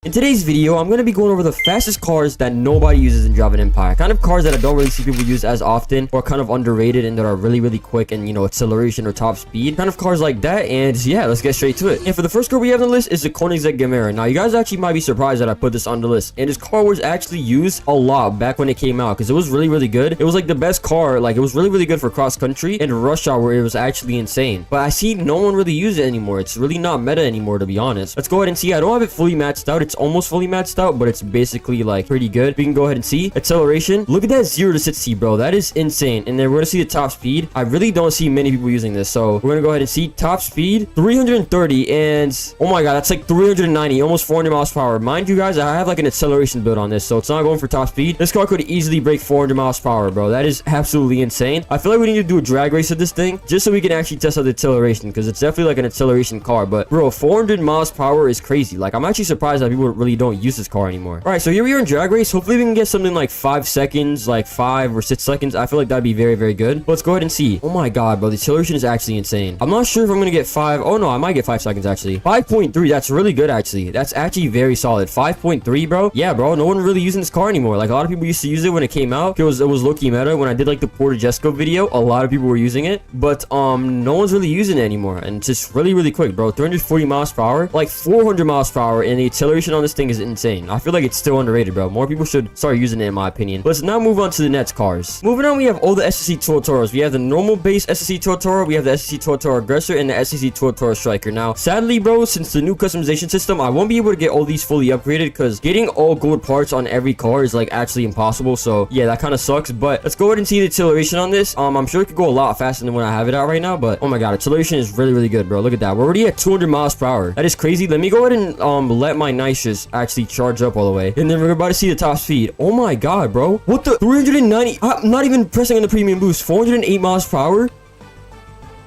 In today's video, I'm going to be going over the fastest cars that nobody uses in Java Empire. Kind of cars that I don't really see people use as often or kind of underrated and that are really quick and, acceleration or top speed. Kind of cars like that. And yeah, let's get straight to it. And for the first car we have on the list is the Koenigsegg Gemera. Now, you guys actually might be surprised that I put this on the list. And this car was actually used a lot back when it came out because it was really good. It was like the best car. Like, it was really good for cross country and rush hour where it was actually insane. But I see no one really use it anymore. It's really not meta anymore, to be honest. Let's go ahead and see. I don't have it fully maxed out. It's almost fully maxed out, but it's basically like pretty good. We can go ahead and see acceleration. Look at that 0 to 60, bro. That is insane. And then we're gonna see the top speed. I really don't see many people using this, so we're gonna go ahead and see top speed 330, and oh my god, that's like 390, almost 400 miles per hour. Mind you guys, I have like an acceleration build on this, so it's not going for top speed. This car could easily break 400 miles per hour, bro. That is absolutely insane. I feel like we need to do a drag race of this thing just so we can actually test out the acceleration, because it's definitely like an acceleration car. But bro, 400 miles per hour is crazy. Like, I'm actually surprised that people really don't use this car anymore. All right, so here we are in drag race. Hopefully we can get something like 5 seconds, like 5 or 6 seconds. I feel like that'd be very good. Let's go ahead and see. Oh my god, bro, the acceleration is actually insane. I'm not sure if I'm gonna get 5. Oh no, I might get 5 seconds actually. 5.3, that's really good actually. That's actually very solid. 5.3, bro. Yeah, bro, no one really using this car anymore. Like, a lot of people used to use it when it came out. It was low-key meta. When I did like the Porta Jesco video, a lot of people were using it, but no one's really using it anymore. And it's just really quick, bro. 340 miles per hour, like 400 miles per hour, and the acceleration on this thing is insane. I feel like it's still underrated, bro. More people should start using it, in my opinion. Let's now move on to the next cars. Moving on, we have all the SSC Toros. We have the normal base SSC Toro, we have the SSC Toro Aggressor, and the SSC Toro Striker. Now, sadly, bro, since the new customization system, I won't be able to get all these fully upgraded because getting all gold parts on every car is like actually impossible. So yeah, that kind of sucks. But let's go ahead and see the acceleration on this. I'm sure it could go a lot faster than when I have it out right now. But oh my god, acceleration is really good, bro. Look at that. We're already at 200 miles per hour. That is crazy. Let me go ahead and let my nitrous actually charge up all the way, and then we're about to see the top speed. Oh my god, bro. What the 390? I'm not even pressing on the premium boost. 408 miles per hour.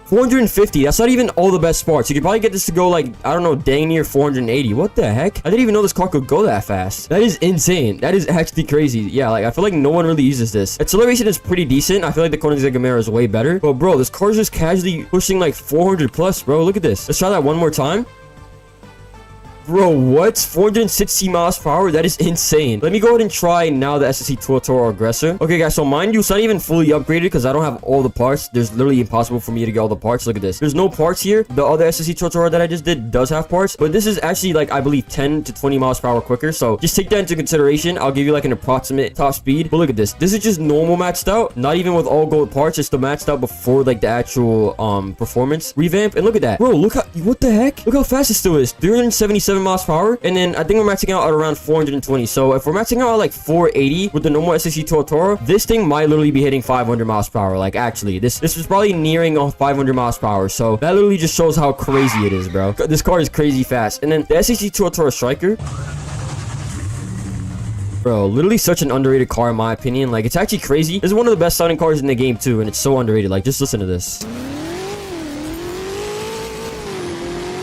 450. That's not even all the best spots. You could probably get this to go like, I don't know, dang near 480. What the heck? I didn't even know this car could go that fast. That is insane. That is actually crazy. Yeah, like, I feel like no one really uses this. Acceleration is pretty decent. I feel like the Koenigsegg Gemera is way better. But bro, this car is just casually pushing like 400 plus, bro. Look at this. Let's try that one more time. Bro, what? 460 miles per hour? That is insane. Let me go ahead and try now the SSC Toro Aggressor. Okay, guys, so mind you, it's not even fully upgraded because I don't have all the parts. There's literally impossible for me to get all the parts. Look at this. There's no parts here. The other SSC Toro that I just did does have parts, but this is actually like, I believe, 10 to 20 miles per hour quicker. So just take that into consideration. I'll give you like an approximate top speed. But look at this. This is just normal maxed out, not even with all gold parts. It's the maxed out before like the actual performance revamp. And look at that, bro. Look how, what the heck? Look how fast it still is. 377 miles per hour, and then I think we're maxing out at around 420. So if we're maxing out at like 480 with the normal SSC Toro, this thing might literally be hitting 500 miles per hour. Like, actually, this is probably nearing 500 miles per hour. So that literally just shows how crazy it is, bro. This car is crazy fast. And then the SSC Toro Striker, bro, literally such an underrated car in my opinion. Like, it's actually crazy. This is one of the best sounding cars in the game too, and it's so underrated. Like, just listen to this.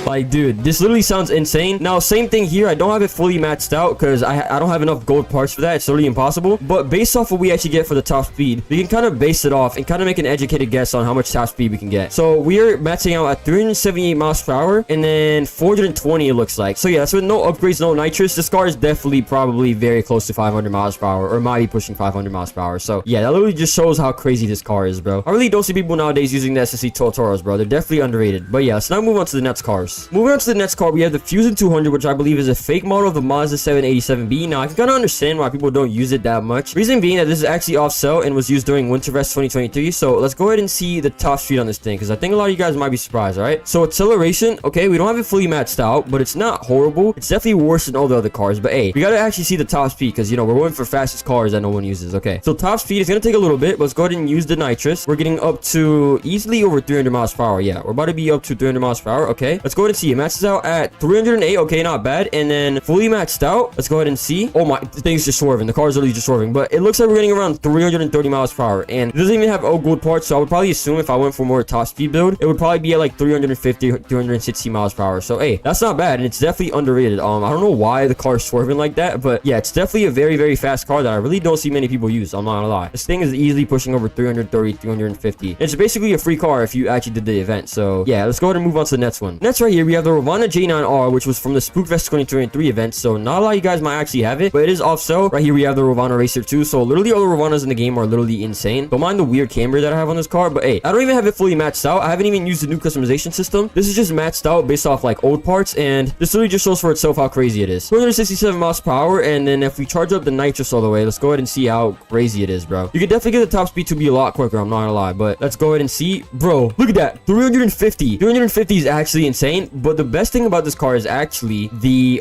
Like, dude, this literally sounds insane. Now, same thing here. I don't have it fully maxed out because I don't have enough gold parts for that. It's literally impossible. But based off what we actually get for the top speed, we can kind of base it off and kind of make an educated guess on how much top speed we can get. So we're maxing out at 378 miles per hour and then 420 it looks like. So yeah, that's with no upgrades, no nitrous. This car is definitely probably very close to 500 miles per hour, or might be pushing 500 miles per hour. So yeah, that literally just shows how crazy this car is, bro. I really don't see people nowadays using the SSC Toros, bro. They're definitely underrated. But yeah, let's now move on to the next cars. Moving on to the next car, we have the Fusion 200, which I believe is a fake model of the Mazda 787B. Now, I can kind of understand why people don't use it that much. Reason being that this is actually off sale and was used during Winterfest 2023. So let's go ahead and see the top speed on this thing, because I think a lot of you guys might be surprised, all right? So acceleration, okay, we don't have it fully maxed out, but it's not horrible. It's definitely worse than all the other cars. But hey, we got to actually see the top speed because, we're going for fastest cars that no one uses. Okay, so top speed is going to take a little bit. Let's go ahead and use the nitrous. We're getting up to easily over 300 miles per hour. Yeah, we're about to be up to 300 miles per hour. Okay, let's go ahead and see. It matches out at 308. Okay, not bad. And then fully maxed out. Let's go ahead and see. Oh my, the thing's just swerving. The car's literally just swerving. But it looks like we're getting around 330 miles per hour. And it doesn't even have all gold parts. So I would probably assume if I went for more top speed build, it would probably be at like 350, 360 miles per hour. So hey, that's not bad. And it's definitely underrated. I don't know why the car's swerving like that. But yeah, it's definitely a very fast car that I really don't see many people use. I'm not gonna lie. This thing is easily pushing over 330, 350. It's basically a free car if you actually did the event. So yeah, let's go ahead and move on to the next one. Next right here, here, we have the Ravana J9R, which was from the Spookfest 2023 event. So not a lot of you guys might actually have it, but it is off sale. Right here, we have the Ravana Racer 2. So literally all the Ravanas in the game are literally insane. Don't mind the weird camera that I have on this car, but hey, I don't even have it fully matched out. I haven't even used the new customization system. This is just matched out based off like old parts, and this literally just shows for itself how crazy it is. 267 miles per hour, and then if we charge up the nitrous all the way, let's go ahead and see how crazy it is, bro. You can definitely get the top speed to be a lot quicker, I'm not gonna lie, but let's go ahead and see. Bro, look at that, 350. 350 is actually insane, but the best thing about this car is actually the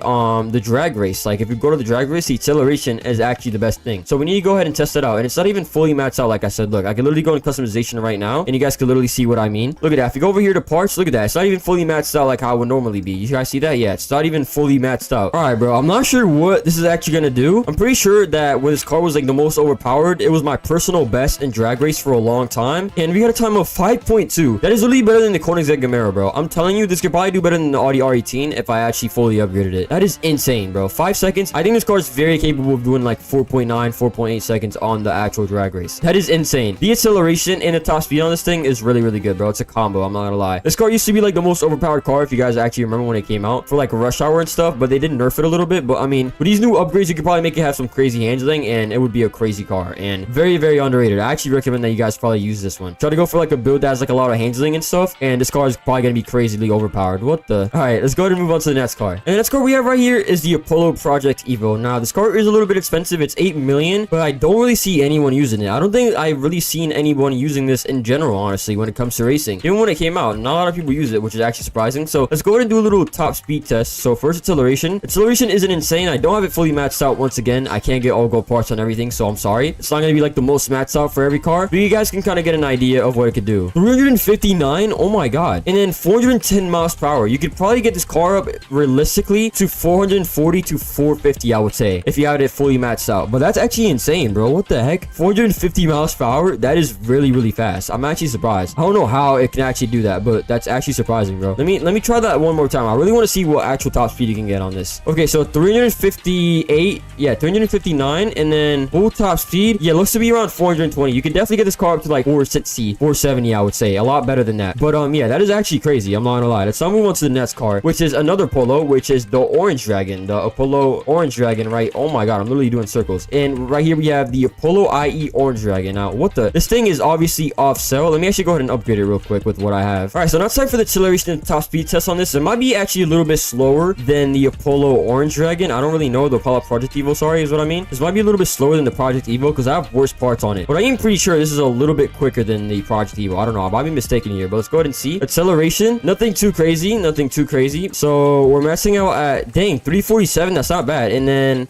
drag race. Like if you go to the drag race, the acceleration is actually the best thing. So we need to go ahead and test it out, and it's not even fully matched out. Like I said, look, I can literally go in customization right now, and you guys can literally see what I mean. Look at that. If you go over here to parts, look at that, it's not even fully matched out like how it would normally be. You guys see that? Yeah, it's not even fully matched out. All right, bro, I'm not sure what this is actually gonna do. I'm pretty sure that when this car was like the most overpowered, it was my personal best in drag race for a long time, and we got a time of 5.2. That is literally better than the Koenigsegg Gamera, bro. I'm telling you, this could probably do better than the Audi R18 if I actually fully upgraded it. That is insane, bro. 5 seconds. I think this car is very capable of doing like 4.9, 4.8 seconds on the actual drag race. That is insane. The acceleration and the top speed on this thing is really, really good, bro. It's a combo, I'm not gonna lie. This car used to be like the most overpowered car, if you guys actually remember when it came out, for like rush hour and stuff, but they did nerf it a little bit. But I mean, with these new upgrades, you could probably make it have some crazy handling, and it would be a crazy car, and very, very underrated. I actually recommend that you guys probably use this one. Try to go for like a build that has like a lot of handling and stuff, and this car is probably gonna be crazily overpowered. What the? All right, let's go ahead and move on to the next car. And the next car we have right here is the Apollo Project Evo. Now this car is a little bit expensive. It's 8 million, but I don't really see anyone using it. I don't think I've really seen anyone using this in general, honestly, when it comes to racing. Even when it came out, not a lot of people use it, which is actually surprising. So let's go ahead and do a little top speed test. So first, acceleration. Acceleration isn't insane. I don't have it fully matched out. Once again, I can't get all gold parts on everything, so I'm sorry. It's not gonna be like the most matched out for every car, but you guys can kind of get an idea of what it could do. 359, oh my god. And then 410 miles per hour. You could probably get this car up realistically to 440 to 450, I would say, if you had it fully matched out. But that's actually insane, bro. What the heck? 450 miles per hour? That is really, really fast. I'm actually surprised. I don't know how it can actually do that, but that's actually surprising, bro. Let me try that one more time. I really want to see what actual top speed you can get on this. Okay, so 358, yeah, 359, and then full top speed, yeah, looks to be around 420. You can definitely get this car up to like 460, 470, I would say. A lot better than that. But yeah, that is actually crazy. I'm not gonna lie. Let's now move on to the next car, which is another Polo, which is the Orange Dragon, the Apollo Orange Dragon, right? Oh my god, I'm literally doing circles. And right here we have the Apollo IE Orange Dragon. Now, what the? This thing is obviously off sale. Let me actually go ahead and upgrade it real quick with what I have. All right, so now it's time for the acceleration and top speed test on this. It might be actually a little bit slower than the Apollo Orange Dragon. I don't really know. The Apollo Project Evo, sorry, is what I mean. This might be a little bit slower than the Project Evo because I have worse parts on it. But I am pretty sure this is a little bit quicker than the Project Evo. I don't know. I might be mistaken here, but let's go ahead and see. Acceleration, nothing too crazy. Nothing too crazy. So we're maxing out at, dang, 347. That's not bad. And then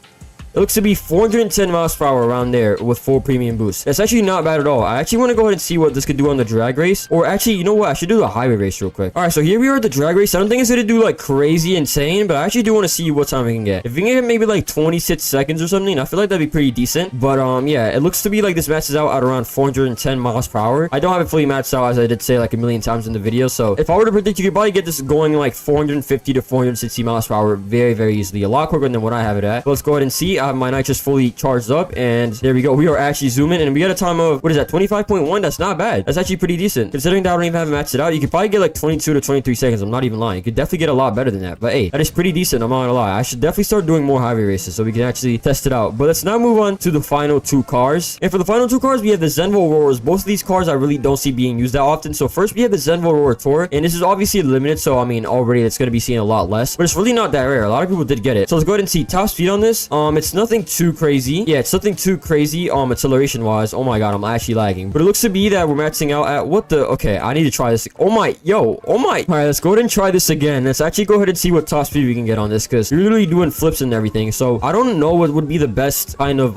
it looks to be 410 miles per hour around there with full premium boost. That's actually not bad at all. I actually want to go ahead and see what this could do on the drag race. Or actually, you know what? I should do the highway race real quick. All right, so here we are at the drag race. I don't think it's going to do like crazy insane, but I actually do want to see what time we can get. If we can get maybe like 26 seconds or something, I feel like that'd be pretty decent. But yeah, it looks to be like this matches out at around 410 miles per hour. I don't have it fully matched out, as I did say like a million times in the video. So if I were to predict, you could probably get this going like 450 to 460 miles per hour very, very easily. A lot quicker than what I have it at. But let's go ahead and see. I have my nitrous fully charged up, and there we go. We are actually zooming, and we got a time of, what is that, 25.1? That's not bad. That's actually pretty decent considering that I don't even have it matched it out. You could probably get like 22 to 23 seconds. I'm not even lying. You could definitely get a lot better than that. But hey, that is pretty decent. I'm not gonna lie. I should definitely start doing more highway races so we can actually test it out. But let's now move on to the final two cars. And for the final two cars, we have the Zenvo Aurors. Both of these cars I really don't see being used that often. So first we have the Zenvo Aurora Tour, and this is obviously limited, so I mean already it's going to be seen a lot less, but it's really not that rare. A lot of people did get it. So let's go ahead and see top speed on this. It's nothing too crazy. Yeah, it's nothing too crazy acceleration wise. Oh my god, I'm actually lagging, but it looks to be that we're maxing out at, what the, okay, I need to try this. Oh my, yo, oh my. All right, let's go ahead and try this again. Let's actually go ahead and see what top speed we can get on this, because you're literally doing flips and everything. So I don't know what would be the best kind of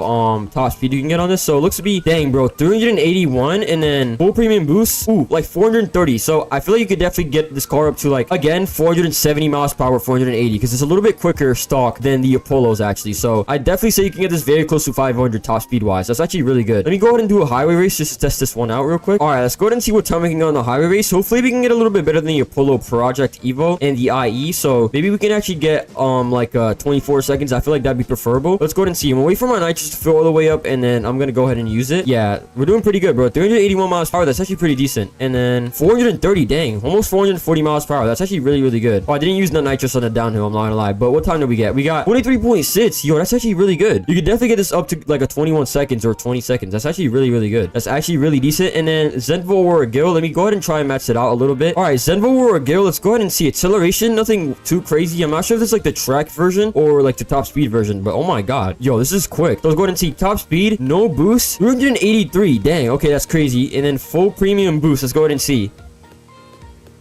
top speed you can get on this. So it looks to be, dang bro, 381, and then full premium boost, ooh, like 430. So I feel like you could definitely get this car up to like, again, 470 miles per hour, 480, because it's a little bit quicker stock than the Apollos actually. So I definitely say you can get this very close to 500 top speed wise. That's actually really good. Let me go ahead and do a highway race just to test this one out real quick. All right, let's go ahead and see what time we can get on the highway race. Hopefully we can get a little bit better than the Apollo Project Evo and the IE. So maybe we can actually get like 24 seconds. I feel like that'd be preferable. Let's go ahead and see. I'm gonna wait for my nitrous to fill all the way up, and then I'm gonna go ahead and use it. Yeah, we're doing pretty good, bro. 381 miles per hour. That's actually pretty decent. And then 430, dang, almost 440 miles per hour. That's actually really, really good. Oh, I didn't use the nitrous on the downhill, I'm not gonna lie. But what time did we get? We got 23.6. Yo, that's actually really good. You could definitely get this up to like a 21 seconds or 20 seconds. That's actually really, really good. That's actually really decent. And then Zenvo or Gil, let me go ahead and try and match it out a little bit. All right, Zenvo or Gil, let's go ahead and see. Acceleration, nothing too crazy. I'm not sure if it's like the track version or like the top speed version, but oh my god, yo, this is quick. So let's go ahead and see top speed, no boost, 383. Dang, okay, that's crazy. And then full premium boost, let's go ahead and see.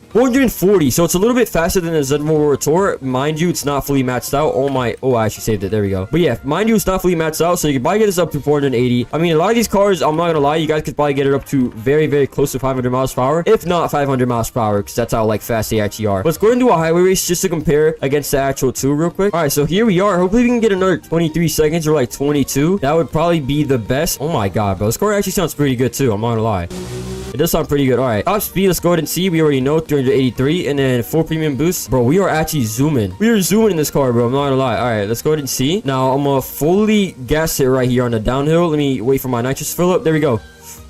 440, so it's a little bit faster than the Zenvo Tour. Mind you, it's not fully maxed out. I actually saved it. There we go. But yeah, mind you, it's not fully maxed out, so you can probably get this up to 480. I mean, a lot of these cars, I'm not gonna lie, you guys could probably get it up to very, very close to 500 miles per hour, if not 500 miles per hour, because that's how like fast they actually are. Let's go ahead and do a highway race just to compare against the actual 2 real quick. All right, so here we are. Hopefully we can get another 23 seconds or like 22. That would probably be the best. Oh my god, bro, this car actually sounds pretty good too. I'm not gonna lie. It does sound pretty good. All right, top speed, let's go ahead and see. We already know 383, and then full premium boost. Bro, we are actually zooming. We are zooming in this car, bro. I'm not gonna lie. All right, let's go ahead and see. Now I'm gonna fully gas it right here on the downhill. Let me wait for my nitrous fill up. There we go.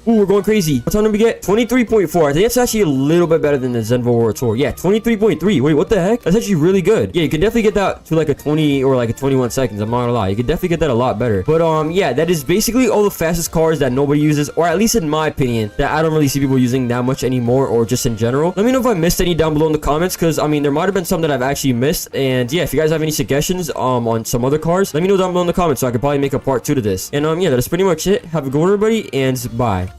Ooh, we're going crazy. What time did we get? 23.4. I think it's actually a little bit better than the Zenvo World Tour. Yeah, 23.3. Wait, what the heck? That's actually really good. Yeah, you can definitely get that to like a 20 or like a 21 seconds. I'm not gonna lie. You can definitely get that a lot better. But yeah, that is basically all the fastest cars that nobody uses, or at least in my opinion, that I don't really see people using that much anymore, or just in general. Let me know if I missed any down below in the comments, because I mean, there might have been some that I've actually missed. And yeah, if you guys have any suggestions on some other cars, let me know down below in the comments so I could probably make a part 2 to this. And yeah, that's pretty much it. Have a good one, everybody, and bye.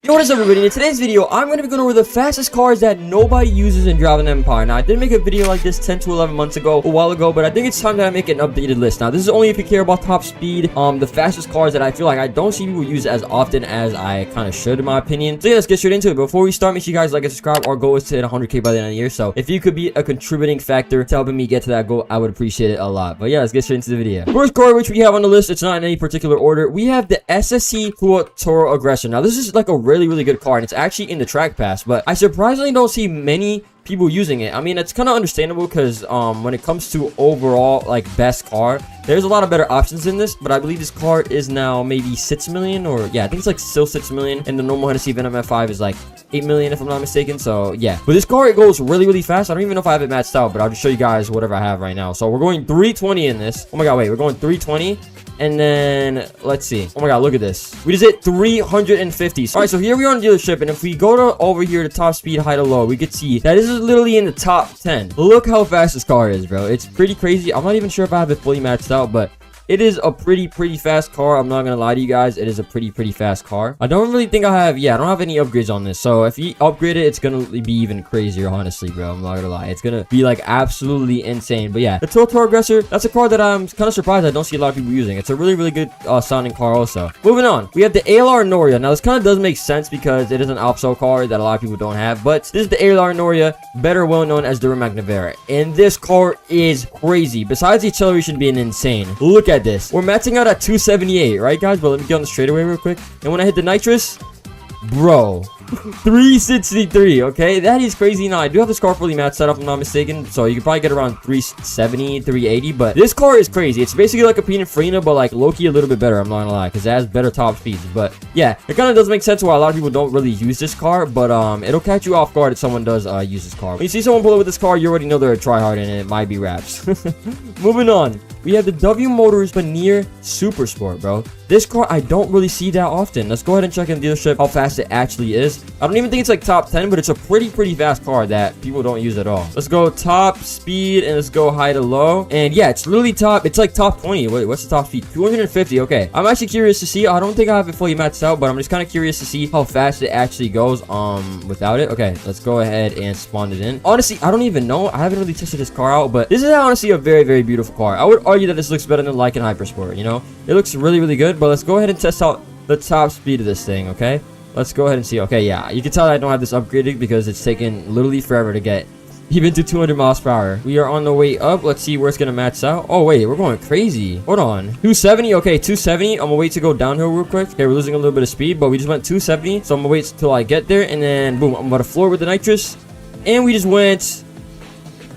Yo, what is up, everybody? In today's video, I'm going to be going over the fastest cars that nobody uses in Driving Empire. Now, I did make a video like this 10 to 11 months ago, a while ago, but I think it's time that I make an updated list. Now, this is only if you care about top speed, the fastest cars that I feel like I don't see people use as often as I kind of should, in my opinion. So yeah, let's get straight into it. Before we start, make sure you guys like and subscribe. Our goal is to hit 100K by the end of the year, so if you could be a contributing factor to helping me get to that goal, I would appreciate it a lot. But yeah, let's get straight into the video. First car which we have on the list, it's not in any particular order. We have the SSC Toro Aggressor. Now, this is like a really good car, and it's actually in the track pass, but I surprisingly don't see many people using it. I mean, it's kind of understandable because when it comes to overall like best car, there's a lot of better options in this, but I believe this car is now maybe 6 million, or yeah, I think it's like still 6 million, and the normal Hennessy Venom F5 is like 8 million if I'm not mistaken. So yeah, but this car, it goes really fast. I don't even know if I have it matched out, but I'll just show you guys whatever I have right now. So we're going 320 in this. Oh my god, wait, we're going 320. And then let's see. Oh my god, look at this. We just hit 350. All right, so here we are on the dealership, and if we go to over here to top speed, high to low, we could see that this is literally in the top 10. Look how fast this car is, bro. It's pretty crazy. I'm not even sure if I have it fully matched out, but it is a pretty fast car. I'm not gonna lie to you guys. It is a pretty fast car. I don't really think I don't have any upgrades on this. So if you upgrade it, it's gonna be even crazier, honestly, bro. I'm not gonna lie. It's gonna be like absolutely insane. But yeah, the Toro Aggressor, that's a car that I'm kind of surprised I don't see a lot of people using. It's a really good sounding car also. Moving on, we have the ALR Noria. Now this kind of does make sense because it is an opso car that a lot of people don't have. But this is the ALR Noria, better well known as the Rimac Nevera. And this car is crazy. Besides the acceleration being insane, look at this. We're maxing out at 278, right, guys? But let me get on the straightaway real quick. And when I hit the nitrous, bro, 363. Okay, that is crazy. Now I do have this car fully maxed out if I'm not mistaken, so you can probably get around 370, 380. But this car is crazy. It's basically like a Pininfarina, but like low-key a little bit better, I'm not gonna lie, because it has better top speeds. But yeah, it kind of does make sense why a lot of people don't really use this car, but it'll catch you off guard if someone does use this car. When you see someone pull up with this car, you already know they're a tryhard, and it might be raps. Moving on, we have the W Motors Veneer Super Sport, bro. This car I don't really see that often. Let's go ahead and check in the dealership how fast it actually is. I don't even think it's like top 10, but it's a pretty fast car that people don't use at all. Let's go top speed and let's go high to low. And yeah, it's literally top. It's like top 20. Wait, what's the top speed? 250. Okay, I'm actually curious to see. I don't think I have it fully maxed out, but I'm just kind of curious to see how fast it actually goes without it. Okay, let's go ahead and spawn it in. Honestly, I don't even know. I haven't really tested this car out, but this is honestly a very beautiful car. I would argue that this looks better than Lycan Hypersport, you know? It looks really, really good, but let's go ahead and test out the top speed of this thing, okay? Let's go ahead and see. Okay, yeah, you can tell I don't have this upgraded because it's taken literally forever to get even to 200 miles per hour. We are on the way up. Let's see where it's gonna max out. Oh wait, we're going crazy. Hold on, 270. Okay, 270. I'm gonna wait to go downhill real quick. Okay, we're losing a little bit of speed, but we just went 270, so I'm gonna wait till I get there, and then boom, I'm about to floor with the nitrous, and we just went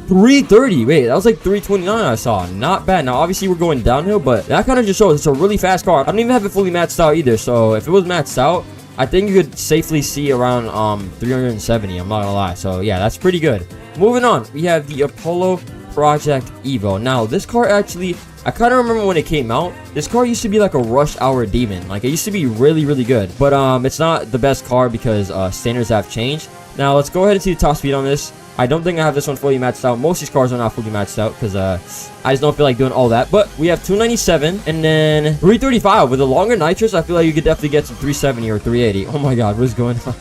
330. Wait, that was like 329 I saw. Not bad. Now obviously we're going downhill, but that kind of just shows it's a really fast car. I don't even have it fully maxed out either, so if it was maxed out, I think you could safely see around 370. I'm not gonna lie. So yeah, that's pretty good. Moving on, we have the Apollo Project Evo. Now this car actually, I kind of remember when it came out, this car used to be like a rush hour demon. Like it used to be really, really good, but it's not the best car because standards have changed. Now let's go ahead and see the top speed on this. I don't think I have this one fully maxed out. Most of these cars are not fully maxed out because I just don't feel like doing all that. But we have 297 and then 335. With a longer nitrous, I feel like you could definitely get some 370 or 380. Oh my god, what is going on?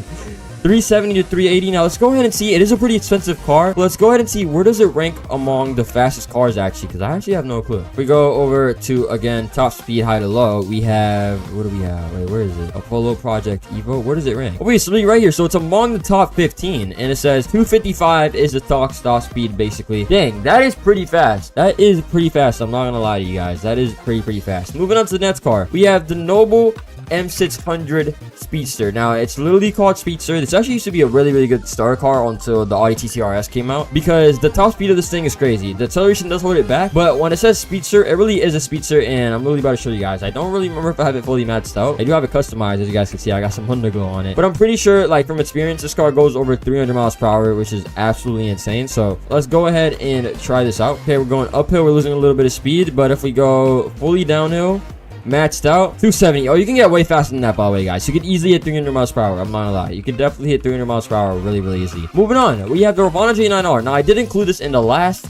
370 to 380. Now let's go ahead and see. It is a pretty expensive car. Let's go ahead and see where does it rank among the fastest cars actually, because I actually have no clue. If we go over to, again, top speed, high to low, we have, what do we have? Wait, where is it? Apollo Project Evo. Where does it rank? Oh wait, so right here, so it's among the top 15 and it says 255 is the top speed basically. Dang, that is pretty fast. That is pretty fast. I'm not gonna lie to you guys, that is pretty fast. Moving on to the next car, we have the Noble M600 Speedster. Now it's literally called Speedster. This actually used to be a really good starter car until the Audi TCRS came out, because the top speed of this thing is crazy. The acceleration does hold it back, but when it says Speedster, it really is a Speedster, and I'm really about to show you guys. I don't really remember if I have it fully maxed out. I do have it customized, as you guys can see. I got some underglow on it, but I'm pretty sure, like, from experience, this car goes over 300 miles per hour, which is absolutely insane. So let's go ahead and try this out. Okay, we're going uphill, we're losing a little bit of speed, but if we go fully downhill, maxed out, 270. Oh, you can get way faster than that, by the way, guys. You can easily hit 300 miles per hour. I'm not gonna lie. You can definitely hit 300 miles per hour really easy. Moving on, we have the Ravana J9R. Now, I did include this in the last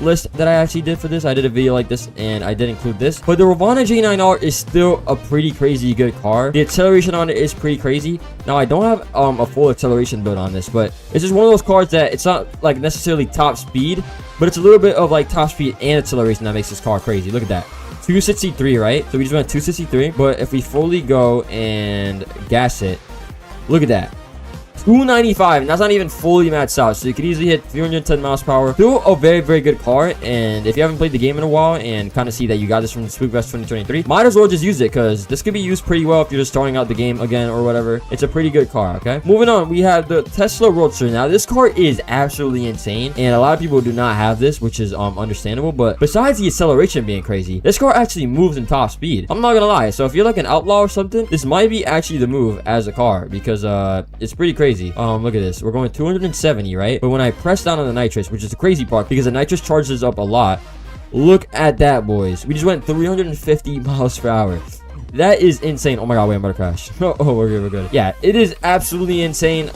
list that I actually did for this. I did a video like this and I did include this, but the Ravana J9R is still a pretty crazy good car. The acceleration on it is pretty crazy. Now I don't have a full acceleration build on this, but it's just one of those cars that it's not like necessarily top speed, but it's a little bit of like top speed and acceleration that makes this car crazy. Look at that, 263, right? So we just went 263, but if we fully go and gas it, look at that, 295, and that's not even fully maxed out, so you could easily hit 310 miles per hour. Still a very good car, and if you haven't played the game in a while and kind of see that you got this from the Spookfest 2023, might as well just use it, because this could be used pretty well if you're just starting out the game again or whatever. It's a pretty good car. Okay, moving on, we have the Tesla Roadster. Now this car is absolutely insane, and a lot of people do not have this, which is understandable, but besides the acceleration being crazy, this car actually moves in top speed. I'm not gonna lie, so if you're like an outlaw or something, this might be actually the move as a car, because it's pretty crazy. Look at this, we're going 270, right? But when I press down on the nitrous, which is the crazy part, because the nitrous charges up a lot, look at that, boys. We just went 350 miles per hour. That is insane. Oh my god, wait, I'm about to crash. Oh, we're good. Yeah, it is absolutely insane.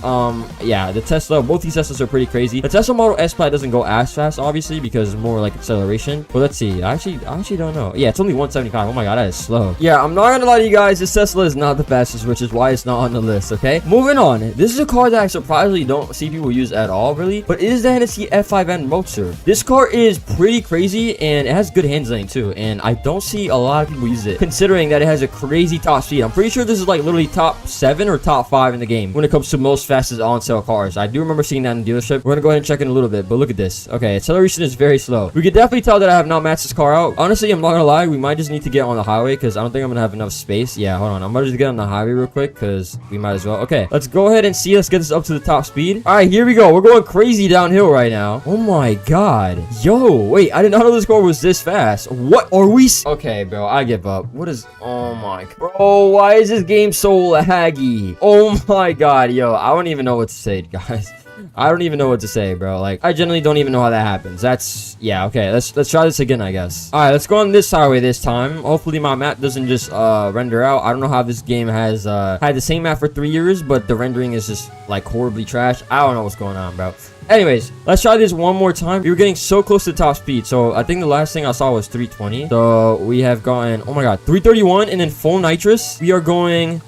Yeah, the Tesla, both these Teslas are pretty crazy. The Tesla Model S Plaid doesn't go as fast, obviously, because it's more like acceleration. But let's see. I actually don't know. Yeah, it's only 175. Oh my god, that is slow. Yeah, I'm not gonna lie to you guys, this Tesla is not the fastest, which is why it's not on the list, okay? Moving on. This is a car that I surprisingly don't see people use at all, really. But it is the Hennessy F5N Roadster. This car is pretty crazy, and it has good handling, too. And I don't see a lot of people use it, considering that it has a crazy top speed. I'm pretty sure this is like literally top 7 or top 5 in the game when it comes to most fastest on sale cars. I do remember seeing that in the dealership. We're gonna go ahead and check in a little bit, but look at this. Okay, acceleration is very slow. We can definitely tell that I have not maxed this car out. Honestly, I'm not gonna lie, we might just need to get on the highway, because I don't think I'm gonna have enough space. Yeah, hold on, I'm gonna just get on the highway real quick, because we might as well. Okay, let's go ahead and see. Let's get this up to the top speed. All right, here we go. We're going crazy downhill right now. Oh my god, yo, wait, I did not know this car was this fast. What are we? Okay, bro, I give up. What is? Oh my, bro, why is this game so laggy? Oh my god, yo, I don't even know what to say, guys. I don't even know what to say, bro. Like, I generally don't even know how that happens. That's, yeah, okay, let's try this again, I guess. All right, let's go on this highway this time. Hopefully my map doesn't just render out. I don't know how this game has had the same map for 3 years, but the rendering is just like horribly trash. I don't know what's going on, bro. Anyways, let's try this one more time. We were getting so close to top speed, so I think the last thing I saw was 320. So we have gotten, oh my god, 331, and then full nitrous. We are going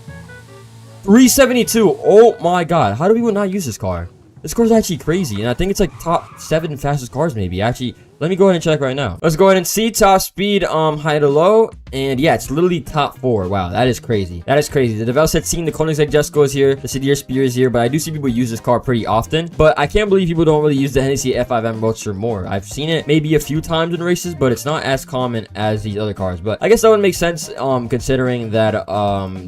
372. Oh my god, how do we not use this car? This car is actually crazy, and I think it's like top 7 fastest cars maybe. Actually, Let me go ahead and check right now. Let's go ahead and see top speed, high to low. And yeah, it's literally top 4. Wow, that is crazy. That is crazy. The developer said seeing the Koenigsegg Jesko is here. The Sedir Spear is here. But I do see people use this car pretty often. But I can't believe people don't really use the Hennessy F5M Roadster more. I've seen it maybe a few times in races, but it's not as common as these other cars. But I guess that would make sense, considering that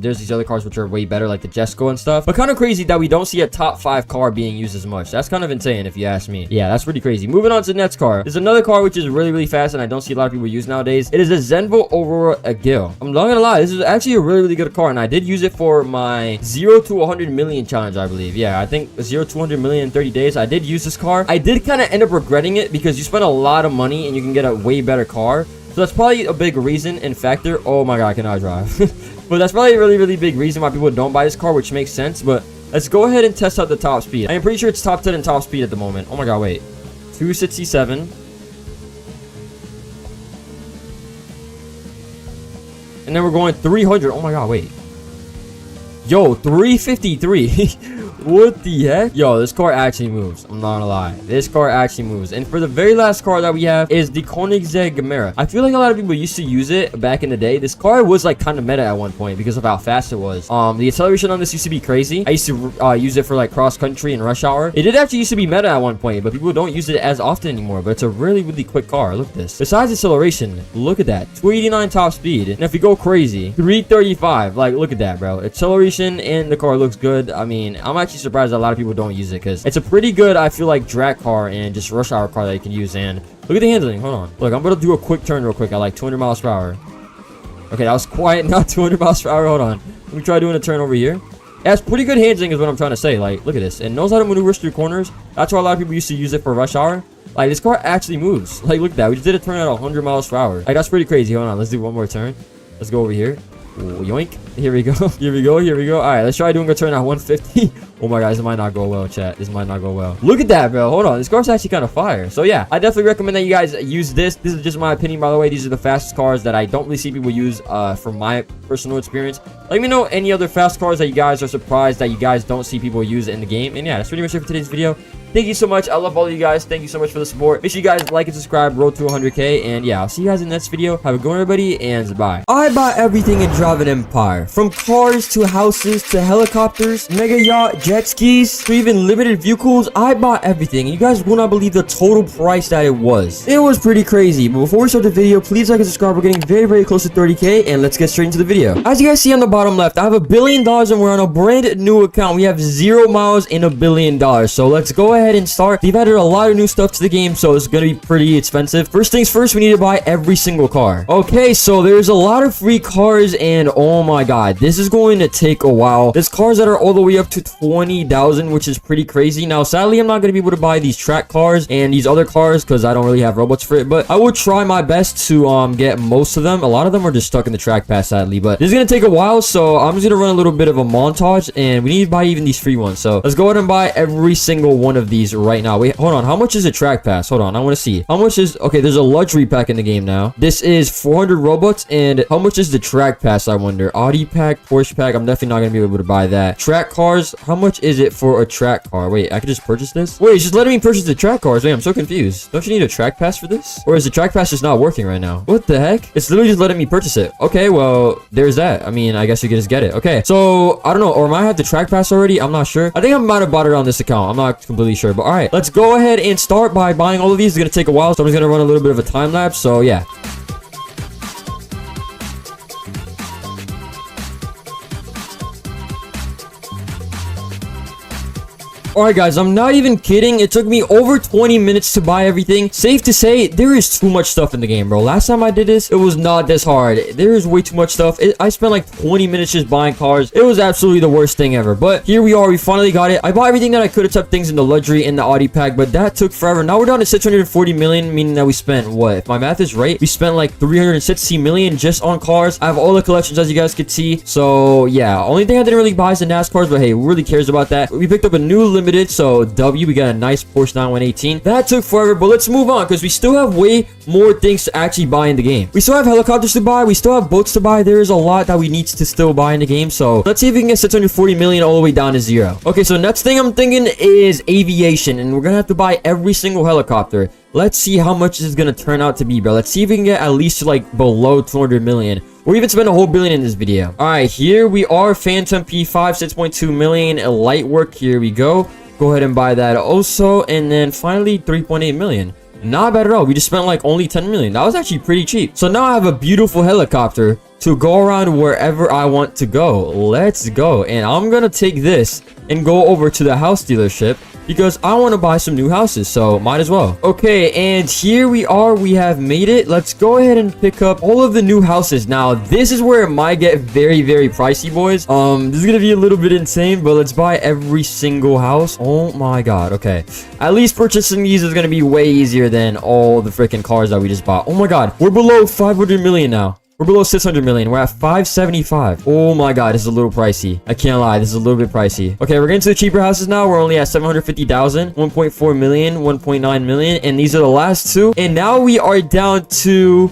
there's these other cars which are way better, like the Jesko and stuff. But kind of crazy that we don't see a top 5 car being used as much. That's kind of insane if you ask me. Yeah, that's pretty crazy. Moving on to the next car. There's another car which is really fast and I don't see a lot of people use nowadays. It is a Zenvo Aurora Agile. I'm not gonna lie, this is actually a really good car, and I did use it for my 0 to 100 million challenge, I believe. Yeah, I think 0 to 100 million in 30 days. I did use this car. I did kind of end up regretting it because you spend a lot of money and you can get a way better car. So that's probably a big reason and factor. Oh my god, I cannot drive. But that's probably a really big reason why people don't buy this car, which makes sense. But let's go ahead and test out the top speed. I am pretty sure it's top 10 in top speed at the moment. Oh my god, wait. 267. And then we're going 300. Oh my god, wait. Yo, 353. What the heck? Yo, this car actually moves. I'm not gonna lie. This car actually moves. And for the very last car that we have is the Koenigsegg Gemera. I feel like a lot of people used to use it back in the day. This car was like kind of meta at one point because of how fast it was. The acceleration on this used to be crazy. I used to use it for like cross country and rush hour. It did actually used to be meta at one point, but people don't use it as often anymore. But it's a really quick car. Look at this. Besides acceleration, look at that. 289 top speed. And if we go crazy, 335. Like, look at that, bro. Acceleration and the car looks good. I mean, I'm actually surprised that a lot of people don't use it because it's a pretty good, I feel like, drag car and just rush hour car that you can use. And look at the handling. Hold on. Look, I'm gonna do a quick turn real quick at like 200 miles per hour. Okay, that was quiet. Not 200 miles per hour. Hold on. Let me try doing a turn over here. It has pretty good handling is what I'm trying to say. Like, look at this. It knows how to maneuver through corners. That's why a lot of people used to use it for rush hour. Like, this car actually moves. Like, look at that. We just did a turn at 100 miles per hour. Like, that's pretty crazy. Hold on. Let's do one more turn. Let's go over here. Ooh, yoink. Here we go. Here we go. Here we go. All right, let's try doing a turn at 150. Oh my god, this might not go well, chat. This might not go well. Look at that, bro. Hold on. This car's actually kind of fire. So yeah, I definitely recommend that you guys use this. This is just my opinion, by the way. These are the fastest cars that I don't really see people use from my personal experience. Let me know any other fast cars that you guys are surprised that you guys don't see people use in the game. And yeah, that's pretty much it for today's video. Thank you so much. I love all of you guys. Thank you so much for the support. Make sure you guys like and subscribe. Road to 100K. And yeah, I'll see you guys in the next video. Have a good one, everybody, and bye. I bought everything in Driving Empire. From cars to houses to helicopters, mega yacht, jet skis, to even limited vehicles. I bought everything. And you guys will not believe the total price that it was. It was pretty crazy. But before we start the video, please like and subscribe. We're getting very close to 30K. And let's get straight into the video. As you guys see on the bottom left, I have $1 billion and we're on a brand new account. We have 0 miles in $1 billion. So let's go ahead and start. They've added a lot of new stuff to the game, so it's gonna be pretty expensive. First things first, we need to buy every single car. Okay, so there's a lot of free cars, and oh my god, this is going to take a while. There's cars that are all the way up to 20,000, which is pretty crazy. Now, sadly, I'm not gonna be able to buy these track cars and these other cars because I don't really have Robux for it, but I will try my best to get most of them. A lot of them are just stuck in the track pass, sadly, but this is gonna take a while, so I'm just gonna run a little bit of a montage, and we need to buy even these free ones. So let's go ahead and buy every single one of these right now. Wait, hold on. How much is a track pass? Hold on. I want to see. How much is... Okay, there's a luxury pack in the game now. This is 400 Robux. And how much is the track pass, I wonder? Audi pack, Porsche pack. I'm definitely not going to be able to buy that. Track cars. How much is it for a track car? Wait, I could just purchase this? Wait, it's just letting me purchase the track cars. Wait, I'm so confused. Don't you need a track pass for this? Or is the track pass just not working right now? What the heck? It's literally just letting me purchase it. Okay, well, there's that. I mean, I guess you can just get it. Okay, so, I don't know. Or might I have the track pass already? I'm not sure. I think I might have bought it on this account. I'm not completely sure. But alright, let's go ahead and start by buying all of these. It's gonna take a while, so I'm just gonna run a little bit of a time lapse. So yeah. Alright guys, I'm not even kidding. It took me over 20 minutes to buy everything. Safe to say, there is too much stuff in the game, bro. Last time I did this, it was not this hard. There is way too much stuff. I spent like 20 minutes just buying cars. It was absolutely the worst thing ever. But here we are. We finally got it. I bought everything that I could, except things in the luxury and the Audi pack, but that took forever. Now we're down to 640 million, meaning that we spent, what? If my math is right, we spent like 360 million just on cars. I have all the collections, as you guys could see. So yeah, only thing I didn't really buy is the NASCARs, but hey, who really cares about that? We picked up a new limited, so W, we got a nice Porsche 918. That took forever, but let's move on because we still have way more things to actually buy in the game. We still have helicopters to buy. We still have boats to buy. There is a lot that we need to still buy in the game. So let's see if we can get 640 million all the way down to 0. Okay, so next thing I'm thinking is aviation, and we're gonna have to buy every single helicopter. Let's see how much this is gonna turn out to be, bro. Let's see if we can get at least like below 200 million. Or even spend a whole billion in this video. All right, here we are. Phantom P5, 6.2 million. Light work, here we go. Go ahead and buy that also. And then finally, 3.8 million. Not bad at all. We just spent like only 10 million. That was actually pretty cheap. So now I have a beautiful helicopter to go around wherever I want to go. Let's go. And I'm gonna take this and go over to the house dealership because I want to buy some new houses, so might as well. Okay, and here we are. We have made it. Let's go ahead and pick up all of the new houses. Now, this is where it might get very, very pricey, boys. This is gonna be a little bit insane, but let's buy every single house. Oh my god. Okay, at least purchasing these is gonna be way easier than all the freaking cars that we just bought. Oh my god, we're below 500 million now. We're below 600 million. We're at 575. Oh my god, this is a little pricey. I can't lie, this is a little bit pricey. Okay, we're getting to the cheaper houses now. We're only at 750,000, 1.4 million, 1.9 million, and these are the last two. And now we are down to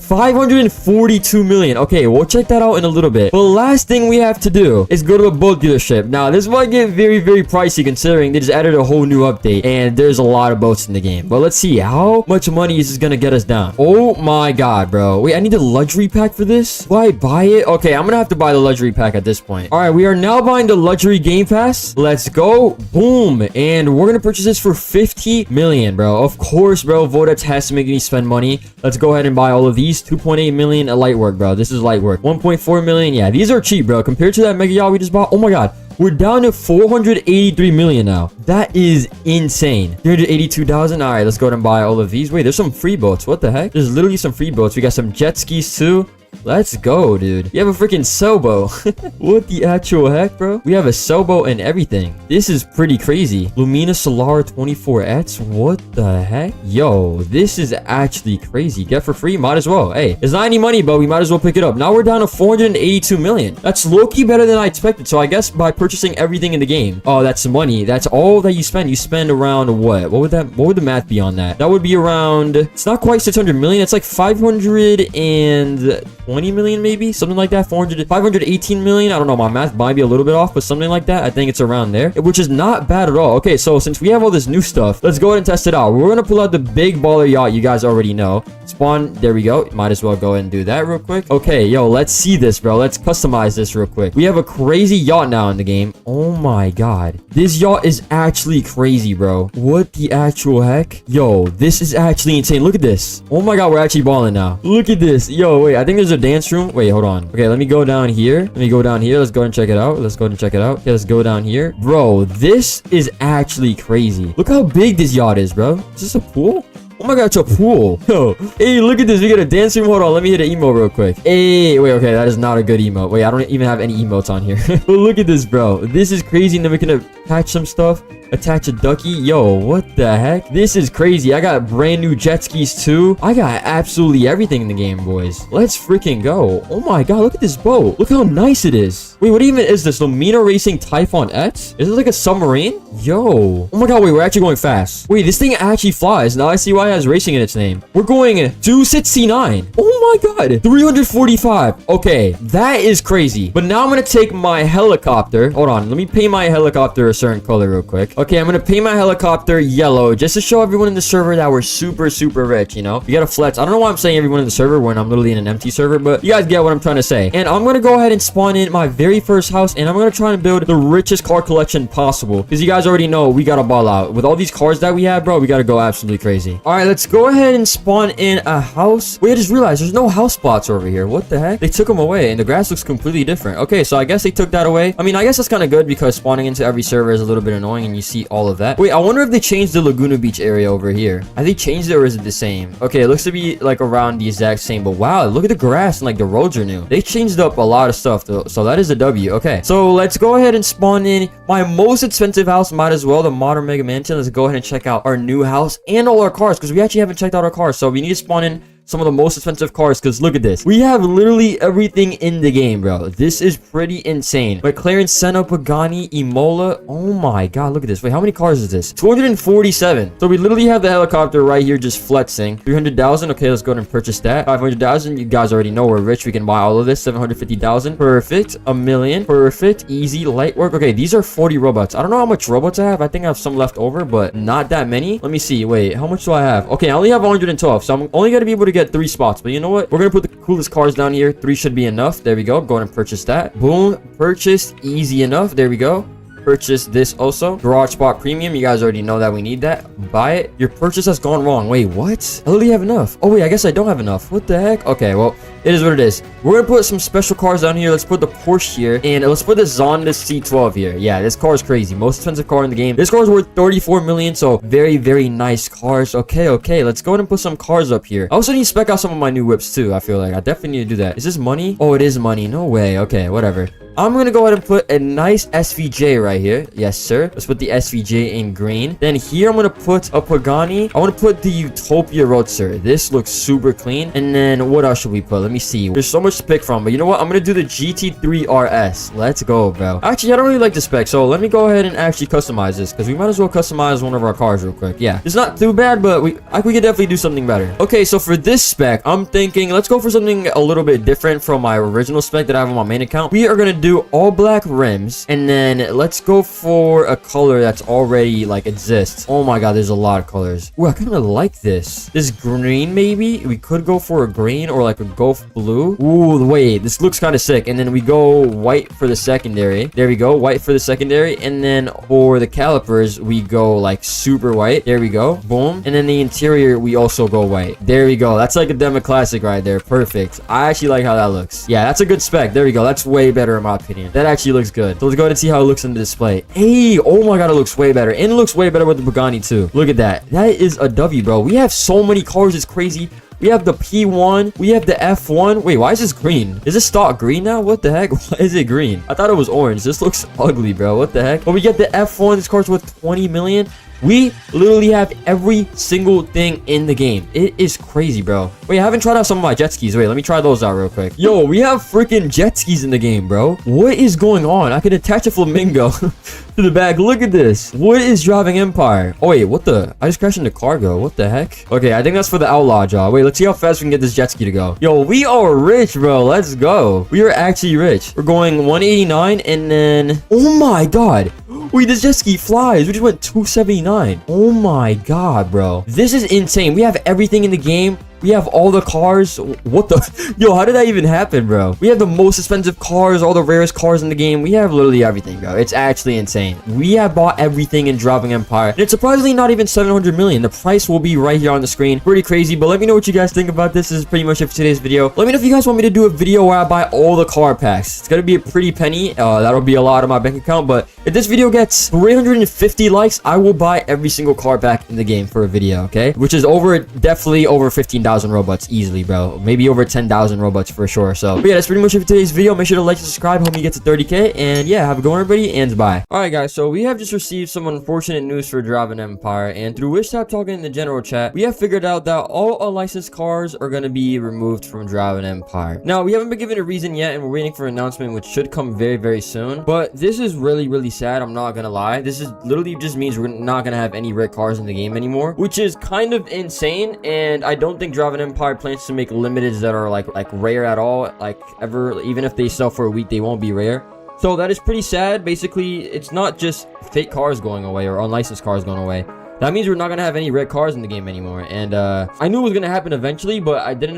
542 million. Okay, we'll check that out in a little bit. But the last thing we have to do is go to a boat dealership. Now, this might get very, very pricey considering they just added a whole new update and there's a lot of boats in the game. But let's see how much money is this gonna get us down. Oh my god, bro. Wait, I need a luxury pack for this? Do I buy it? Okay, I'm gonna have to buy the luxury pack at this point. All right, we are now buying the luxury game pass. Let's go. Boom. And we're gonna purchase this for 50 million, bro. Of course, bro. Vortex has to make me spend money. Let's go ahead and buy all of these. 2.8 million a light work, bro. This is light work. 1.4 million. Yeah, these are cheap, bro. Compared to that mega yacht we just bought. Oh my god. We're down to 483 million now. That is insane. 382,000. All right, let's go ahead and buy all of these. Wait, there's some free boats. What the heck? There's literally some free boats. We got some jet skis too. Let's go, dude. You have a freaking sailboat. What the actual heck, bro? We have a sailboat and everything. This is pretty crazy. Lumina Solar 24X. What the heck? Yo, this is actually crazy. Get for free? Might as well. Hey, it's not any money, but we might as well pick it up. Now we're down to 482 million. That's low-key better than I expected. So I guess by purchasing everything in the game. Oh, that's money. That's all that you spend. You spend around what? What would the math be on that? That would be around, it's not quite 600 million. It's like 520 million, maybe something like that. 518 million. I don't know, my math might be a little bit off, but something like that. I think it's around there, which is not bad at all. Okay, so since we have all this new stuff, let's go ahead and test it out. We're gonna pull out the big baller yacht. You guys already know. Spawn, there we go. Might as well go ahead and do that real quick. Okay, yo, let's see this, bro. Let's customize this real quick. We have a crazy yacht now in the game. Oh my god, this yacht is actually crazy, bro. What the actual heck? Yo, this is actually insane. Look at this. Oh my god, we're actually balling now. Look at this. Yo, wait, I think there's a dance room. Wait, hold on. Okay, let me go down here. Let's go ahead and check it out. Okay, let's go down here. Bro, this is actually crazy. Look how big this yacht is, bro. Is this a pool? Oh my god, it's a pool. Yo, hey, look at this. We got a dance room. Hold on, let me hit an emote real quick. Hey, wait, okay, that is not a good emote. Wait, I don't even have any emotes on here. But look at this, bro. This is crazy. And then we can attach some stuff. Attach a ducky. Yo, what the heck? This is crazy. I got brand new jet skis too. I got absolutely everything in the game, boys. Let's freaking go. Oh my god, look at this boat. Look how nice it is. Wait, what even is this? Lumina Racing Typhon X? Is it like a submarine? Yo. Oh my god, wait, we're actually going fast. Wait, this thing actually flies. Now I see why it has racing in its name. We're going 269. Oh my god. 345. Okay, that is crazy. But now I'm gonna take my helicopter. Hold on, let me paint my helicopter a certain color real quick. Okay, I'm gonna paint my helicopter yellow just to show everyone in the server that we're super, super rich, you know? We got a flex. I don't know why I'm saying everyone in the server when I'm literally in an empty server, but you guys get what I'm trying to say. And I'm gonna go ahead and spawn in my very first house, and I'm gonna try and build the richest car collection possible. Because you guys already know we gotta ball out. With all these cars that we have, bro, we gotta go absolutely crazy. All right, let's go ahead and spawn in a house. Wait, I just realized there's no house spots over here. What the heck? They took them away, and the grass looks completely different. Okay, so I guess they took that away. I mean, I guess that's kind of good because spawning into every server is a little bit annoying, and you see all of that. Wait, I wonder if they changed the Laguna Beach area over here. Have they changed it or is it the same? Okay, it looks to be like around the exact same, but wow, look at the grass and like the roads are new. They changed up a lot of stuff though, so that is a W. Okay, so let's go ahead and spawn in my most expensive house, might as well, the Modern Mega Mansion. Let's go ahead and check out our new house and all our cars because we actually haven't checked out our cars, so we need to spawn in some of the most expensive cars, because look at this. We have literally everything in the game, bro. This is pretty insane. McLaren, Senna, Pagani, Imola. Oh my god, look at this. Wait, how many cars is this? 247. So we literally have the helicopter right here just flexing. 300,000. Okay, let's go ahead and purchase that. 500,000. You guys already know we're rich. We can buy all of this. 750,000. Perfect. A million. Perfect. Easy. Light work. Okay, these are 40 robots. I don't know how much robots I have. I think I have some left over, but not that many. Let me see. Wait, how much do I have? Okay, I only have 112, so I'm only gonna be able to get 3 spots. But you know what? We're gonna put the coolest cars down here. 3 should be enough. There we go. Go ahead and purchase that. Boom. Purchased. Easy enough. There we go. Purchase this also. Garage spot premium. You guys already know that we need that. Buy it. Your purchase has gone wrong. Wait, what? I literally have enough. Oh wait, I guess I don't have enough. What the heck? Okay, well, it is what it is. We're gonna put some special cars down here. Let's put the Porsche here, and let's put the Zonda C12 here. Yeah, this car is crazy. Most expensive car in the game. This car is worth 34 million, so very, very nice cars. Okay, let's go ahead and put some cars up here. I also need to spec out some of my new whips too. I feel like I definitely need to do that. Is this money? Oh, it is money. No way. Okay, whatever. I'm gonna go ahead and put a nice SVJ right here. Yes, sir. Let's put the SVJ in green. Then here I'm gonna put a Pagani. I want to put the Utopia Roadster. This looks super clean. And then what else should we put? Let me see. There's so much to pick from, but you know what? I'm gonna do the GT3 RS. Let's go, bro. Actually, I don't really like the spec, so let me go ahead and actually customize this, because we might as well customize one of our cars real quick. Yeah, it's not too bad, but we could definitely do something better. Okay, so for this spec, I'm thinking let's go for something a little bit different from my original spec that I have on my main account. We are gonna do all black rims, and then let's go for a color that's already like exists. Oh my god, there's a lot of colors. Ooh, I kind of like this green. Maybe we could go for a green or like a Gulf blue. Ooh, wait, this looks kind of sick. And then we go white for the secondary. There we go, white for the secondary. And then for the calipers we go like super white. There we go, boom. And then the interior we also go white. There we go. That's like a demo classic right there. Perfect. I actually like how that looks. Yeah, that's a good spec. There we go. That's way better in my opinion. That actually looks good. So let's go ahead and see how it looks in the display. Hey, oh my god, it looks way better. And it looks way better with the Pagani too. Look at that. That is a W, bro. We have so many cars. It's crazy. We have the P1. We have the F1. Wait, why is this green? Is this stock green now? What the heck? Why is it green? I thought it was orange. This looks ugly, bro. What the heck? But we get the F1. This car's worth 20 million. We literally have every single thing in the game. It is crazy, bro. Wait, I haven't tried out some of my jet skis. Wait, let me try those out real quick. Yo, we have freaking jet skis in the game, bro. What is going on? I can attach a flamingo to the back. Look at this. What is driving Empire? Oh, wait, what the? I just crashed into cargo. What the heck? Okay, I think that's for the outlaw job. Wait, let's see how fast we can get this jet ski to go. Yo, we are rich, bro. Let's go. We are actually rich. We're going 189 and then... Oh my god. Wait, this jet ski flies. We just went 279. Oh my god, bro. This is insane. We have everything in the game. We have all the cars. What the? Yo, how did that even happen, bro? We have the most expensive cars, all the rarest cars in the game. We have literally everything, bro. It's actually insane. We have bought everything in Driving Empire. And it's surprisingly not even 700 million. The price will be right here on the screen. Pretty crazy, but let me know what you guys think about this. This is pretty much it for today's video. Let me know if you guys want me to do a video where I buy all the car packs. It's gonna be a pretty penny. That'll be a lot on my bank account, but if this video gets 350 likes, I will buy every single car pack in the game for a video, okay? Which is definitely over 15,000 Robux easily, bro. Maybe over 10,000 Robux for sure. So but yeah, that's pretty much it for today's video. Make sure to like and subscribe. Hope you get to 30k, and yeah, have a good one, everybody, and bye. All right, guys, so we have just received some unfortunate news for Driving Empire, and through Wish Tap talking in the general chat, we have figured out that all unlicensed cars are going to be removed from Driving Empire. Now, we haven't been given a reason yet, and we're waiting for an announcement, which should come very, very soon. But this is really, really sad. I'm not gonna lie. This is literally just means we're not gonna have any red cars in the game anymore, which is kind of insane. And I don't think Driving Empire plans to make limiteds that are like rare at all, like ever. Even if they sell for a week, they won't be rare. So that is pretty sad. Basically, it's not just fake cars going away or unlicensed cars going away. That means we're not gonna have any red cars in the game anymore. And I knew it was gonna happen eventually, but I didn't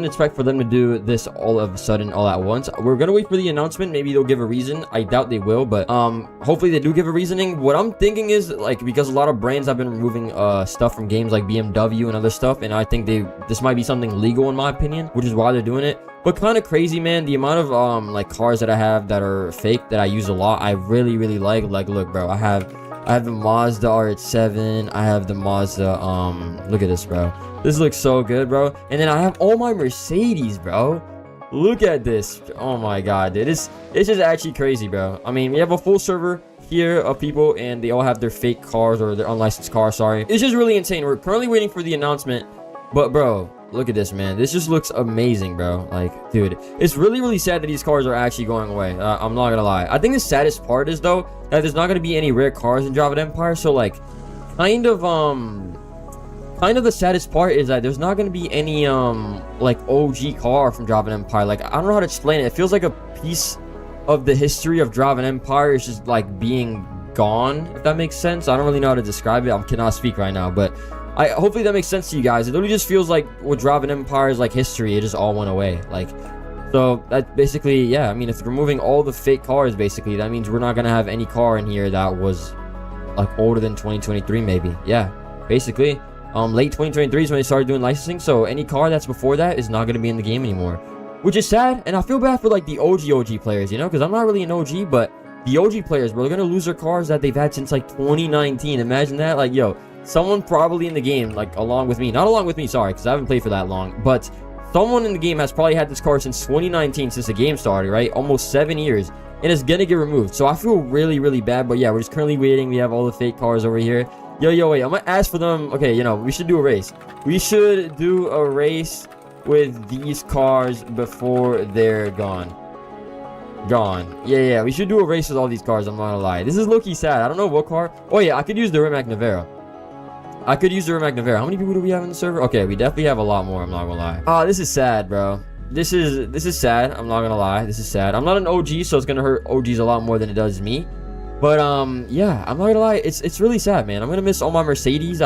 expect for them to do this all of a sudden, all at once. We're gonna wait for the announcement. Maybe they'll give a reason. I doubt they will, but hopefully they do give a reasoning. What I'm thinking is, like, because a lot of brands have been removing stuff from games like BMW and other stuff, and I think this might be something legal in my opinion, which is why they're doing it. But kind of crazy, man. The amount of like cars that I have that are fake that I use a lot, I really, really like. Like, look, bro, I have the Mazda RX-7. I have the Mazda, look at this, bro. This looks so good, bro. And then I have all my Mercedes, bro. Look at this. Oh my god, dude. It's just actually crazy, bro. I mean, we have a full server here of people, and they all have their fake cars or their unlicensed cars, sorry. It's just really insane. We're currently waiting for the announcement. But, bro, look at this, man. This just looks amazing, bro. Like, dude, it's really, really sad that these cars are actually going away. I'm not gonna lie. I think the saddest part is, though, that there's not gonna be any rare cars in Java Empire. So, like, kind of the saddest part is that there's not gonna be any, like, OG car from Java Empire. Like, I don't know how to explain it. It feels like a piece of the history of Java Empire is just, like, being gone, if that makes sense. I don't really know how to describe it. I cannot speak right now, but hopefully that makes sense to you guys. It literally just feels like with Java Empire's like history, it just all went away. Like, so that basically, yeah, I mean, if removing all the fake cars, basically, that means we're not gonna have any car in here that was like older than 2023, maybe. Yeah, basically, late 2023 is when they started doing licensing. So any car that's before that is not gonna be in the game anymore, which is sad. And I feel bad for like the OG players, you know, because I'm not really an OG, but the OG players, bro, they're gonna lose their cars that they've had since like 2019. Imagine that. Like, yo, someone probably in the game, like along with me, not along with me, sorry, because I haven't played for that long, but someone in the game has probably had this car since 2019, since the game started, right? Almost 7 years, and it's gonna get removed. So I feel really, really bad. But yeah, we're just currently waiting. We have all the fake cars over here. Yo, wait, I'm gonna ask for them. Okay, you know, we should do a race. We should do a race with these cars before they're gone. Yeah, we should do a race with all these cars. I'm not gonna lie, this is low-key sad. I don't know what car. Oh yeah, I could use the Rimac Nevera. How many people do we have in the server? Okay, we definitely have a lot more. I'm not gonna lie. Oh, this is sad, bro. This is sad. I'm not gonna lie, this is sad. I'm not an OG, so it's gonna hurt OGs a lot more than it does me. But yeah, I'm not gonna lie, it's really sad, man. I'm gonna miss all my Mercedes.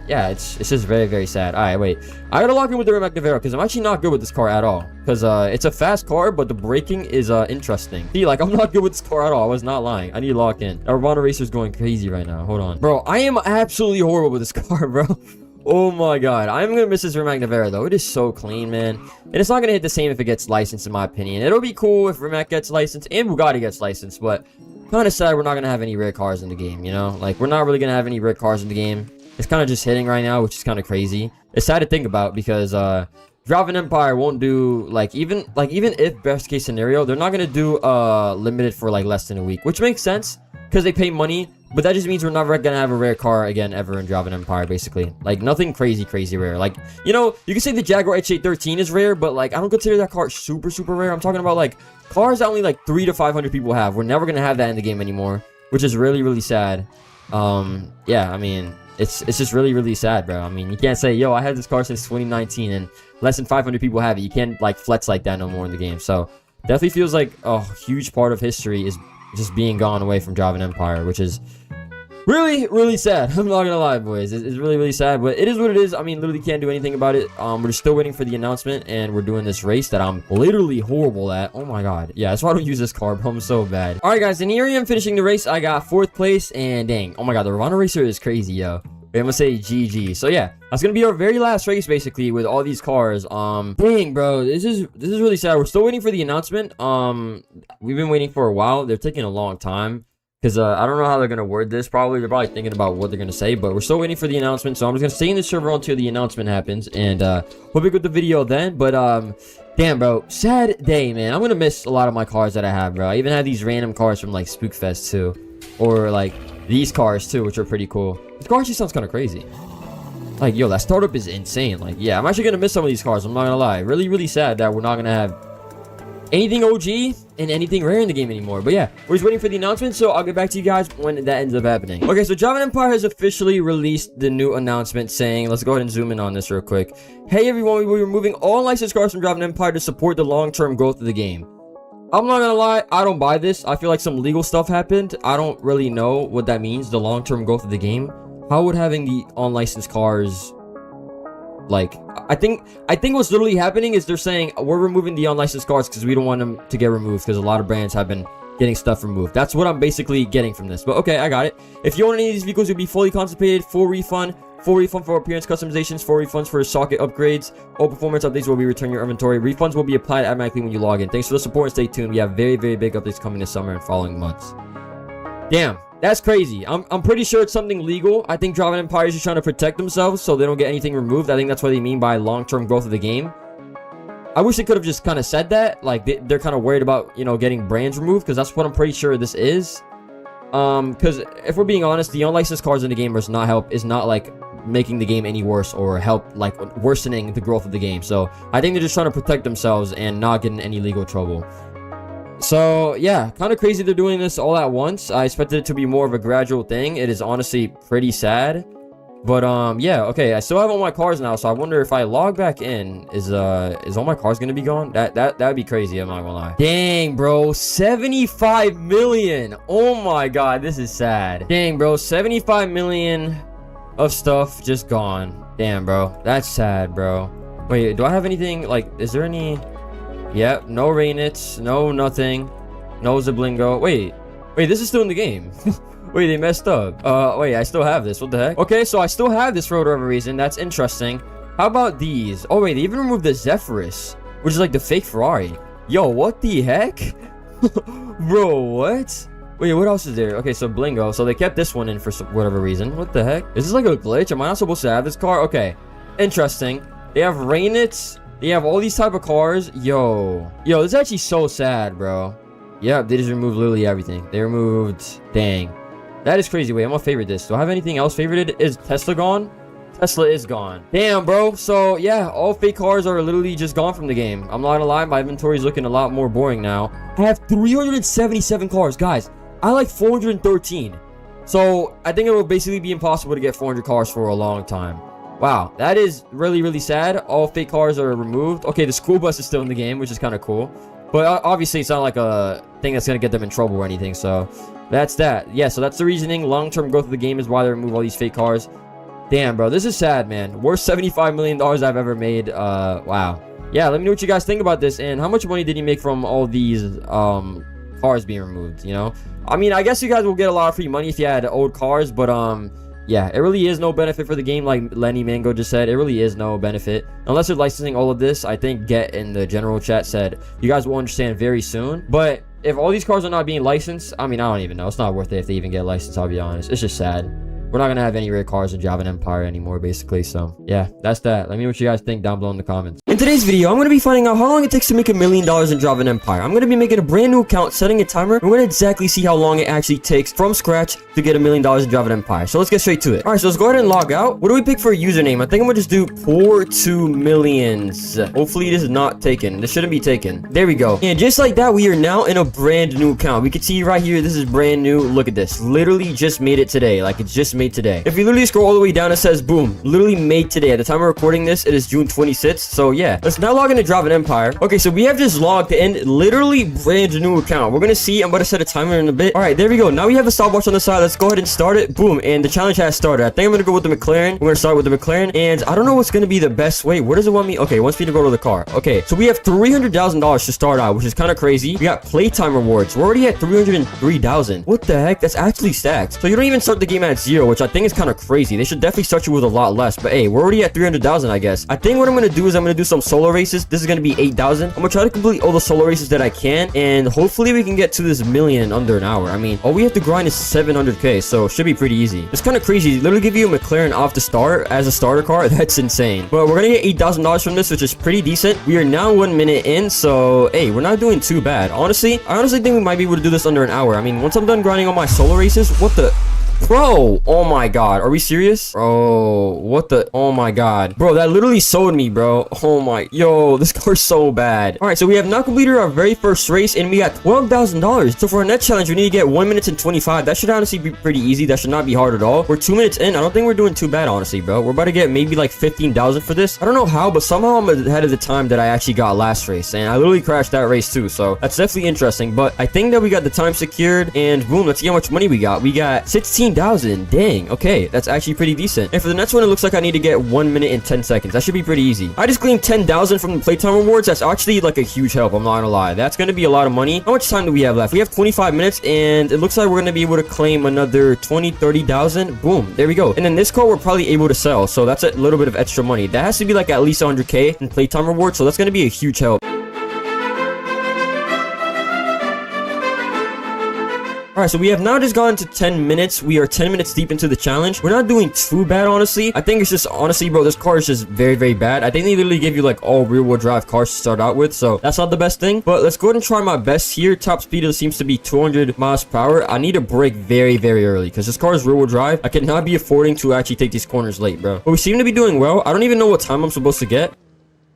Yeah, it's just very, very sad. All right, wait, I gotta lock in with the Rimac Nevera because I'm actually not good with this car at all. Because it's a fast car, but the braking is interesting. See, like, I'm not good with this car at all. I was not lying. I need to lock in. Our Urbana Racer's going crazy right now. Hold on, bro. I am absolutely horrible with this car, bro. Oh my god, I'm gonna miss this Rimac Nevera though. It is so clean, man, and it's not gonna hit the same if it gets licensed, in my opinion. It'll be cool if Rimac gets licensed and Bugatti gets licensed, but kind of sad we're not gonna have any rare cars in the game, you know? Like, we're not really gonna have any rare cars in the game. It's kind of just hitting right now, which is kind of crazy. It's sad to think about because Java Empire won't do even if best case scenario, they're not gonna do limited for like less than a week, which makes sense because they pay money. But that just means we're never gonna have a rare car again ever in Java Empire, basically. Like, nothing crazy rare. Like, you know, you can say the Jaguar XJ13 is rare, but like, I don't consider that car super rare. I'm talking about like cars that only like 300 to 500 people have. We're never gonna have that in the game anymore, which is really sad. Yeah, I mean, it's just really sad, bro. I mean, you can't say, yo, I had this car since 2019 and less than 500 people have it. You can't like flex like that no more in the game. So definitely feels like a huge part of history is just being gone away from Java Empire, which is really sad. I'm not gonna lie, boys. It's really sad, but it is what it is. I mean, literally can't do anything about it. We're still waiting for the announcement, and we're doing this race that I'm literally horrible at. Oh my god. Yeah, that's why I don't use this car, bro. I'm so bad. All right, guys, and here I am finishing the race. I got 4th place, and dang, oh my god, the Urbana Racer is crazy, yo. I'm gonna say GG. So yeah, that's gonna be our very last race, basically, with all these cars. Dang, bro, this is really sad. We're still waiting for the announcement. We've been waiting for a while. They're taking a long time because I don't know how they're gonna word this. They're probably thinking about what they're gonna say, but we're still waiting for the announcement. So I'm just gonna stay in the server until the announcement happens, and hope you get the video then. But damn, bro, sad day, man. I'm gonna miss a lot of my cars that I have, bro. I even have these random cars from like Spookfest too, or like these cars too, which are pretty cool. This car actually sounds kind of crazy. Like, yo, that startup is insane. Like, yeah, I'm actually gonna miss some of these cars. I'm not gonna lie. Really sad that we're not gonna have anything OG and anything rare in the game anymore. But yeah, we're just waiting for the announcement, so I'll get back to you guys when that ends up happening. Okay, so Java Empire has officially released the new announcement saying, let's go ahead and zoom in on this real quick. Hey everyone, we're removing all licensed cars from Java Empire to support the long-term growth of the game. I'm not gonna lie, I don't buy this. I feel like some legal stuff happened. I don't really know what that means, the long-term growth of the game. How would having the unlicensed cars, like, I think what's literally happening is they're saying we're removing the unlicensed cars because we don't want them to get removed because a lot of brands have been getting stuff removed. That's what I'm basically getting from this. But okay, I got it. If you own any of these vehicles, you'll be fully compensated, full refund for appearance customizations, full refunds for socket upgrades. All performance updates will be returned your inventory. Refunds will be applied automatically when you log in. Thanks for the support and stay tuned. We have very big updates coming this summer and following months. Damn. That's crazy. I'm pretty sure it's something legal. I think Java Empire is just trying to protect themselves so they don't get anything removed. I think that's what they mean by long-term growth of the game. I wish they could have just kind of said that. Like, they're kind of worried about, you know, getting brands removed, because that's what I'm pretty sure this is. Because if we're being honest, the unlicensed cars in the game is not making the game any worse or help like worsening the growth of the game. So I think they're just trying to protect themselves and not get in any legal trouble. So yeah, kind of crazy they're doing this all at once. I expected it to be more of a gradual thing. It is honestly pretty sad. But yeah, okay, I still have all my cars now, so I wonder if I log back in, is all my cars gonna be gone? That'd be crazy, I'm not gonna lie. Dang, bro, 75 million. Oh my god, this is sad. Dang, bro, 75 million of stuff just gone. Damn, bro, that's sad, bro. Wait, do I have anything, like, is there any... Yep, no Raynits, no nothing, no Zablingo. Wait, this is still in the game. Wait, they messed up. Wait, I still have this. What the heck? Okay, so I still have this for whatever reason. That's interesting. How about these? Oh, wait, they even removed the Zephyrus, which is like the fake Ferrari. Yo, what the heck? Bro, what? Wait, what else is there? Okay, so Blingo. So they kept this one in for whatever reason. What the heck? Is this like a glitch? Am I not supposed to have this car? Okay, interesting. They have Raynits. They have all these type of cars. Yo, this is actually so sad, bro. Yeah, they just removed literally everything. They removed... Dang. That is crazy. Wait, I'm gonna favorite this. Do I have anything else favorited? Is Tesla gone? Tesla is gone. Damn, bro. So, yeah, all fake cars are literally just gone from the game. I'm not gonna lie, my inventory is looking a lot more boring now. I have 377 cars. Guys, I like 413. So, I think it will basically be impossible to get 400 cars for a long time. Wow, that is really, really sad. All fake cars are removed. Okay, the school bus is still in the game, which is kind of cool. But obviously, it's not like a thing that's going to get them in trouble or anything. So, that's that. Yeah, so that's the reasoning. Long-term growth of the game is why they remove all these fake cars. Damn, bro. This is sad, man. Worst $75 million I've ever made. Wow. Yeah, let me know what you guys think about this. And how much money did he make from all these cars being removed, you know? I mean, I guess you guys will get a lot of free money if you had old cars. But, yeah, it really is no benefit for the game, like Lenny Mango just said. It really is no benefit. Unless they're licensing all of this, I think Get in the general chat said, you guys will understand very soon. But if all these cars are not being licensed, I mean, I don't even know. It's not worth it if they even get licensed, I'll be honest. It's just sad. We're not going to have any rare cars in Java Empire anymore, basically. So, yeah, that's that. Let me know what you guys think down below in the comments. In today's video, I'm going to be finding out how long it takes to make $1 million in Java Empire. I'm going to be making a brand new account, setting a timer. We're going to exactly see how long it actually takes from scratch to get $1 million in Java Empire. So, let's get straight to it. All right, so let's go ahead and log out. What do we pick for a username? I think I'm going to just do Poor 2 Millions. Hopefully, this is not taken. This shouldn't be taken. There we go. And just like that, we are now in a brand new account. We can see right here, this is brand new. Look at this. Literally just made it today. Like, it's just made today. If you literally scroll all the way down, it says boom, literally made today. At the time of recording this, it is June 26th. So yeah, let's now log into Java Empire. Okay, so we have just logged in, literally brand new account. We're gonna see. I'm about to set a timer in a bit. All right, there we go. Now we have a stopwatch on the side. Let's go ahead and start it. Boom, and the challenge has started. I think I'm gonna go with the McLaren. We're gonna start with the McLaren, and I don't know what's gonna be the best way. Where does it want me? Okay, it wants me to go to the car. Okay, so we have $300,000 to start out, which is kind of crazy. We got playtime rewards. We're already at 303,000. What the heck? That's actually stacked. So you don't even start the game at 0, which I think is kind of crazy. They should definitely start you with a lot less, but hey, we're already at 300,000, I guess. I think what I'm gonna do is I'm gonna do some solo races. This is gonna be 8,000. I'm gonna try to complete all the solo races that I can, and hopefully we can get to this million in under an hour. I mean, all we have to grind is 700k, so it should be pretty easy. It's kind of crazy. They literally give you a McLaren off the start as a starter car. That's insane. But we're gonna get $8,000 from this, which is pretty decent. We are now 1 minute in, so hey, we're not doing too bad. Honestly, I honestly think we might be able to do this under an hour. I mean, once I'm done grinding all my solo races, what the... Bro, oh my god, are we serious? Bro, what the, oh my god. Bro, that literally sold me, bro. Oh my, yo, this car's so bad. All right, so we have now completed our very first race, and we got $12,000. So for our next challenge, we need to get 1 minute and 25. That should honestly be pretty easy. That should not be hard at all. We're 2 minutes in. I don't think we're doing too bad, honestly, bro. We're about to get maybe like 15,000 for this. I don't know how, but somehow I'm ahead of the time that I actually got last race, and I literally crashed that race too. So that's definitely interesting, but I think that we got the time secured, and boom, let's see how much money we got. We got 16,000. Dang, okay, that's actually pretty decent. And for the next one, it looks like I need to get 1 minute and 10 seconds. That should be pretty easy. I just claimed 10,000 from the playtime rewards. That's actually like a huge help, I'm not gonna lie. That's gonna be a lot of money. How much time do we have left? We have 25 minutes, and it looks like we're gonna be able to claim another 20-30,000. Boom, there we go. And then this car we're probably able to sell, so that's a little bit of extra money. That has to be like at least 100k in playtime rewards, so that's gonna be a huge help. All right, so we have now just gone to 10 minutes. We are 10 minutes deep into the challenge. We're not doing too bad, honestly. I think it's just, honestly, bro, this car is just very, very bad. I think they literally give you like all rear-wheel drive cars to start out with, so that's not the best thing. But let's go ahead and try my best here. Top speed seems to be 200 miles per hour. I need to brake very, very early because this car is rear-wheel drive. I cannot be affording to actually take these corners late, bro. But we seem to be doing well. I don't even know what time I'm supposed to get.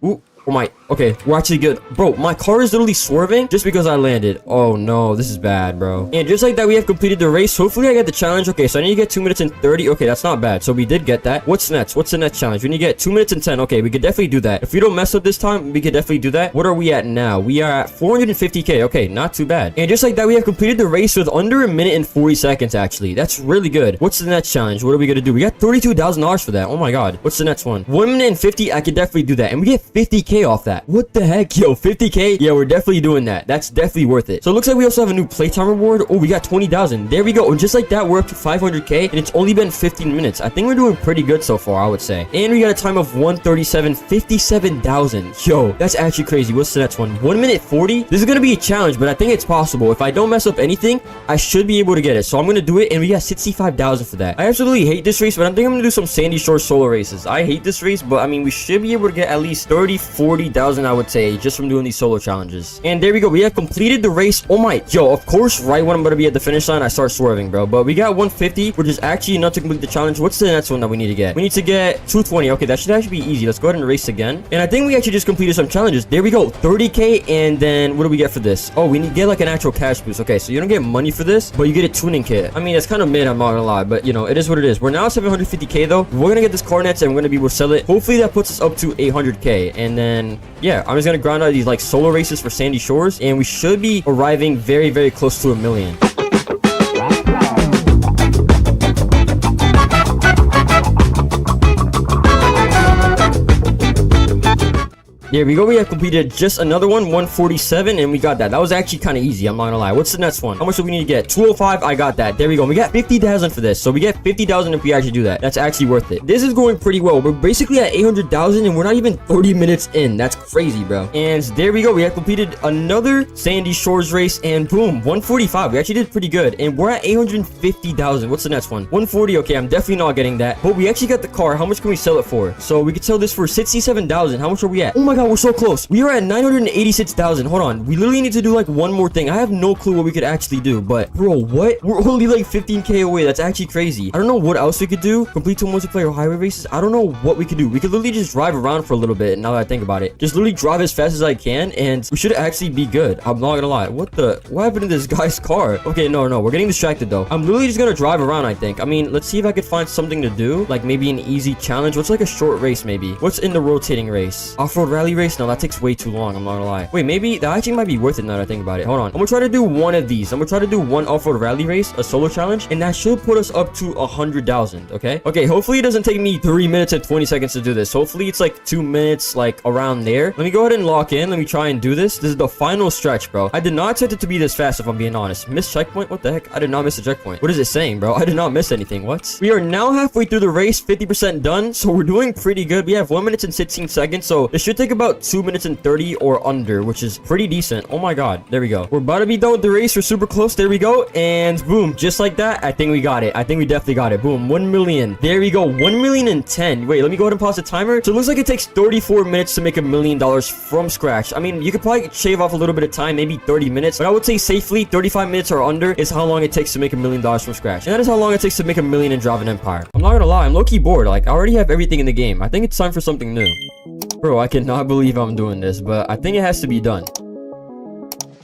Ooh. Oh my, okay, we're actually good. Bro, my car is literally swerving just because I landed. Oh no, this is bad, bro. And just like that, we have completed the race. Hopefully I get the challenge. Okay, so I need to get 2 minutes and 30. Okay, that's not bad. So we did get that. What's next? What's the next challenge? We need to get 2 minutes and 10. Okay, we could definitely do that. If we don't mess up this time, we could definitely do that. What are we at now? We are at 450k. Okay, not too bad. And just like that, we have completed the race with under a minute and 40 seconds, actually. That's really good. What's the next challenge? What are we gonna do? We got $32,000 for that. Oh my god. What's the next one? 1 minute and 50. I could definitely do that. And we get 50k off that. What the heck? Yo, 50k? Yeah, we're definitely doing that. That's definitely worth it. So it looks like we also have a new playtime reward. Oh, we got 20,000. There we go. And just like that, we're up to 500k, and it's only been 15 minutes. I think we're doing pretty good so far, I would say. And we got a time of 137, 57,000. Yo, that's actually crazy. What's the next one? 1 minute 40? This is gonna be a challenge, but I think it's possible. If I don't mess up anything, I should be able to get it. So I'm gonna do it, and we got 65,000 for that. I absolutely hate this race, but I think I'm gonna do some Sandy Shores solo races. I hate this race, but I mean, we should be able to get at least 30, 40,000, I would say, just from doing these solo challenges. And there we go. We have completed the race. Oh my, yo, of course, right when I'm gonna be at the finish line, I start swerving, bro. But we got 150, which is actually enough to complete the challenge. What's the next one that we need to get? We need to get 220. Okay, that should actually be easy. Let's go ahead and race again. And I think we actually just completed some challenges. There we go. 30k. And then what do we get for this? Oh, we need to get like an actual cash boost. Okay, so you don't get money for this, but you get a tuning kit. I mean, it's kind of mid, I'm not gonna lie, but you know, it is what it is. We're now at 750k though. We're gonna get this car nets and we're gonna be able to sell it. Hopefully that puts us up to 800k. And then yeah, I'm just gonna grind out these like solo races for Sandy Shores, and we should be arriving very, very close to 1 million. There we go. We have completed just another one, 147, and we got that. That was actually kind of easy, I'm not gonna lie. What's the next one? How much do we need to get? 205. I got that. There we go. We got 50,000 for this. So we get 50,000 if we actually do that. That's actually worth it. This is going pretty well. We're basically at 800,000 and we're not even 30 minutes in. That's crazy, bro. And there we go. We have completed another Sandy Shores race, and boom, 145. We actually did pretty good. And we're at 850,000. What's the next one? 140. Okay, I'm definitely not getting that. But we actually got the car. How much can we sell it for? So we could sell this for 67,000. How much are we at? Oh my god, we're so close. We are at 986,000. Hold on. We literally need to do like one more thing. I have no clue what we could actually do, but bro, what? We're only like 15k away. That's actually crazy. I don't know what else we could do. Complete 2 multiplayer highway races. I don't know what we could do. We could literally just drive around for a little bit. Now that I think about it, just literally drive as fast as I can, and we should actually be good. I'm not gonna lie. What happened to this guy's car? Okay, no, we're getting distracted though. I'm literally just gonna drive around, I think. I mean, let's see if I could find something to do, like maybe an easy challenge. What's like a short race maybe? What's in the rotating race? Off-road rally race? No, that takes way too long, I'm not gonna lie. Wait, maybe that actually might be worth it now that I think about it. Hold on, I'm gonna try to do one of these. I'm gonna try to do one off-road rally race, a solo challenge, and that should put us up to 100,000. Okay, hopefully it doesn't take me 3 minutes and 20 seconds to do this. Hopefully it's like 2 minutes, like around there. Let me go ahead and lock in. Let me try and do this. This is the final stretch, bro. I did not expect it to be this fast, if I'm being honest. Miss checkpoint? What the heck? I did not miss a checkpoint. What is it saying, bro? I did not miss anything. What? We are now halfway through the race, 50% done, so we're doing pretty good. We have 1 minute and 16 seconds, so it should take about 2 minutes and 30 or under, which is pretty decent. Oh my god, there we go. We're about to be done with the race. We're super close. There we go, and boom, just like that, I think we got it. I think we definitely got it. Boom, 1 million. There we go, 1,010,000. Wait, let me go ahead and pause the timer. So it looks like it takes 34 minutes to make $1 million from scratch. I mean, you could probably shave off a little bit of time, maybe 30 minutes, but I would say safely 35 minutes or under is how long it takes to make $1 million from scratch. And that is how long it takes to make $1 million in Drive an Empire. I'm not gonna lie, I'm low-key bored. Like, I already have everything in the game. I think it's time for something new. Bro, I cannot believe I'm doing this, but I think it has to be done.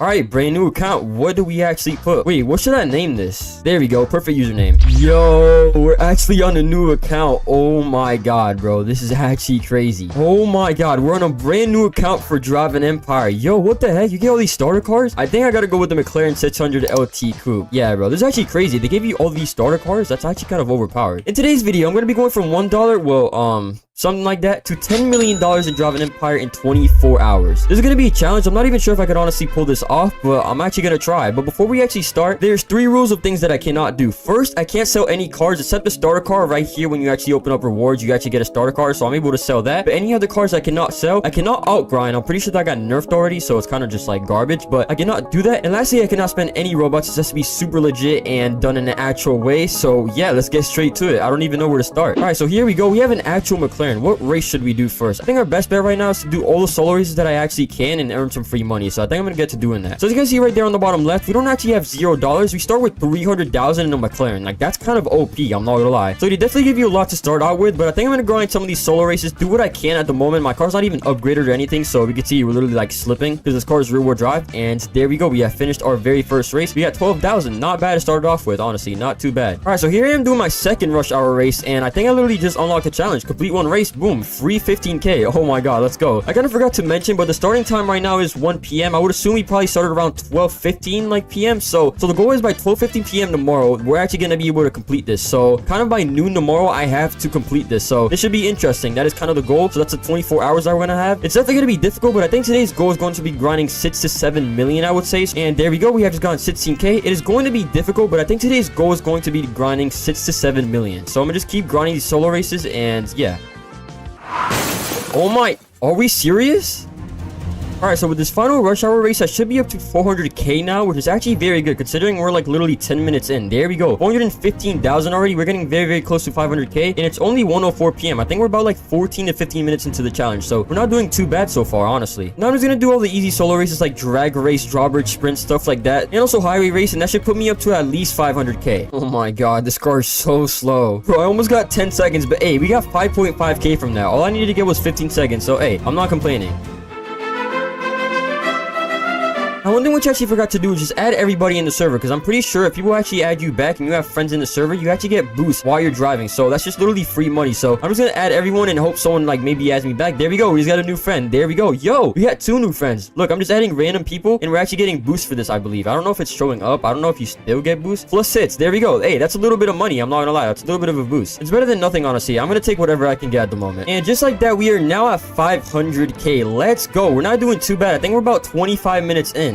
Alright, brand new account. What do we actually put? Wait, what should I name this? There we go. Perfect username. Yo, we're actually on a new account. Oh my god, bro. This is actually crazy. Oh my god. We're on a brand new account for Drive an Empire. Yo, what the heck? You get all these starter cars? I think I gotta go with the McLaren 600 LT Coupe. Yeah, bro. This is actually crazy. They gave you all these starter cars? That's actually kind of overpowered. In today's video, I'm gonna be going from $1. Well, something like that, to $10 million in Driving Empire in 24 hours. This is going to be a challenge. I'm not even sure if I could honestly pull this off, but I'm actually going to try. But before we actually start, there's 3 rules of things that I cannot do. First, I can't sell any cars except the starter car right here. When you actually open up rewards, you actually get a starter car, so I'm able to sell that. But any other cars I cannot sell. I cannot outgrind. I'm pretty sure that got nerfed already, so it's kind of just like garbage, but I cannot do that. And lastly, I cannot spend any Robux. It has to be super legit and done in an actual way. So yeah, let's get straight to it. I don't even know where to start. All right, so here we go. We have an actual McLaren. What race should we do first? I think our best bet right now is to do all the solo races that I actually can and earn some free money. So I think I'm gonna get to doing that. So as you guys see right there on the bottom left, we don't actually have $0. We start with 300,000 in a McLaren. Like, that's kind of OP, I'm not gonna lie. So they definitely give you a lot to start out with, but I think I'm gonna grind some of these solo races, do what I can at the moment. My car's not even upgraded or anything, so we can see we're literally like slipping because this car is rear wheel drive. And there we go. We have finished our very first race. We got 12,000. Not bad to start off with, honestly. Not too bad. All right, so here I am doing my second rush hour race, and I think I literally just unlocked a challenge. Complete one race. Boom. Free 15K. Oh my god, let's go. I kind of forgot to mention, but the starting time right now is 1 p.m. I would assume we probably started around 12:15 like p.m. So the goal is by 12:15 p.m. tomorrow, we're actually going to be able to complete this. So kind of by noon tomorrow, I have to complete this. So this should be interesting. That is kind of the goal. So that's the 24 hours that we're going to have. It's definitely going to be difficult, but I think today's goal is going to be grinding 6 to 7 million, I would say. And there we go. We have just gotten 16K. It is going to be difficult, but I think today's goal is going to be grinding 6 to 7 million. So I'm going to just keep grinding these solo races, and yeah. Oh my, are we serious? Alright, so with this final rush hour race, I should be up to 400k now, which is actually very good considering we're like literally 10 minutes in. There we go. 415,000 already. We're getting very, very close to 500k, and it's only 1:04 p.m. I think we're about like 14 to 15 minutes into the challenge, so we're not doing too bad so far, honestly. Now I'm just gonna do all the easy solo races like drag race, drawbridge sprint, stuff like that, and also highway race, and that should put me up to at least 500k. Oh my god, this car is so slow. Bro, I almost got 10 seconds, but hey, we got 5.5k from that. All I needed to get was 15 seconds, so hey, I'm not complaining. Now, one thing which I actually forgot to do is just add everybody in the server, because I'm pretty sure if people actually add you back and you have friends in the server, you actually get boosts while you're driving. So that's just literally free money. So I'm just gonna add everyone and hope someone like maybe adds me back. There we go. We just got a new friend. There we go. Yo, we got 2 new friends. Look, I'm just adding random people, and we're actually getting boosts for this, I believe. I don't know if it's showing up. I don't know if you still get boosts. Plus hits. There we go. Hey, that's a little bit of money. I'm not gonna lie. That's a little bit of a boost. It's better than nothing, honestly. I'm gonna take whatever I can get at the moment. And just like that, we are now at 500k. Let's go. We're not doing too bad. I think we're about 25 minutes in.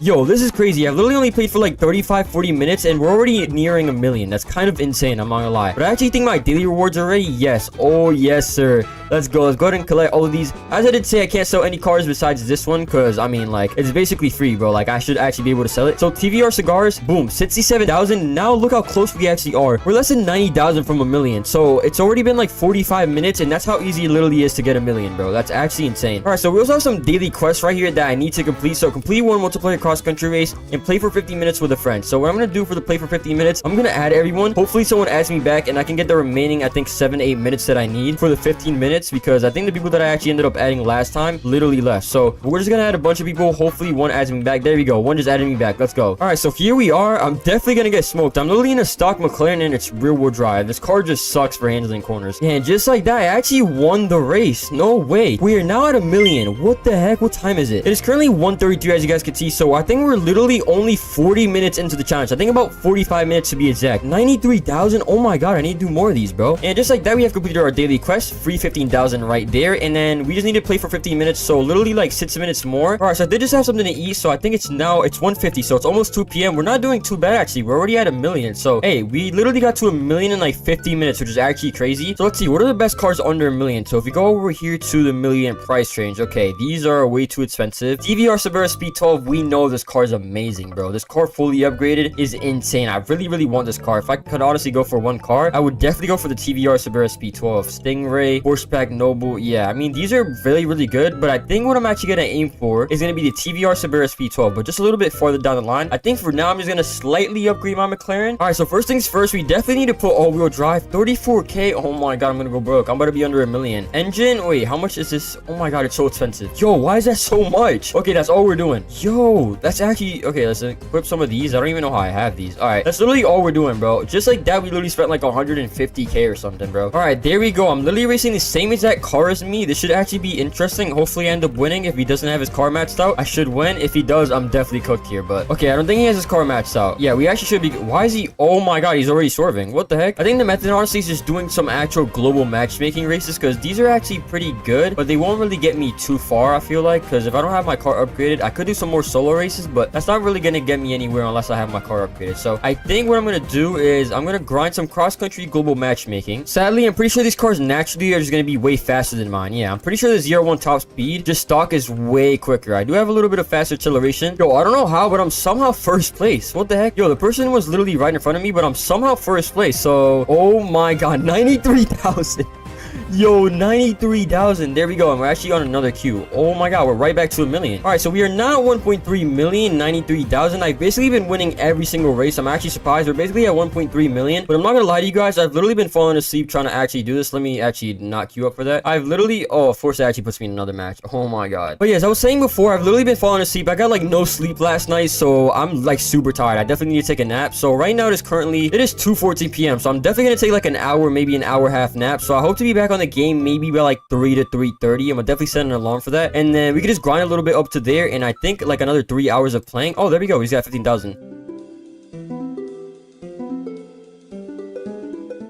Yo, this is crazy. I've literally only played for like 35-40 minutes and we're already nearing a million. That's kind of insane, I'm not gonna lie. But I actually think my daily rewards are ready. Yes. Oh, yes, sir. Let's go. Let's go ahead and collect all of these. As I did say, I can't sell any cars besides this one because, I mean, like, it's basically free, bro. Like, I should actually be able to sell it. So, TVR cigars, boom, 67,000. Now, look how close we actually are. We're less than 90,000 from a million. So, it's already been like 45 minutes and that's how easy it literally is to get a million, bro. That's actually insane. All right, so we also have some daily quests right here that I need to complete. So, complete one multiplayer cross-country race and play for 50 minutes with a friend. So what I'm gonna do for the play for 50 minutes, I'm gonna add everyone. Hopefully someone adds me back and I can get the remaining, I think, 7-8 minutes that I need for the 15 minutes, because I think the people that I actually ended up adding last time literally left. So we're just gonna add a bunch of people. Hopefully one adds me back. There we go. One just added me back. Let's go. All right, so here we are. I'm definitely gonna get smoked. I'm literally in a stock McLaren and it's rear wheel drive. This car just sucks for handling corners. And just like that, I actually won the race. No way. We are now at a million. What the heck? What time is it? It is currently 1:33, as you guys can see. So I think we're literally only 40 minutes into the challenge. I think about 45 minutes to be exact. 93,000. Oh my god, I need to do more of these, bro. And just like that, we have completed our daily quest. Free 15,000 right there. And then we just need to play for 15 minutes. So literally like 6 minutes more. All right, so I did just have something to eat. So I think it's 1:50. So it's almost 2 p.m. We're not doing too bad, actually. We're already at a million. So hey, we literally got to a million in like 50 minutes, which is actually crazy. So let's see, what are the best cars under a million? So if we go over here to the million price range, okay, these are way too expensive. DVR Subaru Speed 12, we know this car is amazing, bro. This car fully upgraded is insane. I really want this car. If I could honestly go for one car, I would definitely go for the TVR Subaru Speed 12. Stingray, Horseback Noble. Yeah, I mean, these are really good, but I think what I'm actually gonna aim for is gonna be the TVR Subaru Speed 12, but just a little bit farther down the line. I think for now I'm just gonna slightly upgrade my McLaren. All right, so first things first, we definitely need to put all-wheel drive. 34k. Oh my god, I'm gonna go broke. I'm about to be under a million. Engine, wait, how much is this? Oh my god, it's so expensive. Yo, why is that so much? Okay, that's all we're doing. Yo, that's actually okay. Let's equip some of these. I don't even know how I have these. All right, that's literally all we're doing, bro. Just like that, we literally spent like 150k or something, bro. All right, there we go. I'm literally racing the same same exact car as me. This should actually be interesting. Hopefully I end up winning. If he doesn't have his car matched out, I should win. If he does, I'm definitely cooked here. But okay, I don't think he has his car matched out. Yeah, we actually should be. Why is he? Oh my god, he's already swerving. What the heck? I think the method honestly is just doing some actual global matchmaking races, because these are actually pretty good, but they won't really get me too far, I feel like, because if I don't have my car upgraded, I could do some more solo races, but that's not really gonna get me anywhere unless I have my car upgraded. So I think what I'm gonna do is I'm gonna grind some cross-country global matchmaking. Sadly, I'm pretty sure these cars naturally are just gonna be way faster than mine. Yeah, I'm pretty sure the 0-1 top speed, just stock, is way quicker. I do have a little bit of faster acceleration. Yo, I don't know how, but I'm somehow first place. What the heck? Yo, the person was literally right in front of me, but I'm somehow first place. So, oh my god, 93,000. Yo, 93,000. There we go. And we're actually on another queue. Oh my god, we're right back to 1,000,000. All right, so we are now at 1.3 million, 93,000. I've basically been winning every single race. I'm actually surprised. We're basically at 1.3 million. But I'm not gonna lie to you guys, I've literally been falling asleep trying to actually do this. Let me actually not queue up for that. I've literally, oh, of course it actually puts me in another match. Oh my god. But yeah, as I was saying before, I've literally been falling asleep. I got like no sleep last night, so I'm like super tired. I definitely need to take a nap. So right now it is 2:14 p.m. So I'm definitely gonna take like an hour, maybe an hour half nap. So I hope to be back on the game maybe by like 3 to 3:30. I'm gonna definitely set an alarm for that, and then we can just grind a little bit up to there, and I think like another 3 hours of playing. Oh, there we go. He's got 15,000.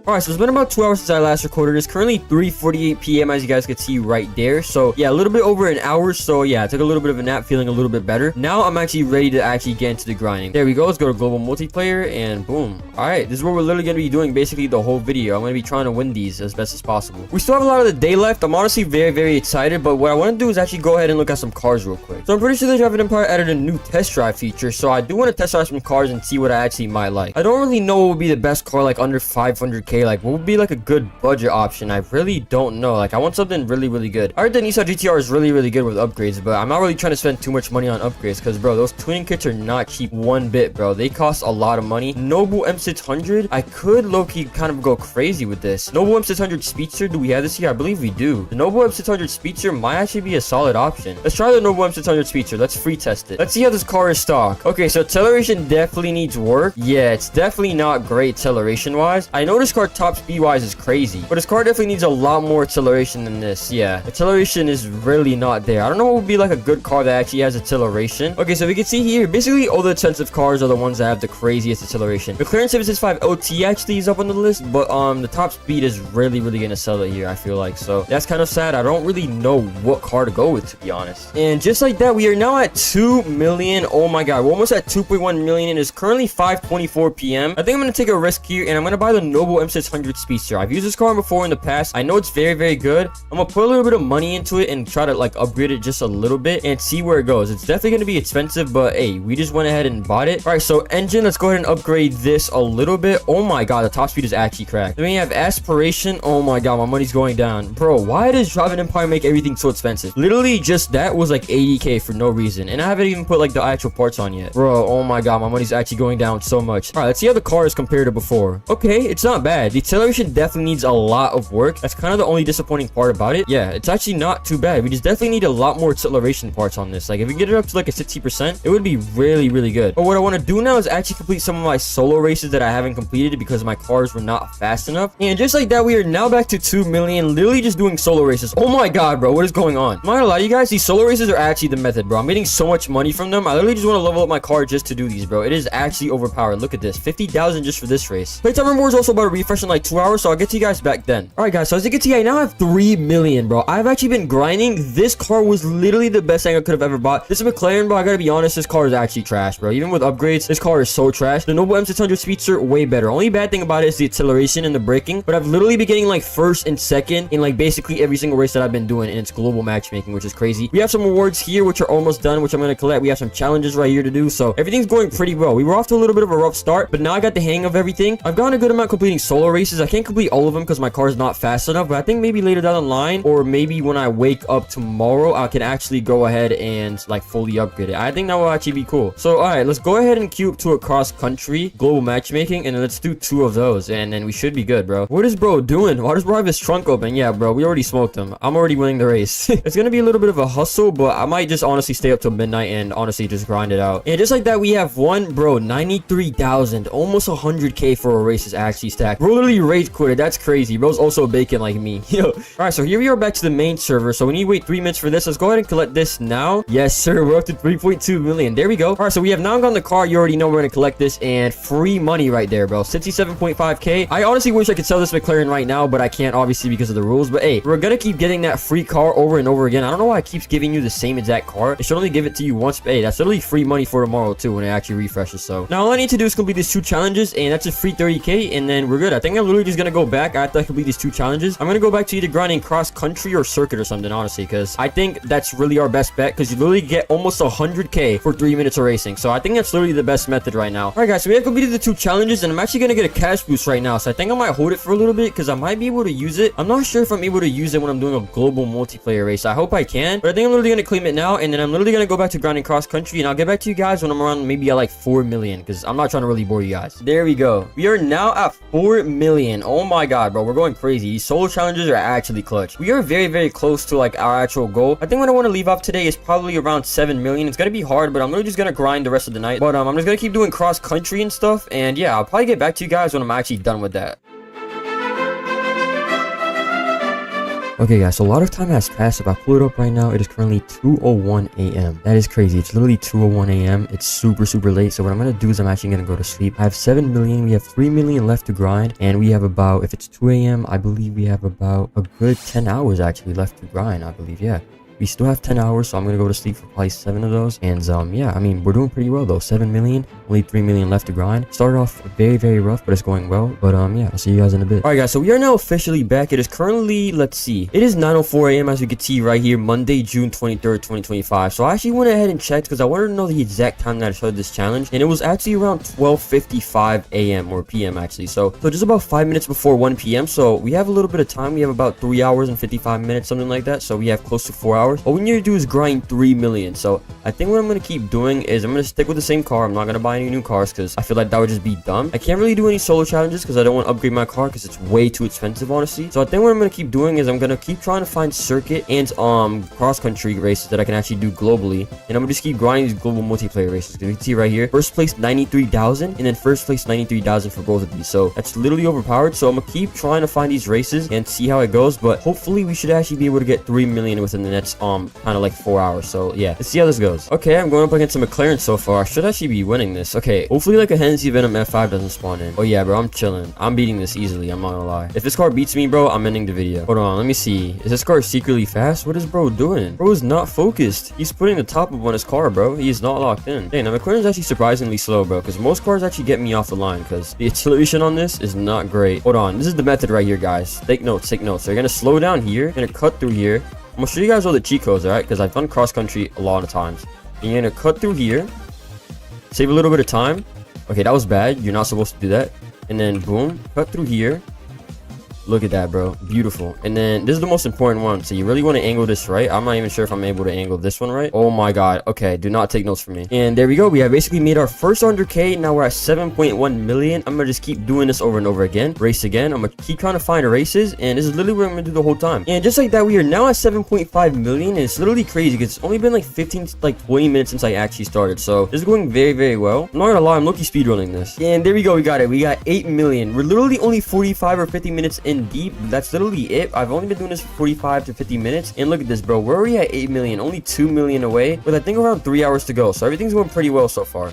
Alright, so it's been about 2 hours since I last recorded. It's currently 3:48 p.m. as you guys can see right there. So yeah, a little bit over an hour. So yeah, I took a little bit of a nap, feeling a little bit better. Now I'm actually ready to actually get into the grinding. There we go. Let's go to global multiplayer and boom. Alright, this is what we're literally going to be doing basically the whole video. I'm going to be trying to win these as best as possible. We still have a lot of the day left. I'm honestly very, very excited, but what I want to do is actually go ahead and look at some cars real quick. So I'm pretty sure the Driving Empire added a new test drive feature, so I do want to test drive some cars and see what I actually might like. I don't really know what would be the best car like under 500k. Like what would be like a good budget option? I really don't know. Like I want something really, really good. I heard the Nissan GTR is really, really good with upgrades, but I'm not really trying to spend too much money on upgrades because, bro, those tuning kits are not cheap one bit, bro. They cost a lot of money. Noble M600, I could low-key kind of go crazy with this. Noble M600 Speedster, do we have this here? I believe we do. The Noble M600 Speedster might actually be a solid option. Let's try the Noble M600 Speedster. Let's free test it. Let's see how this car is stock. Okay, so acceleration definitely needs work. Yeah, it's definitely not great acceleration wise. I know this car top speed wise is crazy, but this car definitely needs a lot more acceleration than this. Yeah, acceleration is really not there. I don't know what would be like a good car that actually has acceleration. Okay, so we can see here basically all the expensive cars are the ones that have the craziest acceleration. McLaren 765 OT actually is up on the list, but the top speed is really, really gonna sell it here, I feel like. So that's kind of sad. I don't really know what car to go with, to be honest. And just like that, we are now at 2 million. Oh my god, we're almost at 2.1 million. It is currently 5:24 p.m. I think I'm gonna take a risk here, and I'm gonna buy the Noble M600 Speedster. I've used this car before in the past. I know it's very, very good. I'm gonna put a little bit of money into it and try to like upgrade it just a little bit and see where it goes. It's definitely gonna be expensive, but hey, we just went ahead and bought it. All right, so engine, let's go ahead and upgrade this a little bit. Oh my god, the top speed is actually cracked. Then we have aspiration. Oh my god, my money's going down, bro. Why does Driving Empire make everything so expensive? Literally just that was like 80k for no reason, and I haven't even put like the actual parts on yet, bro. Oh my god, my money's actually going down so much. All right, let's see how the car is compared to before. Okay, it's not bad. The acceleration definitely needs a lot of work. That's kind of the only disappointing part about it. Yeah, it's actually not too bad. We just definitely need a lot more acceleration parts on this. Like if we get it up to like a 60%, it would be really, really good. But what I want to do now is actually complete some of my solo races that I haven't completed because my cars were not fast enough. And just like that, we are now back to 2 million, literally just doing solo races. Oh my god, bro, what is going on? I'm not gonna lie to you guys, these solo races are actually the method, bro. I'm getting so much money from them. I literally just want to level up my car just to do these, bro. It is actually overpowered. Look at this, 50,000 just for this race. Playtime reward is also about to refresh in like 2 hours, so I'll get to you guys back then. All right, guys, so as you can see, I now have 3 million, bro. I've actually been grinding. This car was literally the best thing I could have ever bought. This is McLaren, bro. I gotta be honest, this car is actually trash, bro. Even with upgrades, this car is so trash. The Noble M600 Speedster, way better. Only bad thing about it is the acceleration and the braking, but I've literally been getting like first and second in like basically every single race that I've been doing, and it's global matchmaking, which is crazy. We have some awards here which are almost done, which I'm gonna collect. We have some challenges right here to do, so everything's going pretty well. We were off to a little bit of a rough start, but now I got the hang of everything. I've gotten a good amount completing solo races. I can't complete all of them because my car is not fast enough, but I think maybe later down the line, or maybe when I wake up tomorrow, I can actually go ahead and like fully upgrade it. I think that will actually be cool. So all right, let's go ahead and queue up to a cross country global matchmaking, and let's do 2 of those, and then we should be good, bro. What is bro doing? Why does bro have his trunk open? Yeah, bro, we already smoked him. I'm already winning the race. It's gonna be a little bit of a hustle, but I might just honestly stay up till midnight and honestly just grind it out. And just like that, we have one, bro, 93,000, almost 100k for a race is actually stacked. Bro Bro literally rage quitted. That's crazy. Bro's also bacon like me. Yo. All right, so here we are back to the main server. So we need to wait 3 minutes for this. Let's go ahead and collect this now. Yes, sir. We're up to 3.2 million. There we go. All right, so we have now gotten the car. You already know we're going to collect this, and free money right there, bro. 67.5k. I honestly wish I could sell this McLaren right now, but I can't, obviously, because of the rules. But hey, we're going to keep getting that free car over and over again. I don't know why it keeps giving you the same exact car. It should only give it to you once. But hey, that's literally free money for tomorrow too when it actually refreshes. So now all I need to do is complete these 2 challenges, and that's a free 30k, and then we're good. I think I'm literally just going to go back after I complete these 2 challenges. I'm going to go back to either grinding cross country or circuit or something, honestly, because I think that's really our best bet, because you literally get almost 100k for 3 minutes of racing. So I think that's literally the best method right now. All right, guys, so we have completed the 2 challenges, and I'm actually going to get a cash boost right now. So I think I might hold it for a little bit, because I might be able to use it. I'm not sure if I'm able to use it when I'm doing a global multiplayer race. I hope I can, but I think I'm literally going to claim it now, and then I'm literally going to go back to grinding cross country, and I'll get back to you guys when I'm around maybe at like 4 million, because I'm not trying to really bore you guys. There we go. We are now at 4 million. Oh my god, bro, we're going crazy. These solo challenges are actually clutch. We are very, very close to like our actual goal. I think what I want to leave off today is probably around 7 million. It's gonna be hard, but I'm literally just gonna grind the rest of the night. But I'm just gonna keep doing cross country and stuff, and yeah, I'll probably get back to you guys when I'm actually done with that. Okay, guys, so a lot of time has passed. If I pull it up right now, it is currently 2:01 a.m. That is crazy. It's literally 2:01 a.m. It's super, super late. So what I'm going to do is I'm actually going to go to sleep. I have 7 million. We have 3 million left to grind. And we have about, if it's 2 a.m., I believe we have about a good 10 hours actually left to grind, I believe. Yeah. We still have 10 hours, so I'm going to go to sleep for probably 7 of those. And, yeah, I mean, we're doing pretty well, though. 7 million, only 3 million left to grind. Started off very, very rough, but it's going well. But, yeah, I'll see you guys in a bit. All right, guys, so we are now officially back. It is currently, let's see. It is 9:04 a.m., as you can see right here, Monday, June 23rd, 2025. So I actually went ahead and checked because I wanted to know the exact time that I started this challenge. And it was actually around 12:55 a.m. or p.m., actually. So just about 5 minutes before 1 p.m. So we have a little bit of time. We have about 3 hours and 55 minutes, something like that. So we have close to 4 hours. All we need to do is grind 3 million. So I think what I'm going to keep doing is I'm going to stick with the same car. I'm not going to buy any new cars because I feel like that would just be dumb. I can't really do any solo challenges because I don't want to upgrade my car because it's way too expensive, honestly. So I think what I'm going to keep doing is I'm going to keep trying to find circuit and cross country races that I can actually do globally. And I'm going to just keep grinding these global multiplayer races. You can see right here, first place 93,000 and then first place 93,000 for both of these. So that's literally overpowered. So I'm going to keep trying to find these races and see how it goes. But hopefully we should actually be able to get 3 million within the next kind of like 4 hours. So yeah, let's see how this goes. Okay, I'm going up against a McLaren so far. I should actually be winning this. Okay, hopefully like a Hennessy Venom F5 doesn't spawn in. Oh yeah, bro, I'm chilling. I'm beating this easily. I'm not gonna lie. If this car beats me, bro, I'm ending the video. Hold on, let me see. Is this car secretly fast? What is bro doing? Bro is not focused. He's putting the top up on his car, bro. He is not locked in. Dang, now McLaren's actually surprisingly slow, bro, because most cars actually get me off the line because the acceleration on this is not great. Hold on, this is the method right here, guys. Take notes, take notes. So you're gonna slow down here, you're gonna cut through here. I'm gonna show you guys all the cheat codes, alright? Because I've done cross country a lot of times. And you're gonna cut through here, save a little bit of time. Okay, that was bad. You're not supposed to do that. And then boom, cut through here. Look at that, bro. Beautiful. And then this is the most important one. So you really want to angle this right. I'm not even sure if I'm able to angle this one right. Oh my god. Okay, do not take notes from me. And there we go. We have basically made our first 100k. Now we're at 7.1 million. I'm gonna just keep doing this over and over again. Race again. I'm gonna keep trying to find races, and this is literally what I'm gonna do the whole time. And just like that, we are now at 7.5 million, and it's literally crazy because it's only been like 15 like 20 minutes since I actually started. So this is going very, very well. I'm not gonna lie, I'm low-key speedrunning this. And there we go. We got it. We got 8 million. We're literally only 45 or 50 minutes in deep. That's literally it. I've only been doing this for 45 to 50 minutes, and look at this, bro. We're already at 8 million, only 2 million away with I think around 3 hours to go. So everything's going pretty well so far.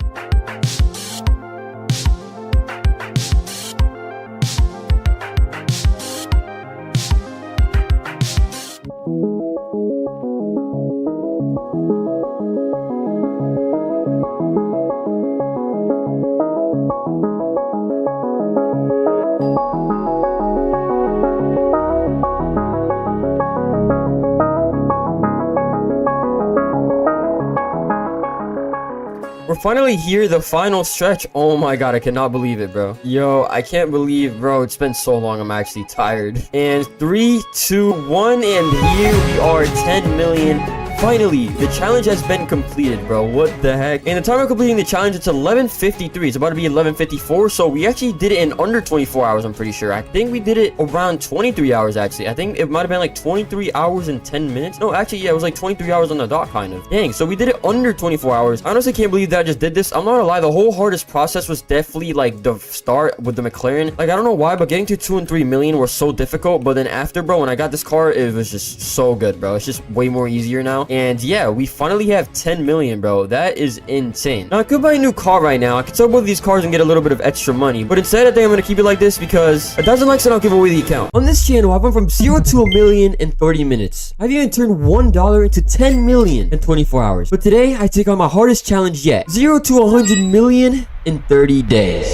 We're finally here, the final stretch. Oh my god, I cannot believe it, bro. Yo, I can't believe, bro, it's been so long. I'm actually tired. And 3, 2, 1, and here we are, 10 million. finally, the challenge has been completed, bro. What the heck? And the time of completing the challenge, it's 11:53. It's about to be 11:54. So we actually did it in under 24 hours, I'm pretty sure. I think we did it around 23 hours, actually. I think it might have been like 23 hours and 10 minutes. No, actually, yeah, it was like 23 hours on the dot, kind of. Dang, so we did it under 24 hours. I honestly can't believe that I just did this. I'm not gonna lie, the whole hardest process was definitely like the start with the McLaren. Like, I don't know why, but getting to 2 and 3 million was so difficult. But then after, bro, when I got this car, it was just so good, bro. It's just way more easier now. And yeah, we finally have 10 million, bro. That is insane. Now, I could buy a new car right now. I could sell both of these cars and get a little bit of extra money. But instead, I think I'm gonna keep it like this because 1,000 likes and I'll give away the account. On this channel, I went from 0 to a million in 30 minutes. I've even turned $1 into 10 million in 24 hours. But today, I take on my hardest challenge yet. 0 to 100 million in 30 days.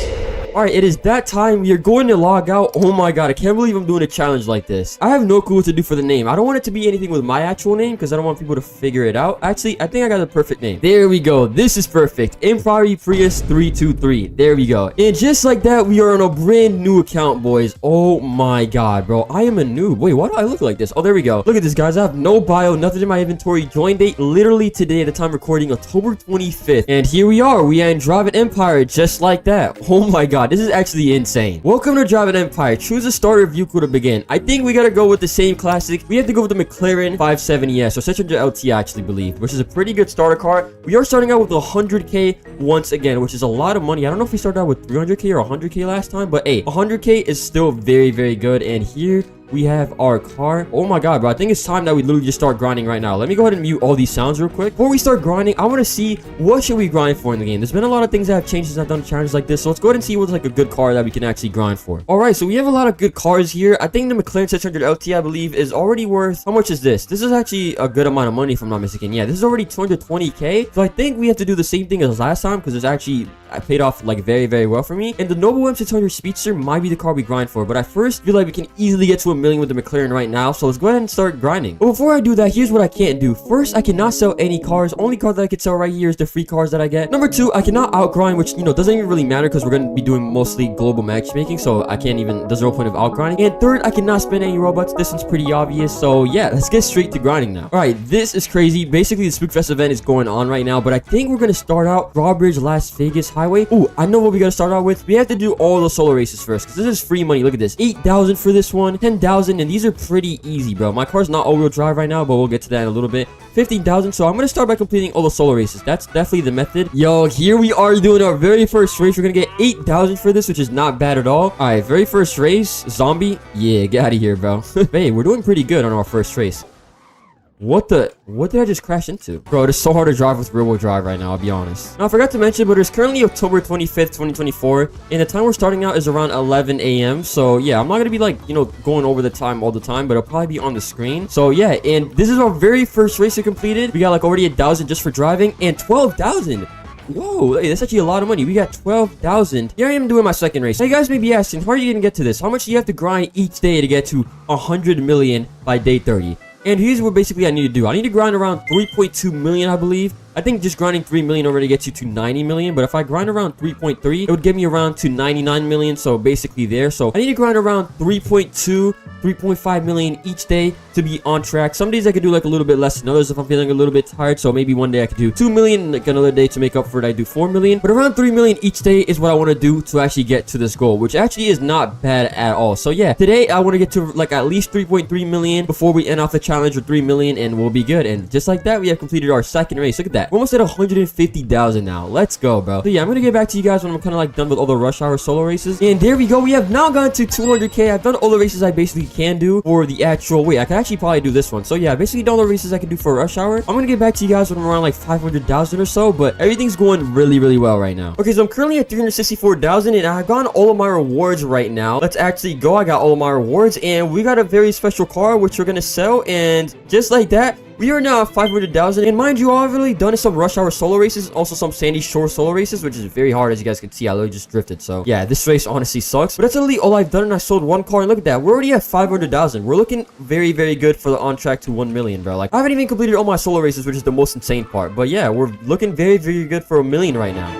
Alright, it is that time. We are going to log out. Oh my god, I can't believe I'm doing a challenge like this. I have no clue what to do for the name. I don't want it to be anything with my actual name because I don't want people to figure it out. Actually, I think I got the perfect name. There we go. This is perfect. Imprari Prius 323. There we go. And just like that, we are on a brand new account, boys. Oh my god, bro. I am a noob. Wait, why do I look like this? Oh, there we go. Look at this, guys. I have no bio, nothing in my inventory. Join date literally today at the time recording, October 25th. And here we are. We are in Driving Empire just like that. Oh my god. This is actually insane. Welcome to Driving Empire. Choose a starter vehicle to begin. I think we gotta go with the same classic. We have to go with the McLaren 570S or 600 LT, I actually believe, which is a pretty good starter car. We are starting out with 100k once again, which is a lot of money. I don't know if we started out with 300k or 100k last time, but hey, 100k is still very, very good. And here we have our car. Oh my god, bro. I think it's time that we literally just start grinding right now. Let me go ahead and mute all these sounds real quick. Before we start grinding, I want to see what should we grind for in the game. There's been a lot of things that have changed since I've done challenges like this. So let's go ahead and see what's like a good car that we can actually grind for. Alright, so we have a lot of good cars here. I think the McLaren 600 LT, I believe, is already worth... How much is this? This is actually a good amount of money if I'm not mistaken. Yeah, this is already 220k. So I think we have to do the same thing as last time because it's actually... I paid off like very, very well for me. And the Noble M600 Speedster might be the car we grind for. But I first feel like we can easily get to a million with the McLaren right now. So let's go ahead and start grinding. But before I do that, here's what I can't do. First, I cannot sell any cars. Only car that I can sell right here is the free cars that I get. Number two, I cannot outgrind, which, you know, doesn't even really matter because we're going to be doing mostly global matchmaking. So I can't even, there's no point of outgrinding. And third, I cannot spend any Robux. This one's pretty obvious. So yeah, let's get straight to grinding now. All right, this is crazy. Basically, the Spookfest event is going on right now, but I think we're going to start out Drawbridge Las Vegas Highway. Ooh, I know what we got to start out with. We have to do all the solo races first because this is free money. Look at this. 8,000 for this one, 10,000, and these are pretty easy, bro. My car's not all-wheel drive right now, but we'll get to that in a little bit. 15,000, so I'm going to start by completing all the solo races. That's definitely the method. Yo, here we are doing our very first race. We're going to get 8,000 for this, which is not bad at all. All right, very first race. Zombie. Yeah, get out of here, bro. Hey, we're doing pretty good on our first race. What did I just crash into? Bro, it is so hard to drive with rear-wheel drive right now, I'll be honest. Now, I forgot to mention, but it's currently October 25th, 2024, and the time we're starting out is around 11 a.m. So, yeah, I'm not gonna be, like, you know, going over the time all the time, but it'll probably be on the screen. So, yeah, and this is our very first race we completed. We got, like, already 1,000 just for driving, and 12,000. Whoa, hey, that's actually a lot of money. We got 12,000. Here I am doing my second race. Now, you guys may be asking, how are you gonna get to this? How much do you have to grind each day to get to 100 million by day 30? And here's what basically I need to do. I need to grind around 3.2 million, I believe. I think just grinding 3 million already gets you to 90 million. But if I grind around 3.3, it would get me around to 99 million. So basically there. So I need to grind around 3.2, 3.5 million each day to be on track. Some days I could do like a little bit less than others if I'm feeling a little bit tired. So maybe one day I could do 2 million, like another day to make up for it I do 4 million. But around 3 million each day is what I want to do to actually get to this goal, which actually is not bad at all. So yeah, today I want to get to like at least 3.3 million before we end off the challenge with 3 million and we'll be good. And just like that, we have completed our second race. Look at that. We're almost at 150,000 now. Let's go, bro. So yeah, I'm gonna get back to you guys when I'm kind of like done with all the rush hour solo races. And there we go. We have now gone to 200k. I've done all the races I basically can do for the actual... Wait, I can actually probably do this one. So yeah, basically done all the races I can do for rush hour. I'm gonna get back to you guys when I'm around like 500,000 or so, but everything's going really, really well right now. Okay, so I'm currently at 364,000 and I've gotten all of my rewards right now. Let's actually go. I got all of my rewards and we got a very special car which we're gonna sell, and just like that, we are now at 500,000, and mind you, I've already done some rush hour solo races, also some Sandy Shore solo races, which is very hard, as you guys can see. I literally just drifted, so yeah, this race honestly sucks, but that's literally all I've done, and I sold one car, and look at that, we're already at 500,000. We're looking very, very good for the on track to 1 million, bro. Like, I haven't even completed all my solo races, which is the most insane part, but yeah, we're looking very, very good for 1 million right now.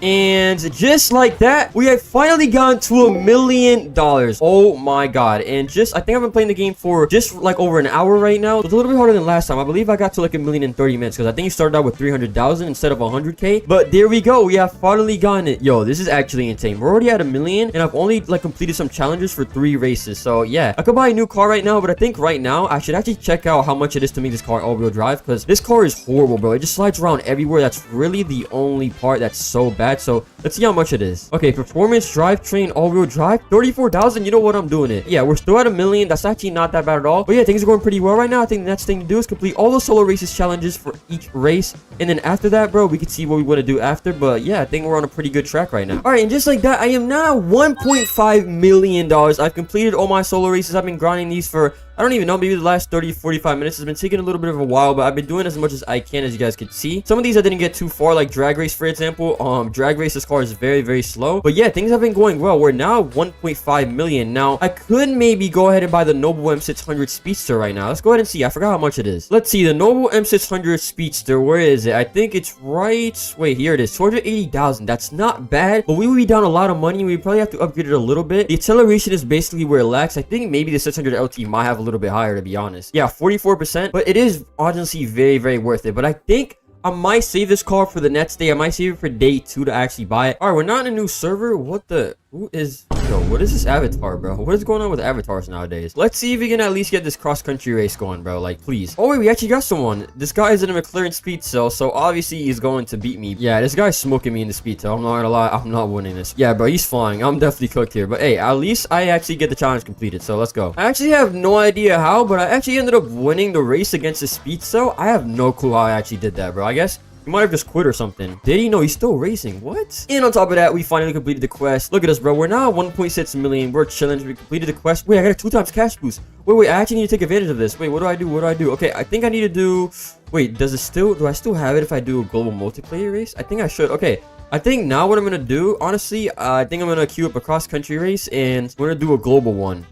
And just like that, we have finally gotten to $1 million. Oh my god. And I think I've been playing the game for just like over an hour right now. So it's a little bit harder than last time. I believe I got to like 1 million in 30 minutes because I think you started out with 300,000 instead of 100k. But there we go. We have finally gotten it. Yo, this is actually insane. We're already at 1 million and I've only like completed some challenges for 3 races. So yeah, I could buy a new car right now, but I think right now I should actually check out how much it is to make this car all-wheel drive because this car is horrible, bro. It just slides around everywhere. That's really the only part that's so bad. So let's see how much it is. Okay, performance drivetrain all-wheel drive 34,000. You know what, I'm doing it. Yeah, we're still at 1 million. That's actually not that bad at all. But yeah, things are going pretty well right now. I think the next thing to do is complete all the solo races challenges for each race, and then after that, bro, we can see what we want to do after. But yeah, I think we're on a pretty good track right now. All right, and just like that, I am now $1.5 million. I've completed all my solo races. I've been grinding these for, I don't even know, maybe the last 30-45 minutes. It's been taking a little bit of a while, but I've been doing as much as I can, as you guys can see. Some of these I didn't get too far, like drag race, for example. Drag race, this car is very, very slow. But yeah, things have been going well. We're now 1.5 million. Now, I could maybe go ahead and buy the Noble M600 Speedster right now. Let's go ahead and see. I forgot how much it is. Let's see, the Noble M600 Speedster. Where is it? I think it's right... Wait, here it is. 280,000. That's not bad, but we would be down a lot of money. We probably have to upgrade it a little bit. The acceleration is basically where it lacks. I think maybe the 600 LT might have a little bit higher, to be honest. Yeah, 44%, but it is honestly very, very worth it. But I think I might save this car for the next day. I might save it for day 2 to actually buy it. All right, we're not in a new server. What the... Who is... Yo, what is this avatar, bro? What is going on with avatars nowadays? Let's see if we can at least get this cross-country race going, bro. Like, please. Oh, wait, we actually got someone. This guy is in a McLaren speed cell, so obviously he's going to beat me. Yeah, this guy's smoking me in the speed cell. I'm not gonna lie, I'm not winning this. Yeah, bro, he's flying. I'm definitely cooked here. But hey, at least I actually get the challenge completed, so let's go. I actually have no idea how, but I actually ended up winning the race against the speed cell. I have no clue how I actually did that, bro. I guess he might have just quit or something. Did he? No, he's still racing. What? And on top of that, we finally completed the quest. Look at us, bro. We're now at 1.6 million. We're chilling. We completed the quest. Wait, I got a 2 times cash boost. Wait, I actually need to take advantage of this. Wait, what do I do? Okay, I think I need to do... Wait, do I still have it if I do a global multiplayer race? I think I should. Okay, I think now what I'm gonna do, honestly, I think I'm gonna queue up a cross-country race and we're gonna do a global one.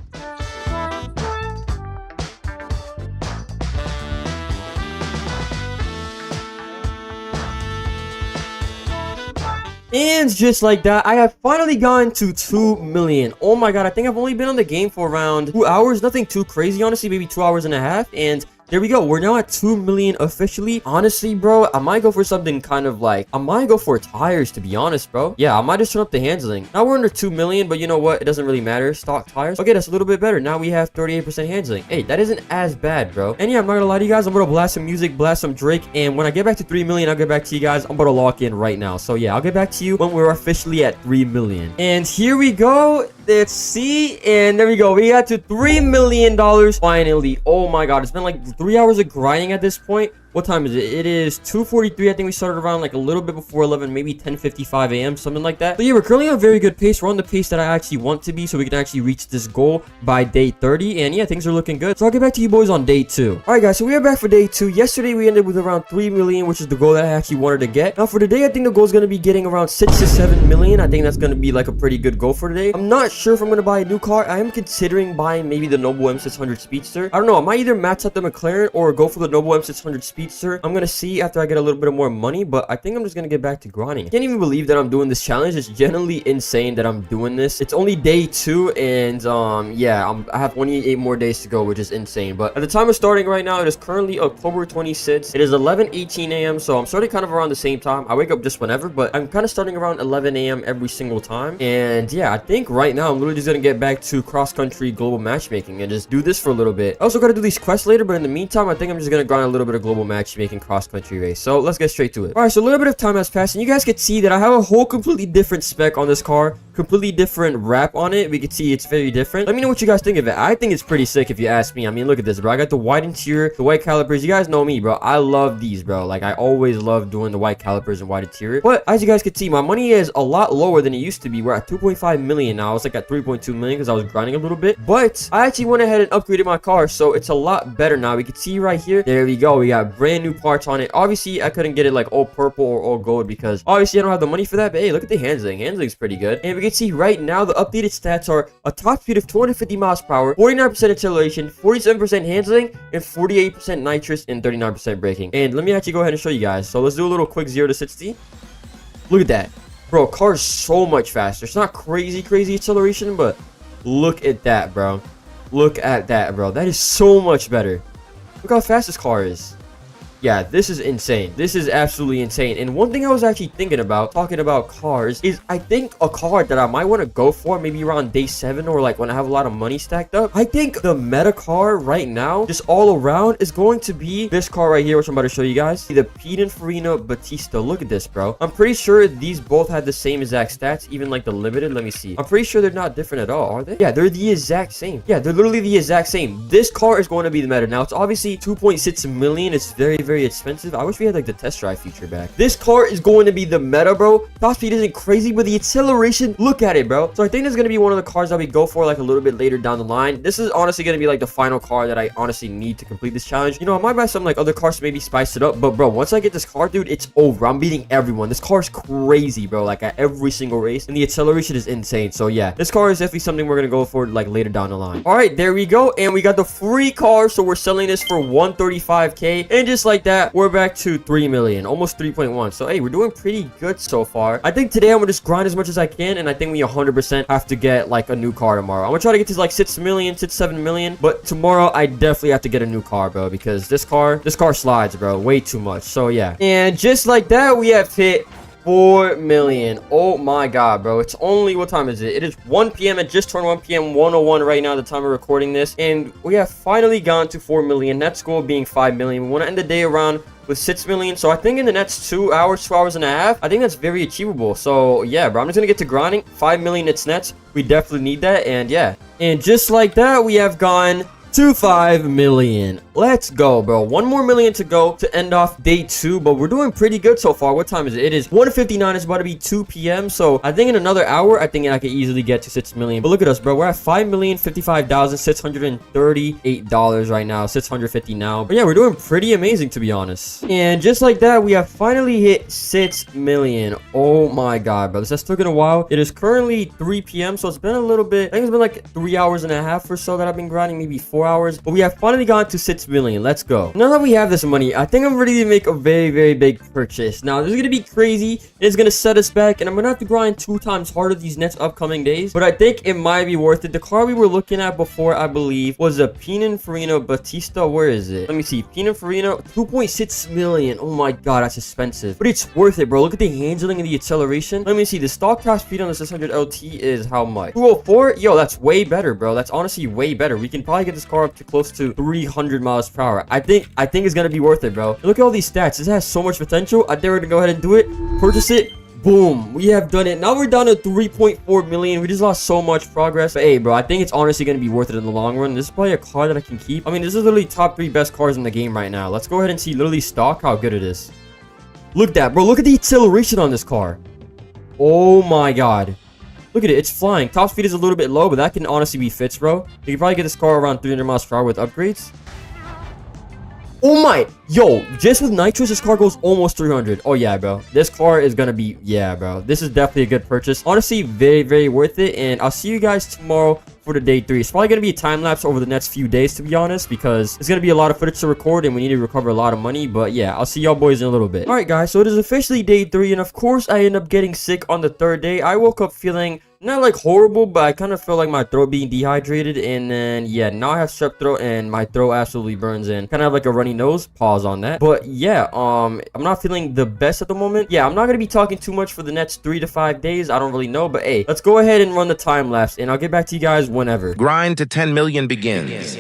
And just like that, I have finally gotten to 2 million. Oh my god, I think I've only been on the game for around 2 hours. Nothing too crazy, honestly, maybe 2 hours and a half. And there we go. We're now at 2 million officially. Honestly, bro, I might go for something kind of like... I might go for tires, to be honest, bro. Yeah, I might just turn up the handling. Now we're under 2 million, but you know what? It doesn't really matter. Stock tires. Okay, that's a little bit better. Now we have 38% handling. Hey, that isn't as bad, bro. And yeah, I'm not gonna lie to you guys. I'm gonna blast some music, blast some Drake. And when I get back to 3 million, I'll get back to you guys. I'm about to lock in right now. So yeah, I'll get back to you when we're officially at 3 million. And here we go. Let's see. And there we go. We got to $3 million finally. Oh my god. It's been like 3 hours of grinding at this point. What time is it? It is 2:43. I think we started around like a little bit before 11, maybe 10:55 a.m., something like that. So yeah, we're currently on a very good pace. We're on the pace that I actually want to be, so we can actually reach this goal by day 30. And yeah, things are looking good. So I'll get back to you boys on day 2. All right, guys. So we are back for day 2. Yesterday we ended with around 3 million, which is the goal that I actually wanted to get. Now for today, I think the goal is going to be getting around 6 to 7 million. I think that's going to be like a pretty good goal for today. I'm not sure if I'm going to buy a new car. I am considering buying maybe the Noble M600 Speedster. I don't know. I might either match up the McLaren or go for the Noble M600 Speedster. I'm going to see after I get a little bit more money, but I think I'm just gonna get back to grinding. I can't even believe that I'm doing this challenge. It's genuinely insane that I'm doing this. It's only day 2, and yeah, I have 28 more days to go, which is insane. But at the time of starting right now, it is currently October 26th. It is 11:18 a.m. so I'm starting kind of around the same time. I wake up just whenever, but I'm kind of starting around 11 a.m. every single time. And yeah, I think right now I'm literally just gonna get back to cross-country global matchmaking and just do this for a little bit. I also gotta do these quests later, but in the meantime, I think I'm just gonna grind a little bit of global matchmaking cross-country race. So let's get straight to it. All right, so a little bit of time has passed, and you guys can see that I have a whole completely different spec on this car, completely different wrap on it. We can see it's very different. Let me know what you guys think of it. I think it's pretty sick if you ask me. I mean, look at this, bro. I got the white interior, the white calipers. You guys know me, bro. I love these, bro. Like, I always love doing the white calipers and white interior. But as you guys can see, my money is a lot lower than it used to be. We're at 2.5 million now. I was like at 3.2 million because I was grinding a little bit. But I actually went ahead and upgraded my car, so it's a lot better now. We can see right here. There we go. We got brand new parts on it. Obviously, I couldn't get it like all purple or all gold because obviously I don't have the money for that. But hey, look at the handling. Handling's pretty good. And we can see right now the updated stats are a top speed of 250 miles per hour, 49% acceleration, 47% handling, and 48% nitrous and 39% braking. And let me actually go ahead and show you guys. So let's do a little quick 0 to 60. Look at that. Bro, car is so much faster. It's not crazy acceleration, but look at that, bro. Look at that, bro. That is so much better. Look how fast this car is. Yeah, this is insane. This is absolutely insane. And one thing I was actually thinking about, talking about cars, is I think a car that I might want to go for maybe around day 7 or like when I have a lot of money stacked up. I think the meta car right now, just all around, is going to be this car right here, which I'm about to show you guys. The Pininfarina Battista. Look at this, bro. I'm pretty sure these both had the same exact stats, even like the limited. Let me see. I'm pretty sure they're not different at all, are they? Yeah, they're the exact same. Yeah, they're literally the exact same. This car is going to be the meta. Now, it's obviously 2.6 million. It's very expensive. I wish we had like the test drive feature back. This car is going to be the meta, bro. Top speed isn't crazy, but the acceleration, look at it, bro. So I think this is going to be one of the cars that we go for like a little bit later down the line. This is honestly going to be like the final car that I honestly need to complete this challenge. You know, I might buy some like other cars to maybe spice it up, but bro, once I get this car, dude, it's over. I'm beating everyone. This car is crazy, bro, like at every single race, and the acceleration is insane. So yeah, this car is definitely something we're going to go for like later down the line. All right, there we go, and we got the free car, so we're selling this for 135k, and just like that, we're back to 3 million, almost 3.1. So hey, we're doing pretty good so far. I think today I'm gonna just grind as much as I can, and I think we 100% have to get like a new car tomorrow. I'm gonna try to get to like 6 million, 7 million, but tomorrow I definitely have to get a new car, bro, because this car slides, bro, way too much. So yeah, and just like that, we have hit 4 million. Oh my god, bro. It's only, what time is it? It is 1 p.m. It just turned 1 p.m. 101 right now, the time we're recording this, and we have finally gone to 4 million. Next goal being 5 million. We want to end the day around with 6 million. So I think in the next 2 hours and a half, I think that's very achievable. So yeah, bro, I'm just gonna get to grinding. 5 million nets. We definitely need that. And yeah, and just like that, we have gone to 5 million. Let's go, bro. 1 more million to go to end off day 2, but we're doing pretty good so far. What time is it? It is 1:59. It's about to be 2 p.m. So I think in another hour, I think I could easily get to 6 million. But look at us, bro. We're at $5,055,638 right now. 650 now. But yeah, we're doing pretty amazing, to be honest. And just like that, we have finally hit 6 million. Oh my god, bro. This has taken a while. It is currently 3 p.m. So it's been a little bit. I think it's been like 3 hours and a half or so that I've been grinding, maybe 4 hours. But we have finally gone to 6 million. Let's go. Now that we have this money, I think I'm ready to make a very big purchase. Now, this is going to be crazy. It's going to set us back, and I'm going to have to grind 2 times harder these next upcoming days. But I think it might be worth it. The car we were looking at before, I believe, was a Pininfarina Battista. Where is it? Let me see. Pininfarina, 2.6 million. Oh my god, that's expensive. But it's worth it, bro. Look at the handling and the acceleration. Let me see. The stock top speed on the 600 LT is how much? 204? Yo, that's way better, bro. That's honestly way better. We can probably get this car up to close to 300 miles per hour. I think it's gonna be worth it, bro. Look at all these stats. This has so much potential. I dare we're gonna go ahead and do it. Purchase it. Boom. We have done it. Now we're down to 3.4 million. We just lost so much progress. But hey, bro, I think it's honestly gonna be worth it in the long run. This is probably a car that I can keep. I mean, this is literally top 3 best cars in the game right now. Let's go ahead and see literally stock how good it is. Look at that, bro. Look at the acceleration on this car. Oh my god. Look at it. It's flying. Top speed is a little bit low, but that can honestly be fixed, bro. You can probably get this car around 300 miles per hour with upgrades. Oh my. Yo, just with nitrous, this car goes almost 300. Oh yeah, bro. This car is gonna be, yeah, bro. This is definitely a good purchase. Honestly, very worth it. And I'll see you guys tomorrow for the day 3. It's probably gonna be a time lapse over the next few days, to be honest, because it's gonna be a lot of footage to record and we need to recover a lot of money. But yeah, I'll see y'all boys in a little bit. All right, guys. So it is officially day 3, and of course, I end up getting sick on the 3rd day. I woke up feeling not like horrible, but I kind of feel like my throat being dehydrated, and then yeah, now I have strep throat and my throat absolutely burns and kind of have like a runny nose. Pause on that. But yeah, I'm not feeling the best at the moment. Yeah, I'm not gonna be talking too much for the next 3 to 5 days. I don't really know, but hey, let's go ahead and run the time lapse, and I'll get back to you guys whenever. Grind to 10 million begins.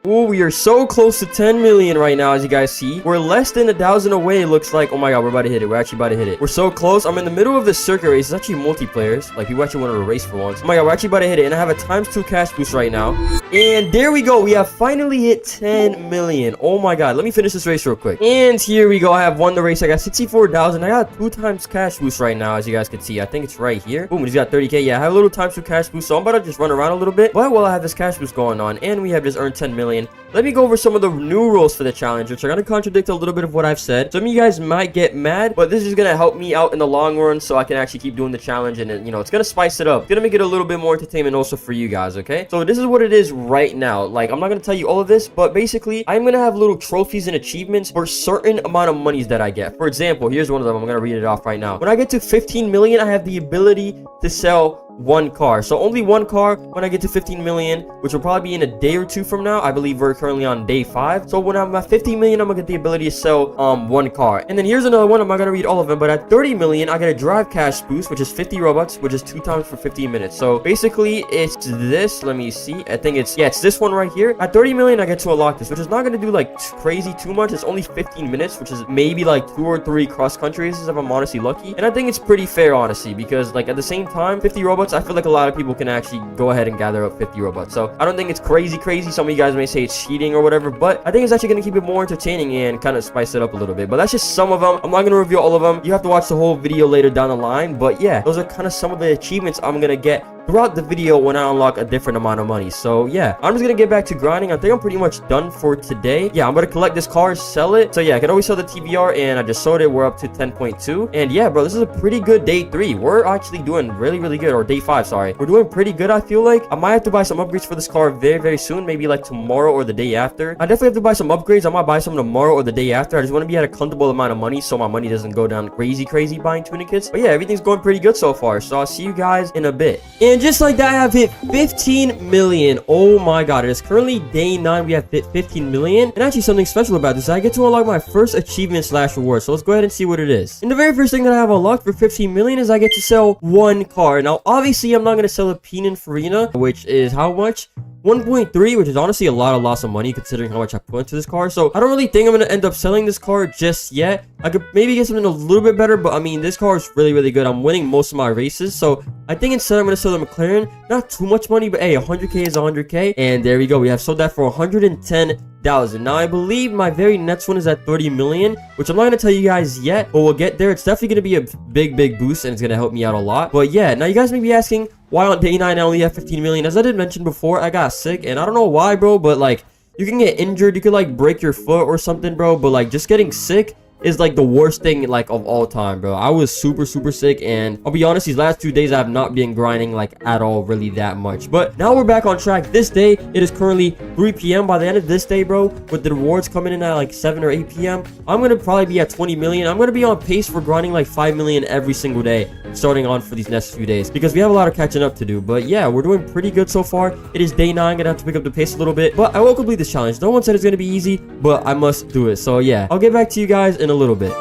Ooh, we are so close to 10 million right now, as you guys see. We're less than 1,000 away, it looks like. Oh my god, we're about to hit it. We're actually about to hit it. We're so close. I'm in the middle of the circuit race. It's actually multiplayers. Like, people actually want to race for once. Oh my god, we're actually about to hit it. And I have a ×2 cash boost right now. And there we go. We have finally hit 10 million. Oh my god. Let me finish this race real quick. And here we go. I have won the race. I got 64,000. I got 2 times cash boost right now, as you guys can see. I think it's right here. Boom, he's got 30k. Yeah, I have a little ×2 cash boost. So I'm about to just run around a little bit. But while I have this cash boost going on, and we have just earned 10 million, let me go over some of the new rules for the challenge, which are going to contradict a little bit of what I've said. Some of you guys might get mad, but this is going to help me out in the long run so I can actually keep doing the challenge. And, you know, it's going to spice it up. It's going to make it a little bit more entertainment also for you guys, okay? So this is what it is right now. Like, I'm not going to tell you all of this, but basically, I'm going to have little trophies and achievements for certain amount of monies that I get. For example, here's one of them. I'm going to read it off right now. When I get to 15 million, I have the ability to sell 1 car. So only 1 car when I get to 15 million, which will probably be in a day or 2 from now. I believe we're currently on day 5. So when I'm at 15 million, I'm gonna get the ability to sell 1 car. And then here's another one. I'm not gonna read all of them, but at 30 million, I get a drive cash boost, which is 50 Robux, which is 2 times for 15 minutes. So basically, it's this. Let me see. I think it's this one right here. At 30 million, I get to unlock this, which is not gonna do like crazy too much. It's only 15 minutes, which is maybe like 2 or 3 cross-country races if I'm honestly lucky. And I think it's pretty fair, honestly, because like at the same time, 50 Robux, I feel like a lot of people can actually go ahead and gather up 50 Robux. So I don't think it's crazy. Some of you guys may say it's cheating or whatever, but I think it's actually going to keep it more entertaining and kind of spice it up a little bit. But that's just some of them. I'm not going to review all of them. You have to watch the whole video later down the line. But yeah, those are kind of some of the achievements I'm going to get throughout the video when I unlock a different amount of money. So yeah, I'm just gonna get back to grinding. I think I'm pretty much done for today. Yeah, I'm gonna collect this car, sell it. So yeah, I can always sell the TBR, and I just sold it. We're up to 10.2. And yeah, bro, this is a pretty good day 3. We're actually doing really good. Or day 5, sorry. We're doing pretty good, I feel like. I might have to buy some upgrades for this car very soon, maybe like tomorrow or the day after. I definitely have to buy some upgrades. I might buy some tomorrow or the day after. I just want to be at a comfortable amount of money so my money doesn't go down crazy buying tunicates. But yeah, everything's going pretty good so far. So I'll see you guys in a bit. And just like that, I have hit 15 million. Oh my god, it is currently day 9. We have hit 15 million. And actually something special about this, I get to unlock my first achievement / reward. So let's go ahead and see what it is. And the very first thing that I have unlocked for 15 million is I get to sell 1 car. Now obviously I'm not going to sell a Pininfarina, which is how much? 1.3, which is honestly a lot of loss of money considering how much I put into this car. So I don't really think I'm going to end up selling this car just yet. I could maybe get something a little bit better, but I mean, this car is really good. I'm winning most of my races. So I think instead I'm going to sell the McLaren. Not too much money, but hey, 100k is 100k. And there we go. We have sold that for 110,000. Now I believe my very next one is at 30 million, which I'm not going to tell you guys yet, but we'll get there. It's definitely going to be a big boost, and it's going to help me out a lot. But yeah, now you guys may be asking, why on day 9 I only have 15 million? As I did mention before, I got sick, and I don't know why, bro, but like, you can get injured, you could like break your foot or something, bro, but like just getting sick is like the worst thing like of all time, bro. I was super sick, and I'll be honest, these last 2 days I have not been grinding like at all really that much. But now we're back on track. This day it is currently 3 p.m. By the end of this day, bro, with the rewards coming in at like 7 or 8 p.m, I'm gonna probably be at 20 million. I'm gonna be on pace for grinding like 5 million every single day starting on for these next few days, because we have a lot of catching up to do. But yeah, we're doing pretty good so far. It is day 9. Gonna have to pick up the pace a little bit, but I will complete this challenge. No one said it's gonna be easy, but I must do it. So yeah, I'll get back to you guys in a little bit.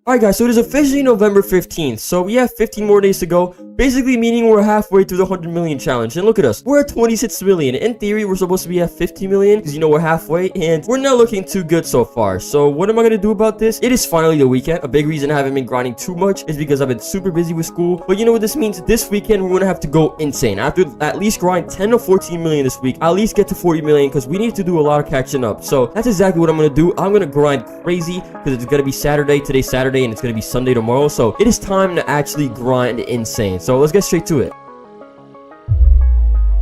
Alright guys, so it is officially November 15th, so we have 15 more days to go, basically meaning we're halfway through the 100 million challenge. And look at us, we're at 26 million. In theory, we're supposed to be at 50 million, because you know we're halfway, and we're not looking too good so far. So what am I going to do about this? It is finally the weekend. A big reason I haven't been grinding too much is because I've been super busy with school. But you know what this means? This weekend, we're going to have to go insane. I have to at least grind 10 to 14 million this week, at least get to 40 million, because we need to do a lot of catching up. So that's exactly what I'm going to do. I'm going to grind crazy, because it's going to be Saturday. Today's Saturday, and it's going to be Sunday tomorrow. So it is time to actually grind insane. So let's get straight to it.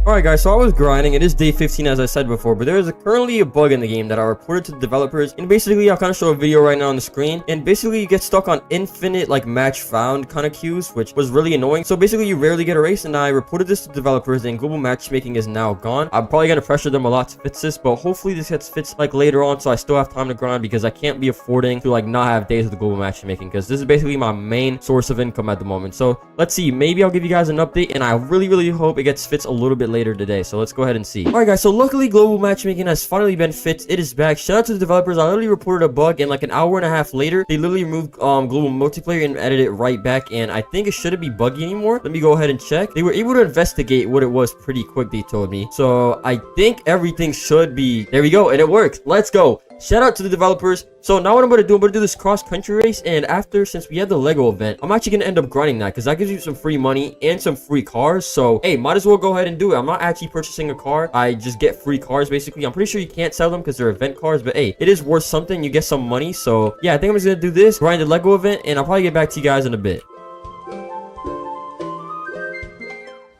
Alright guys, so I was grinding. It is day 15 as I said before, but there is currently a bug in the game that I reported to the developers, and basically I'll kind of show a video right now on the screen, and basically you get stuck on infinite like match found kind of queues, which was really annoying. So basically you rarely get a race, and I reported this to developers, and global matchmaking is now gone. I'm probably going to pressure them a lot to fix this, but hopefully this gets fixed like later on, so I still have time to grind, because I can't be affording to like not have days with the global matchmaking, because this is basically my main source of income at the moment. So let's see, maybe I'll give you guys an update, and I really hope it gets fixed a little bit later today. So let's go ahead and see. Alright guys, so luckily global matchmaking has finally been fixed. It is back. Shout out to the developers. I literally reported a bug, and like an hour and a half later they literally removed global multiplayer and added it right back, and I think it shouldn't be buggy anymore. Let me go ahead and check. They were able to investigate what it was pretty quick, they told me. So I think everything should be there. We go, and it worked. Let's go. Shout out to the developers. So now what I'm going to do this cross-country race, and after, since we had the Lego event, I'm actually going to end up grinding that, because that gives you some free money and some free cars. So hey, might as well go ahead and do it. I'm not actually purchasing a car. I just get free cars basically. I'm pretty sure you can't sell them because they're event cars, but hey, it is worth something. You get some money. So yeah, I think I'm just going to do this, grind the Lego event, and I'll probably get back to you guys in a bit.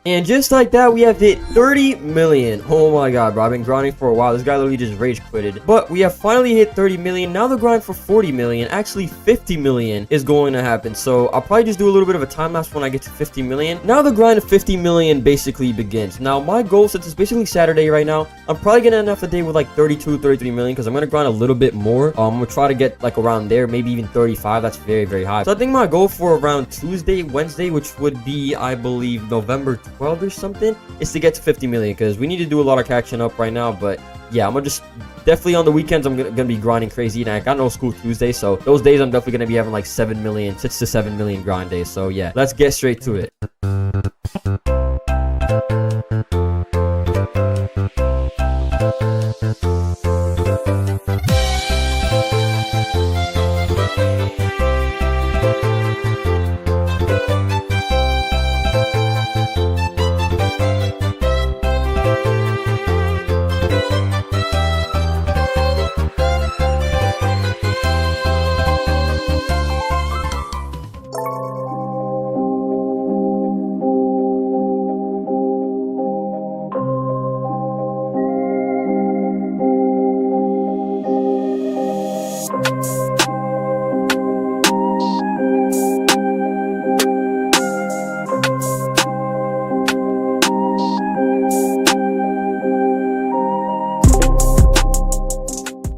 And just like that, we have hit 30 million. Oh my god, bro. I've been grinding for a while. This guy literally just rage quitted. But we have finally hit 30 million. Now the grind for 40 million, actually 50 million is going to happen. So I'll probably just do a little bit of a time lapse when I get to 50 million. Now the grind of 50 million basically begins. Now my goal, since it's basically Saturday right now, I'm probably going to end off the day with like 32, 33 million, because I'm going to grind a little bit more. I'm going to try to get like around there, maybe even 35. That's very high. So I think my goal for around Tuesday, Wednesday, which would be, I believe, November 12 or something, is to get to 50 million, because we need to do a lot of catching up right now. But yeah, I'm gonna just definitely on the weekends I'm gonna be grinding crazy, and I got no school Tuesday, so those days I'm definitely gonna be having like 6 to 7 million grind days. So yeah, let's get straight to it.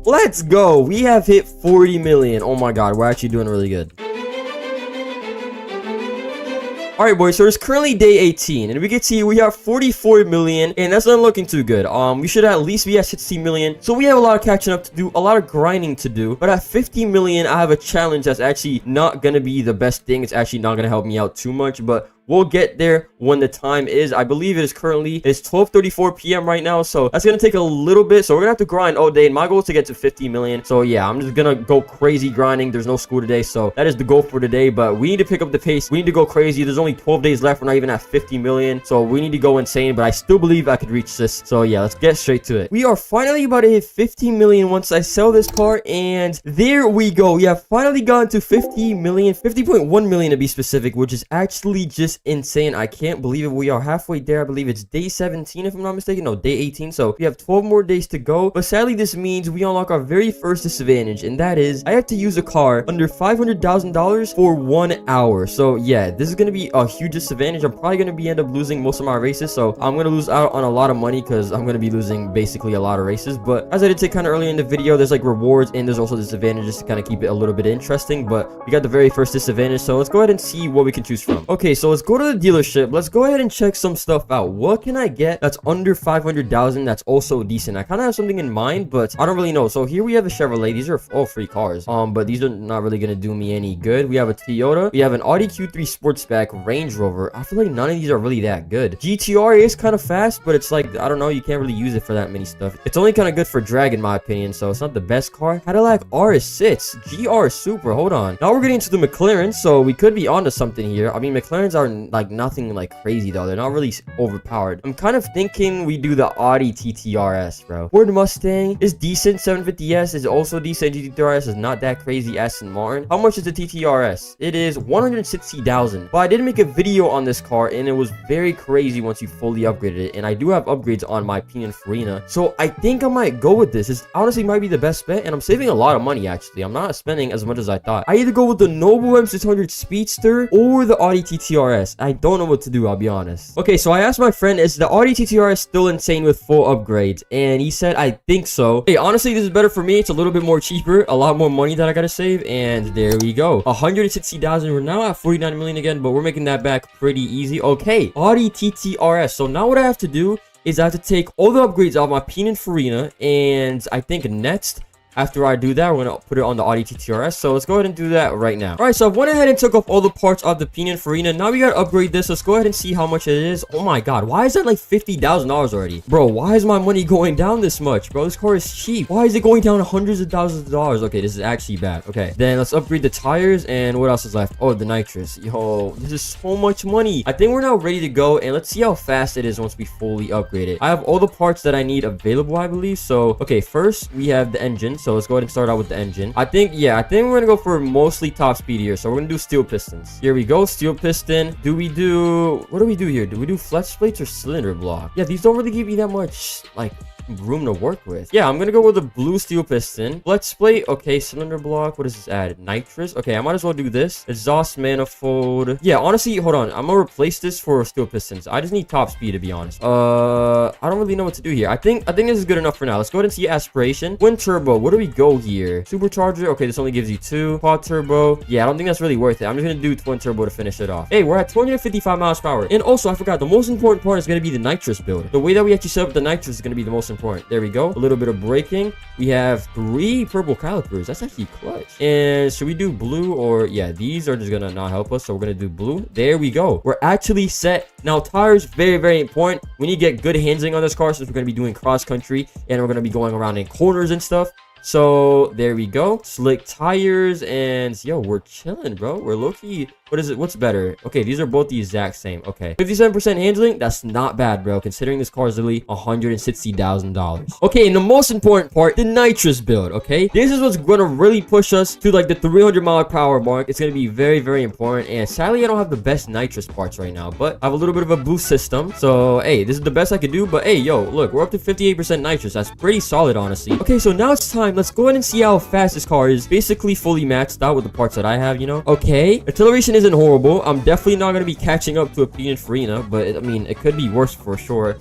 Let's go. We have hit 40 million. Oh my god, we're actually doing really good. Alright boys, so it's currently day 18, and we can see we have 44 million, and that's not looking too good. We should at least be at 60 million, so we have a lot of catching up to do, a lot of grinding to do. But at 50 million, I have a challenge that's actually not gonna be the best thing. It's actually not gonna help me out too much, but we'll get there when the time is. I believe it's 12:34 p.m. right now, so that's gonna take a little bit. So we're gonna have to grind all day, and my goal is to get to 50 million. So yeah, I'm just gonna go crazy grinding. There's no school today, so that is the goal for today. But we need to pick up the pace. We need to go crazy. There's only 12 days left. We're not even at 50 million, so we need to go insane. But I still believe I could reach this. So yeah, let's get straight to it. We are finally about to hit 50 million once I sell this car, and there we go. We have finally gotten to 50 million, 50.1 million to be specific, which is actually just insane. I can't believe it. We are halfway there. I believe it's day 17 if I'm not mistaken. No, day 18. So we have 12 more days to go. But sadly, this means we unlock our very first disadvantage, and that is I have to use a car under $500,000 for 1 hour. So yeah, this is going to be a huge disadvantage. I'm probably going to end up losing most of my races. So I'm going to lose out on a lot of money, because I'm going to be losing basically a lot of races. But as I did say kind of earlier in the video, there's like rewards and there's also disadvantages to kind of keep it a little bit interesting. But we got the very first disadvantage. So let's go ahead and see what we can choose from. Okay, so let's go to the dealership. Let's go ahead and check some stuff out. What can I get that's under 500,000 that's also decent? I kind of have something in mind, but I don't really know. So here we have a Chevrolet. These are all free cars, but these are not really gonna do me any good. We have a Toyota. We have an Audi Q3 Sportsback, Range Rover. I feel like none of these are really that good. GTR is kind of fast, but it's like, I don't know, you can't really use it for that many stuff. It's only kind of good for drag in my opinion, so it's not the best car. Cadillac RS6 GR Super. Hold on, now we're getting into the McLaren, so we could be onto something here. I mean, McLarens are like nothing like crazy though. They're not really overpowered. I'm kind of thinking we do the Audi TTRS, bro. Ford Mustang is decent. 750S is also decent. TTRS is not that crazy. Aston Martin. How much is the TTRS? It is 160,000. But I did make a video on this car and it was very crazy once you fully upgraded it. And I do have upgrades on my Pininfarina. So I think I might go with this. This honestly might be the best bet. And I'm saving a lot of money actually. I'm not spending as much as I thought. I either go with the Noble M600 Speedster or the Audi TTRS. I don't know what to do, I'll be honest. Okay, so I asked my friend, is the Audi TTRS still insane with full upgrades? And he said, I think so. Hey, honestly, this is better for me. It's a little bit more cheaper, a lot more money that I gotta save, and there we go. 160,000. We're now at 49 million again, but we're making that back pretty easy. Okay, Audi TTRS. So now what I have to do is I have to take all the upgrades off my Pininfarina, and I think next, after I do that, we're going to put it on the Audi TTRS. So let's go ahead and do that right now. All right, so I went ahead and took off all the parts of the Pininfarina. Now we got to upgrade this. Let's go ahead and see how much it is. Oh my God, why is that like $50,000 already? Bro, why is my money going down this much? Bro, this car is cheap. Why is it going down hundreds of thousands of dollars? Okay, this is actually bad. Okay, then let's upgrade the tires. And what else is left? Oh, the nitrous. Yo, this is so much money. I think we're now ready to go. And let's see how fast it is once we fully upgrade it. I have all the parts that I need available, I believe. So, okay, first we have the engine. So let's go ahead and start out with the engine. I think we're gonna go for mostly top speed here. So we're gonna do steel pistons. Here we go, steel piston. What do we do here? Do we do flex plates or cylinder block? Yeah, these don't really give you that much like room to work with. Yeah, I'm gonna go with a blue steel piston. Flex plate. Okay, cylinder block. What does this add? Nitrous. Okay, I might as well do this. Exhaust manifold. Yeah, honestly, hold on, I'm gonna replace this for steel pistons. I just need top speed, to be honest. I don't really know what to do here. I think this is good enough for now. Let's go ahead and see aspiration. Twin turbo. What do we go here? Supercharger. Okay, this only gives you 2. Quad turbo. Yeah, I don't think that's really worth it. I'm just gonna do twin turbo to finish it off. Hey, we're at 255 miles per hour. And also, I forgot, the most important part is gonna be the nitrous build. The way that we actually set up the nitrous is gonna be the most important. There we go. A little bit of braking. We have 3 purple calipers. That's actually clutch. And should we do blue or yeah, these are just gonna not help us, so we're gonna do blue. There we go. We're actually set. Now tires, very, very important. We need to get good handling on this car since we're gonna be doing cross country and we're gonna be going around in corners and stuff. So there we go. Slick tires, and yo, we're chilling, bro. We're low-key. What is it? What's better? Okay, these are both the exact same. Okay, 57% handling. That's not bad, bro, considering this car is literally $160,000. Okay, and the most important part, the nitrous build. Okay, this is what's gonna really push us to like the 300 mile per hour mark. It's gonna be very, very important. And sadly, I don't have the best nitrous parts right now, but I have a little bit of a boost system. So hey, this is the best I could do. But hey, yo, look, we're up to 58% nitrous. That's pretty solid, honestly. Okay, so now it's time. Let's go ahead and see how fast this car is. Basically fully maxed out with the parts that I have, you know. Okay, acceleration isn't horrible. I'm definitely not gonna be catching up to a Pininfarina, but I mean, it could be worse for sure.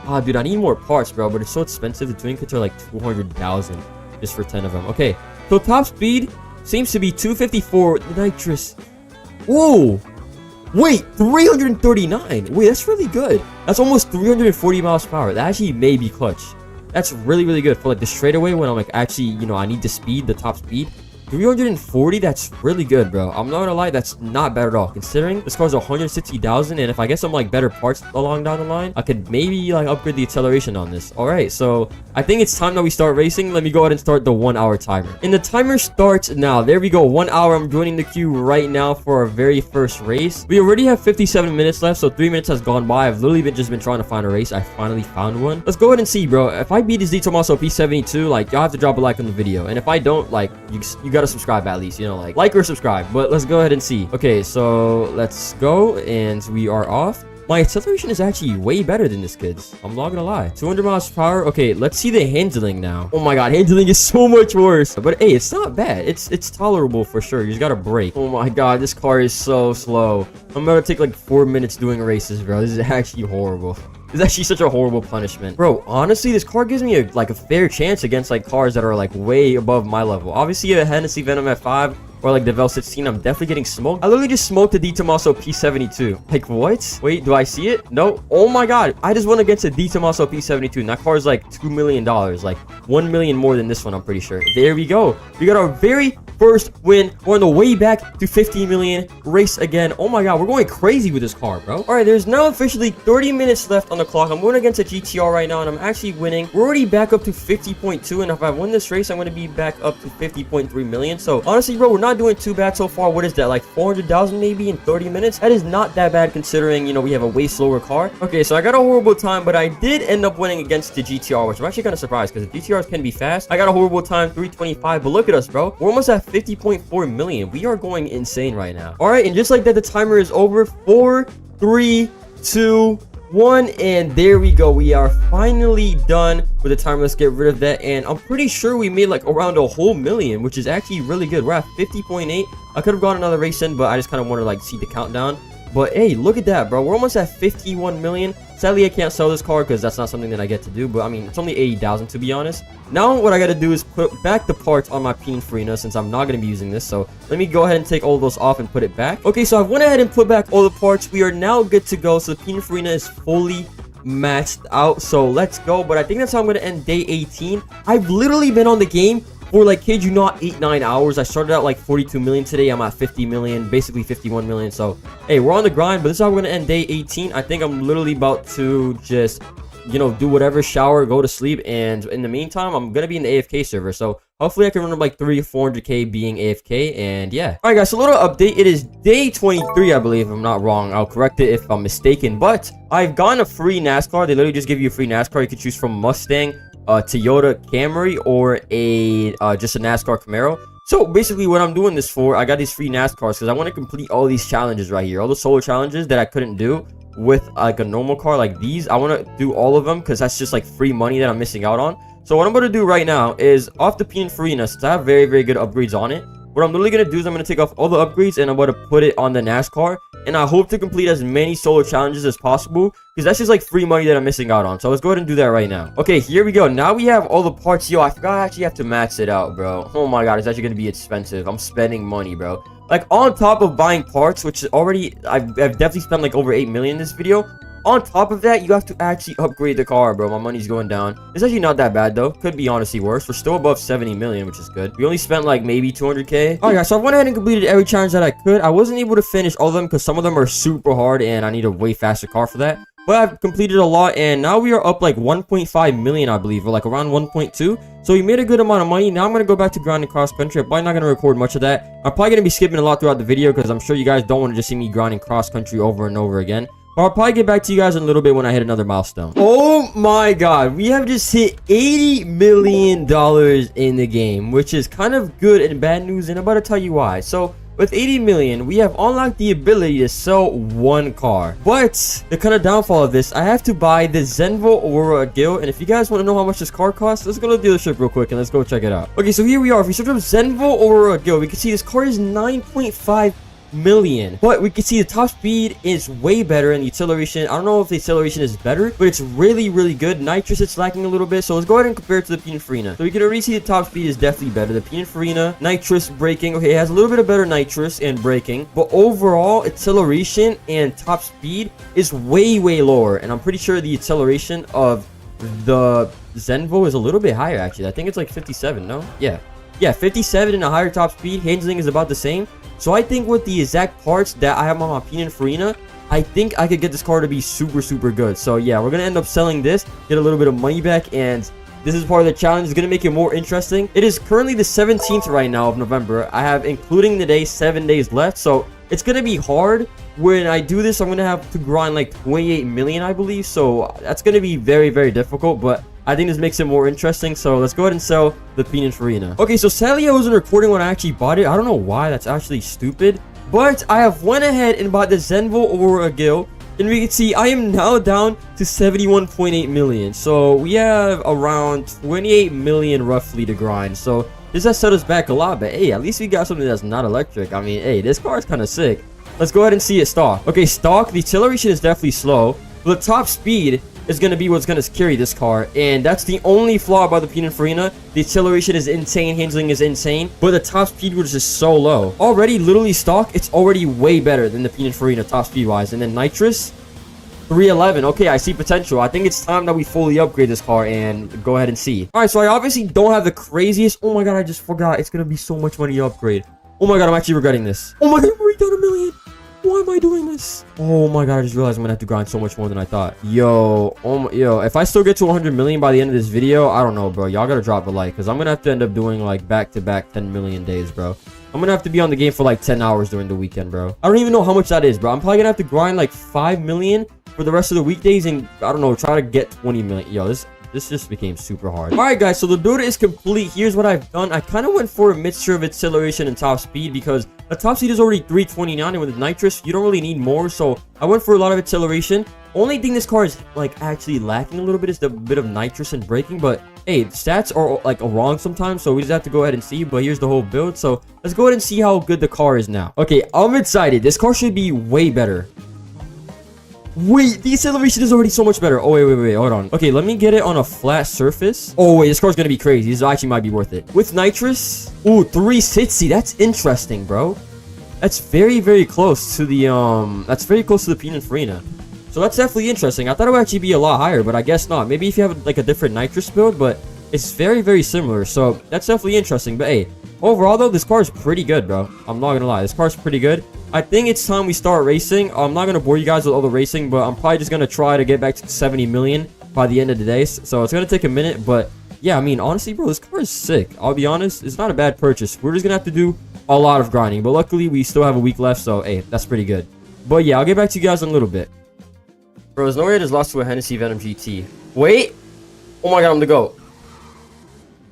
Ah, dude, I need more parts, bro, but it's so expensive. The tuning kits are like 200,000 just for 10 of them. Okay, so top speed seems to be 254. Nitrous. Whoa, wait, 339. Wait, that's really good. That's almost 340 miles per hour. That actually may be clutch. That's really, really good for like the straightaway when I'm like actually, you know, I need the speed, the top speed. 340, that's really good, bro. I'm not gonna lie, that's not bad at all, considering this car's 160,000, and if I get some like better parts along down the line, I could maybe like upgrade the acceleration on this. All right, so I think it's time that we start racing. Let me go ahead and start the 1 hour timer, and the timer starts now. There we go, 1 hour. I'm joining the queue right now for our very first race. We already have 57 minutes left, so 3 minutes has gone by. I've literally just been trying to find a race. I finally found one. Let's go ahead and see, bro. If I beat this D Tomaso P72, like, y'all have to drop a like on the video, and if I don't, like, you gotta subscribe at least, you know, like or subscribe. But let's go ahead and see. Okay, so let's go, and we are off. My acceleration is actually way better than this kid's. I'm not gonna lie. 200 miles per hour. Okay, let's see the handling now. Oh my god, handling is so much worse. But hey, it's not bad. It's tolerable for sure. You just gotta brake. Oh my god, this car is so slow. I'm gonna take like 4 minutes doing races, bro. This is actually horrible. It's actually such a horrible punishment. Bro, honestly, this car gives me a fair chance against like cars that are like way above my level. Obviously, a Hennessy Venom F5 or like the Vel 16, I'm definitely getting smoked. I literally just smoked the D Tomaso P72. Like, what? Wait, do I see it? No. Oh my god. I just went against a D Tomaso P72, and that car is like $2 million. Like, 1 million more than this one, I'm pretty sure. There we go. We got our very first win. We're on the way back to 50 million. Race again. Oh my god, we're going crazy with this car, bro. All right, there's now officially 30 minutes left on the clock. I'm going against a GTR right now, and I'm actually winning. We're already back up to 50.2, and if I win this race, I'm going to be back up to 50.3 million. So honestly, bro, we're not doing too bad so far. What is that, like 400,000 maybe in 30 minutes? That is not that bad considering, you know, we have a way slower car. Okay, so I got a horrible time, but I did end up winning against the GTR, which I'm actually kind of surprised because the GTRs can be fast. I got a horrible time, 325, but look at us, bro. We're almost at 50.4 million. We are going insane right now. All right, and just like that, the timer is over. 4, 3, 2, 1, and there we go. We are finally done with the timer. Let's get rid of that, and I'm pretty sure we made like around a whole million, which is actually really good. We're at 50.8. I could have gone another race in, but I just kind of want to like see the countdown. But hey, look at that, bro. We're almost at 51 million. Sadly, I can't sell this car because that's not something that I get to do. But I mean, it's only 80,000 to be honest. Now, what I got to do is put back the parts on my Pininfarina since I'm not going to be using this. So let me go ahead and take all of those off and put it back. Okay, so I went ahead and put back all the parts. We are now good to go. So the Pininfarina is fully maxed out. So let's go. But I think that's how I'm going to end day 18. I've literally been on the game for like, kid you not, 8-9 hours. I started out like 42 million today. I'm at 50 million, basically 51 million. So hey, we're on the grind, but this is how we're gonna end day 18. I think I'm literally about to just, you know, do whatever, shower, go to sleep, and in the meantime, I'm gonna be in the AFK server. So hopefully I can run up like 300-400k being AFK, and yeah. All right, guys, so a little update. It is day 23, I believe, if I'm not wrong. I'll correct it if I'm mistaken, but I've gotten a free NASCAR. They literally just give you a free NASCAR. You can choose from Mustang, Toyota Camry, or a just a NASCAR Camaro. So basically what I'm doing this for, I got these free NASCARs because I want to complete all these challenges right here, all the solo challenges that I couldn't do with like a normal car like these. I want to do all of them because that's just like free money that I'm missing out on. So what I'm going to do right now is off the Pininfarina, since I have very, very good upgrades on it, what I'm literally going to do is I'm going to take off all the upgrades and I'm going to put it on the NASCAR. And I hope to complete as many solo challenges as possible because that's just like free money that I'm missing out on. So let's go ahead and do that right now. Okay, here we go. Now we have all the parts. Yo, I forgot I actually have to max it out, bro. Oh my god, it's actually going to be expensive. I'm spending money, bro. Like on top of buying parts, which is already, I've definitely spent like over 8 million in this video. On top of that, you have to actually upgrade the car, bro. My money's going down. It's actually not that bad, though. Could be honestly worse. We're still above 70 million, which is good. We only spent like maybe 200k. All right, guys, so I went ahead and completed every challenge that I could. I wasn't able to finish all of them because some of them are super hard and I need a way faster car for that. But I've completed a lot, and now we are up like 1.5 million, I believe, or like around 1.2. So we made a good amount of money. Now I'm going to go back to grinding cross country. I'm probably not going to record much of that. I'm probably going to be skipping a lot throughout the video because I'm sure you guys don't want to just see me grinding cross country over and over again. But I'll probably get back to you guys in a little bit when I hit another milestone. Oh my god, we have just hit $80 million in the game, which is kind of good and bad news, and I'm about to tell you why. So with 80 million, we have unlocked the ability to sell one car. But the kind of downfall of this, I have to buy the Zenvo Aurora Gil. And if you guys want to know how much this car costs, let's go to the dealership real quick and let's go check it out. Okay, so here we are. If we search up Zenvo Aurora Gil, we can see this car is 9.5 million, but we can see the top speed is way better, and the acceleration, I don't know if the acceleration is better, but it's really, really good. Nitrous, it's lacking a little bit, so let's go ahead and compare it to the Pininfarina. So we can already see the top speed is definitely better. The Pininfarina, nitrous, braking, okay, it has a little bit of better nitrous and braking, but overall acceleration and top speed is way, way lower, and I'm pretty sure the acceleration of the Zenvo is a little bit higher, actually. I think it's like 57, no? Yeah, 57 and a higher top speed. Handling is about the same. So I think with the exact parts that I have on my Pininfarina, I think I could get this car to be super, super good. So yeah, we're going to end up selling this, get a little bit of money back, and this is part of the challenge. It's going to make it more interesting. It is currently the 17th right now of November. I have, including the day, 7 days left. So it's going to be hard. When I do this, I'm going to have to grind like 28 million, I believe. So that's going to be very, very difficult, but I think this makes it more interesting. So let's go ahead and sell the Pininfarina. Okay, so sadly I wasn't recording when I actually bought it. I don't know why. That's actually stupid. But I have went ahead and bought the Zenvo Aurora Gil. And we can see I am now down to 71.8 million. So we have around 28 million roughly to grind. So this has set us back a lot. But hey, at least we got something that's not electric. I mean, hey, this car is kind of sick. Let's go ahead and see it stock. Okay, stock. The acceleration is definitely slow. But the top speed is going to be what's going to carry this car, and that's the only flaw about the Pininfarina. The acceleration is insane, handling is insane, but the top speed was just so low. Already, literally stock, it's already way better than the Pininfarina top speed wise. And then nitrous, 311. Okay, I see potential. I think it's time that we fully upgrade this car and go ahead and see. All right, so I obviously don't have the craziest. Oh my god, I just forgot. It's gonna be so much money to upgrade. Oh my god, I'm actually regretting this. Oh my god, I'm already down 1 million. Why am I doing this? Oh my god, I just realized I'm gonna have to grind so much more than I thought. Yo, yo, if I still get to 100 million by the end of this video, I don't know, bro. Y'all gotta drop a like, because I'm gonna have to end up doing like back-to-back 10 million days, bro. I'm gonna have to be on the game for like 10 hours during the weekend, bro. I don't even know how much that is, bro. I'm probably gonna have to grind like 5 million for the rest of the weekdays and, I don't know, try to get 20 million. Yo, this just became super hard. All right, guys, so the build is complete. Here's what I've done. I kind of went for a mixture of acceleration and top speed because the top speed is already 329, and with nitrous, you don't really need more. So I went for a lot of acceleration. Only thing this car is like actually lacking a little bit is the bit of nitrous and braking, but hey, stats are like wrong sometimes, so we just have to go ahead and see. But here's the whole build, so let's go ahead and see how good the car is now. Okay, I'm excited. This car should be way better. Wait, the acceleration is already so much better. Oh, wait, hold on. Okay, let me get it on a flat surface. Oh, wait, this car's gonna be crazy. This actually might be worth it. With nitrous, ooh, 360. That's interesting, bro. That's very, very close to the, that's very close to the Pininfarina. So that's definitely interesting. I thought it would actually be a lot higher, but I guess not. Maybe if you have, like, a different nitrous build, but it's very, very similar. So that's definitely interesting. But, hey, overall, though, this car is pretty good, bro. I'm not gonna lie. This car's pretty good. I think it's time we start racing. I'm not going to bore you guys with all the racing, but I'm probably just going to try to get back to 70 million by the end of the day. So it's going to take a minute, but yeah, I mean, honestly, bro, this car is sick. I'll be honest, it's not a bad purchase. We're just going to have to do a lot of grinding, but luckily we still have a week left, so hey, that's pretty good. But yeah, I'll get back to you guys in a little bit. Bro, there's no way I just lost to a Hennessy Venom GT. Wait! Oh my god, I'm the GOAT.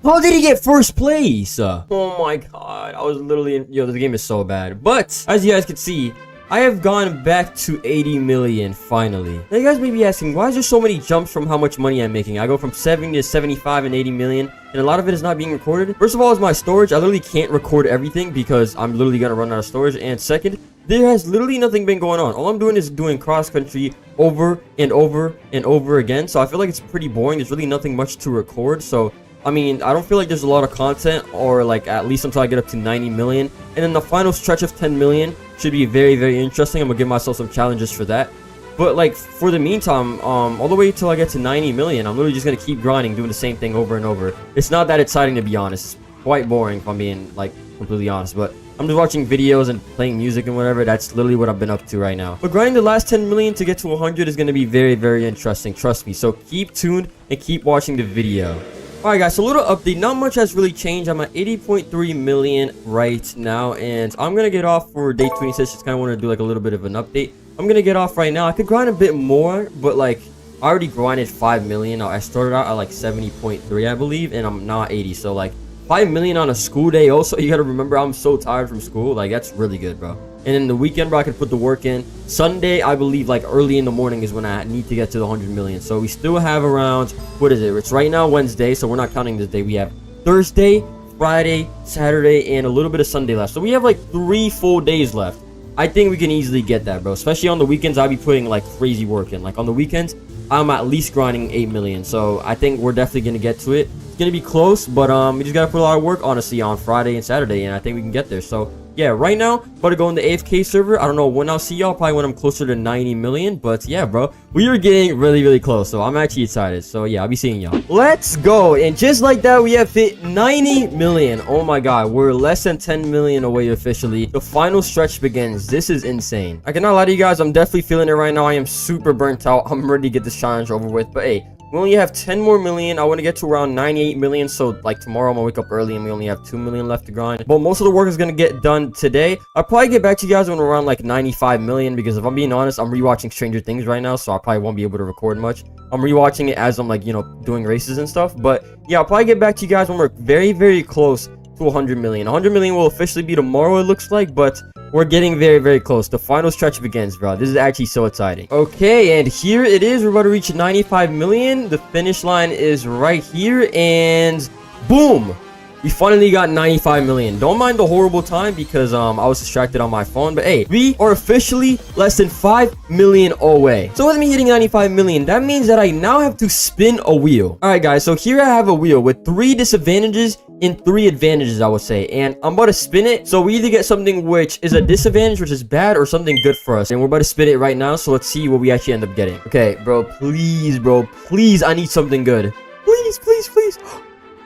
How did he get first place? Oh my god, I was literally in... Yo, the game is so bad. But, as you guys can see, I have gone back to 80 million, finally. Now, you guys may be asking, why is there so many jumps from how much money I'm making? I go from 70 to 75 and 80 million, and a lot of it is not being recorded. First of all, is my storage. I literally can't record everything because I'm literally gonna run out of storage. And second, there has literally nothing been going on. All I'm doing is doing cross-country over and over and over again. So I feel like it's pretty boring. There's really nothing much to record, so... I mean, I don't feel like there's a lot of content, or like at least until I get up to 90 million. And then the final stretch of 10 million should be very, very interesting. I'm gonna give myself some challenges for that. But like for the meantime, all the way till I get to 90 million, I'm literally just gonna keep grinding, doing the same thing over and over. It's not that exciting, to be honest. It's quite boring if I'm being like completely honest. But I'm just watching videos and playing music and whatever. That's literally what I've been up to right now. But grinding the last 10 million to get to 100 is gonna be very, very interesting. Trust me. So keep tuned and keep watching the video. Alright guys, so a little update. Not much has really changed. I'm at 80.3 million right now, and I'm gonna get off for day 26. Just kind of want to do like a little bit of an update. I'm gonna get off right now. I could grind a bit more, but like I already grinded 5 million. I started out at like 70.3, I believe, and I'm now 80. So like 5 million on a school day. Also, you gotta remember I'm so tired from school. Like that's really good, bro. And in the weekend, bro, I could put the work in. Sunday, I believe, like, early in the morning is when I need to get to the 100 million. So we still have around, what is it? It's right now Wednesday, so we're not counting this day. We have Thursday, Friday, Saturday, and a little bit of Sunday left. So we have, like, 3 full days left. I think we can easily get that, bro. Especially on the weekends, I'll be putting, like, crazy work in. Like, on the weekends, I'm at least grinding 8 million. So I think we're definitely going to get to it. It's going to be close, but we just got to put a lot of work, honestly, on Friday and Saturday. And I think we can get there. So... yeah, right now, about to go in the AFK server. I don't know when I'll see y'all, probably when I'm closer to 90 million. But yeah, bro, we are getting really, really close. So I'm actually excited. So yeah, I'll be seeing y'all. Let's go. And just like that, we have hit 90 million. Oh my god, we're less than 10 million away officially. The final stretch begins. This is insane. I cannot lie to you guys, I'm definitely feeling it right now. I am super burnt out. I'm ready to get this challenge over with. But hey, we only have 10 more million. I want to get to around 98 million. So like tomorrow I'm gonna wake up early and we only have 2 million left to grind. But most of the work is gonna get done today. I'll probably get back to you guys when we're around like 95 million, because if I'm being honest, I'm rewatching Stranger Things right now, so I probably won't be able to record much. I'm rewatching it as I'm like, you know, doing races and stuff. But yeah, I'll probably get back to you guys when we're very, very close to 100 million. 100 million will officially be tomorrow, it looks like, but we're getting very, very close. The final stretch begins, bro. This is actually so exciting. Okay, and here it is. We're about to reach 95 million. The finish line is right here, and boom! We finally got 95 million. Don't mind the horrible time because I was distracted on my phone. But hey, we are officially less than 5 million away. So with me hitting 95 million, that means that I now have to spin a wheel. Alright guys, so here I have a wheel with 3 disadvantages in 3 advantages, I would say. And I'm about to spin it. So we either get something which is a disadvantage, which is bad, or something good for us. And we're about to spin it right now. So let's see what we actually end up getting. Okay, bro, please, I need something good. Please.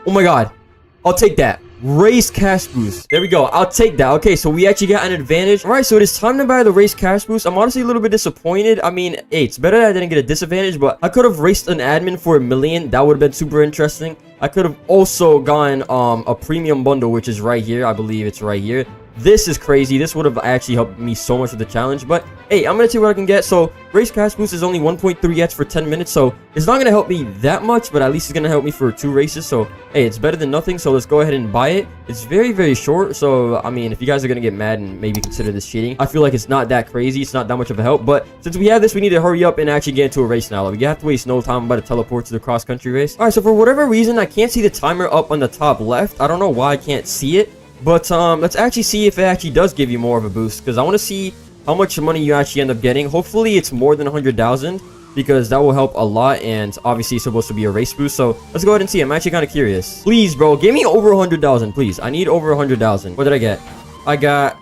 Oh my god. I'll take that. Race cash boost. There we go. I'll take that. Okay, so we actually got an advantage. All right, so it is time to buy the race cash boost. I'm honestly a little bit disappointed. I mean, hey, it's better that I didn't get a disadvantage, but I could have raced an admin for 1 million. That would have been super interesting. I could have also gotten a premium bundle, which is right here. I believe it's right here. This is crazy. This would have actually helped me so much with the challenge. But hey, I'm gonna see what I can get. So race cash boost is only 1.3x for 10 minutes, so it's not gonna help me that much, but at least it's gonna help me for 2 races. So hey, it's better than nothing. So let's go ahead and buy it. It's very short, so I mean, if you guys are gonna get mad and maybe consider this cheating, I feel like it's not that crazy. It's not that much of a help. But since we have this, we need to hurry up and actually get into a race now. Like, we have to waste no time. I'm about to teleport to the cross country race. All right, so for whatever reason, I can't see the timer up on the top left. I don't know why I can't see it. But let's actually see if it actually does give you more of a boost, because I want to see how much money you actually end up getting. Hopefully it's more than 100,000, because that will help a lot, and obviously it's supposed to be a race boost. So let's go ahead and see. I'm actually kind of curious. Please, bro, give me over 100,000, please. I need over 100,000. What did I get? I got,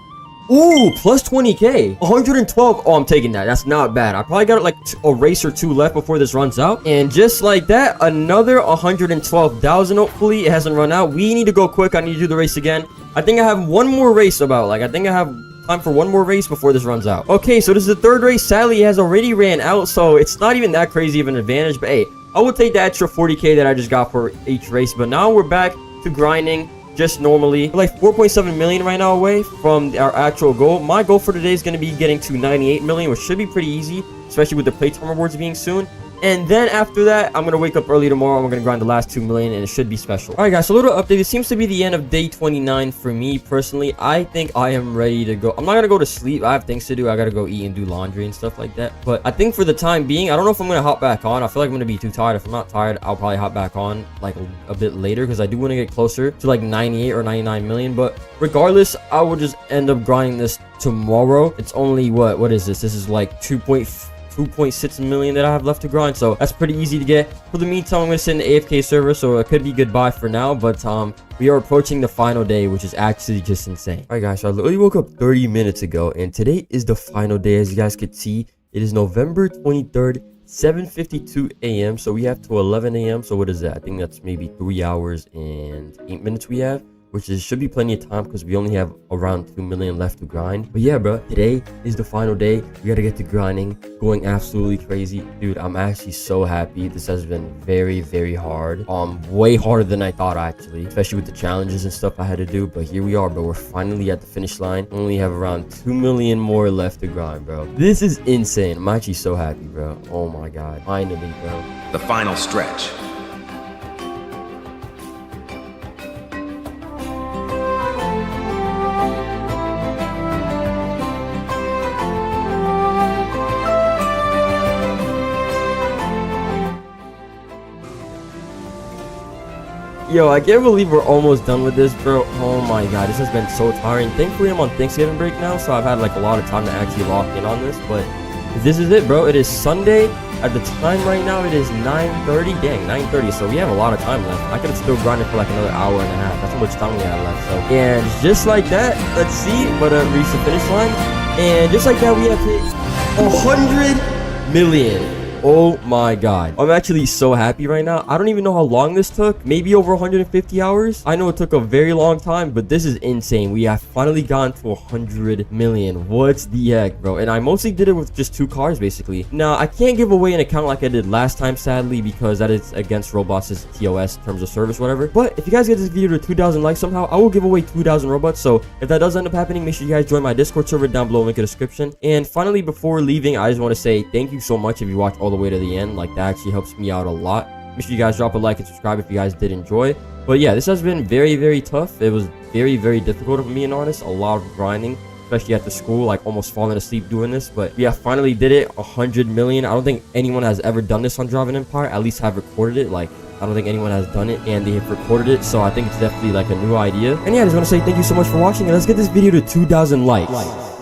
ooh, plus 20k, 112. Oh, I'm taking that. That's not bad. I probably got like a race or 2 left before this runs out, and just like that, another 112,000. Hopefully it hasn't run out. We need to go quick. I need to do the race again. I think I have one more race about. Like, I think I have time for one more race before this runs out. Okay, so this is the 3rd race. Sadly, it has already ran out, so it's not even that crazy of an advantage. But hey, I will take the extra 40k that I just got for each race. But now we're back to grinding just normally. We're like 4.7 million right now away from our actual goal. My goal for today is going to be getting to 98 million, which should be pretty easy, especially with the playtime rewards being soon. And then after that, I'm going to wake up early tomorrow. I'm going to grind the last 2 million, and it should be special. All right, guys, so a little update. It seems to be the end of day 29 for me personally. I think I am ready to go. I'm not going to go to sleep. I have things to do. I got to go eat and do laundry and stuff like that. But I think for the time being, I don't know if I'm going to hop back on. I feel like I'm going to be too tired. If I'm not tired, I'll probably hop back on like a bit later, because I do want to get closer to like 98 or 99 million. But regardless, I will just end up grinding this tomorrow. It's only what is this? This is like 2.6 million that I have left to grind, so that's pretty easy to get. For the meantime, I'm going to sit in the AFK server, so it could be goodbye for now. But we are approaching the final day, which is actually just insane. All right, guys, so I literally woke up 30 minutes ago, and today is the final day. As you guys could see, it is November 23rd, 7:52 a.m. So we have to 11 a.m. So what is that? I think that's maybe 3 hours and 8 minutes we have, which should be plenty of time, because we only have around 2 million left to grind. But yeah, bro, today is the final day. We gotta get to grinding, going absolutely crazy. Dude, I'm actually so happy. This has been very hard. Way harder than I thought, actually, especially with the challenges and stuff I had to do. But here we are, bro. We're finally at the finish line. We only have around 2 million more left to grind, bro. This is insane. I'm actually so happy, bro. Oh my god, finally, bro. The final stretch. Yo, I can't believe we're almost done with this, bro. Oh my god, this has been so tiring. Thankfully, I'm on Thanksgiving break now, so I've had like a lot of time to actually lock in on this. But this is it, bro. It is Sunday. At the time right now, it is 9:30. Dang, 9:30. So we have a lot of time left. I could have still grinded for like another hour and a half. That's how much time we have left. So, and just like that, let's see. But reach the finish line, and just like that, we have hit 100 million. Oh my god, I'm actually so happy right now. I don't even know how long this took. Maybe over 150 hours. I know it took a very long time, but this is insane. We have finally gotten to 100 million. What the heck, bro? And I mostly did it with just 2 cars, basically. Now, I can't give away an account like I did last time, sadly, because that is against Roblox's TOS, terms of service, whatever. But if you guys get this video to 2,000 likes somehow, I will give away 2,000 Robux. So if that does end up happening, make sure you guys join my Discord server down below, link in the description. And finally, before leaving, I just want to say thank you so much if you watched all the way to the end. Like, that actually helps me out a lot. Make sure you guys drop a like and subscribe if you guys did enjoy. But yeah, this has been very tough. It was very difficult, if I'm being honest. A lot of grinding, especially at the school, like almost falling asleep doing this. But yeah, finally did it. 100 million. I don't think anyone has ever done this on Java Empire. At least have recorded it. Like, I don't think anyone has done it, and they have recorded it. So I think it's definitely like a new idea. And yeah, I just want to say thank you so much for watching, and let's get this video to 2,000 likes.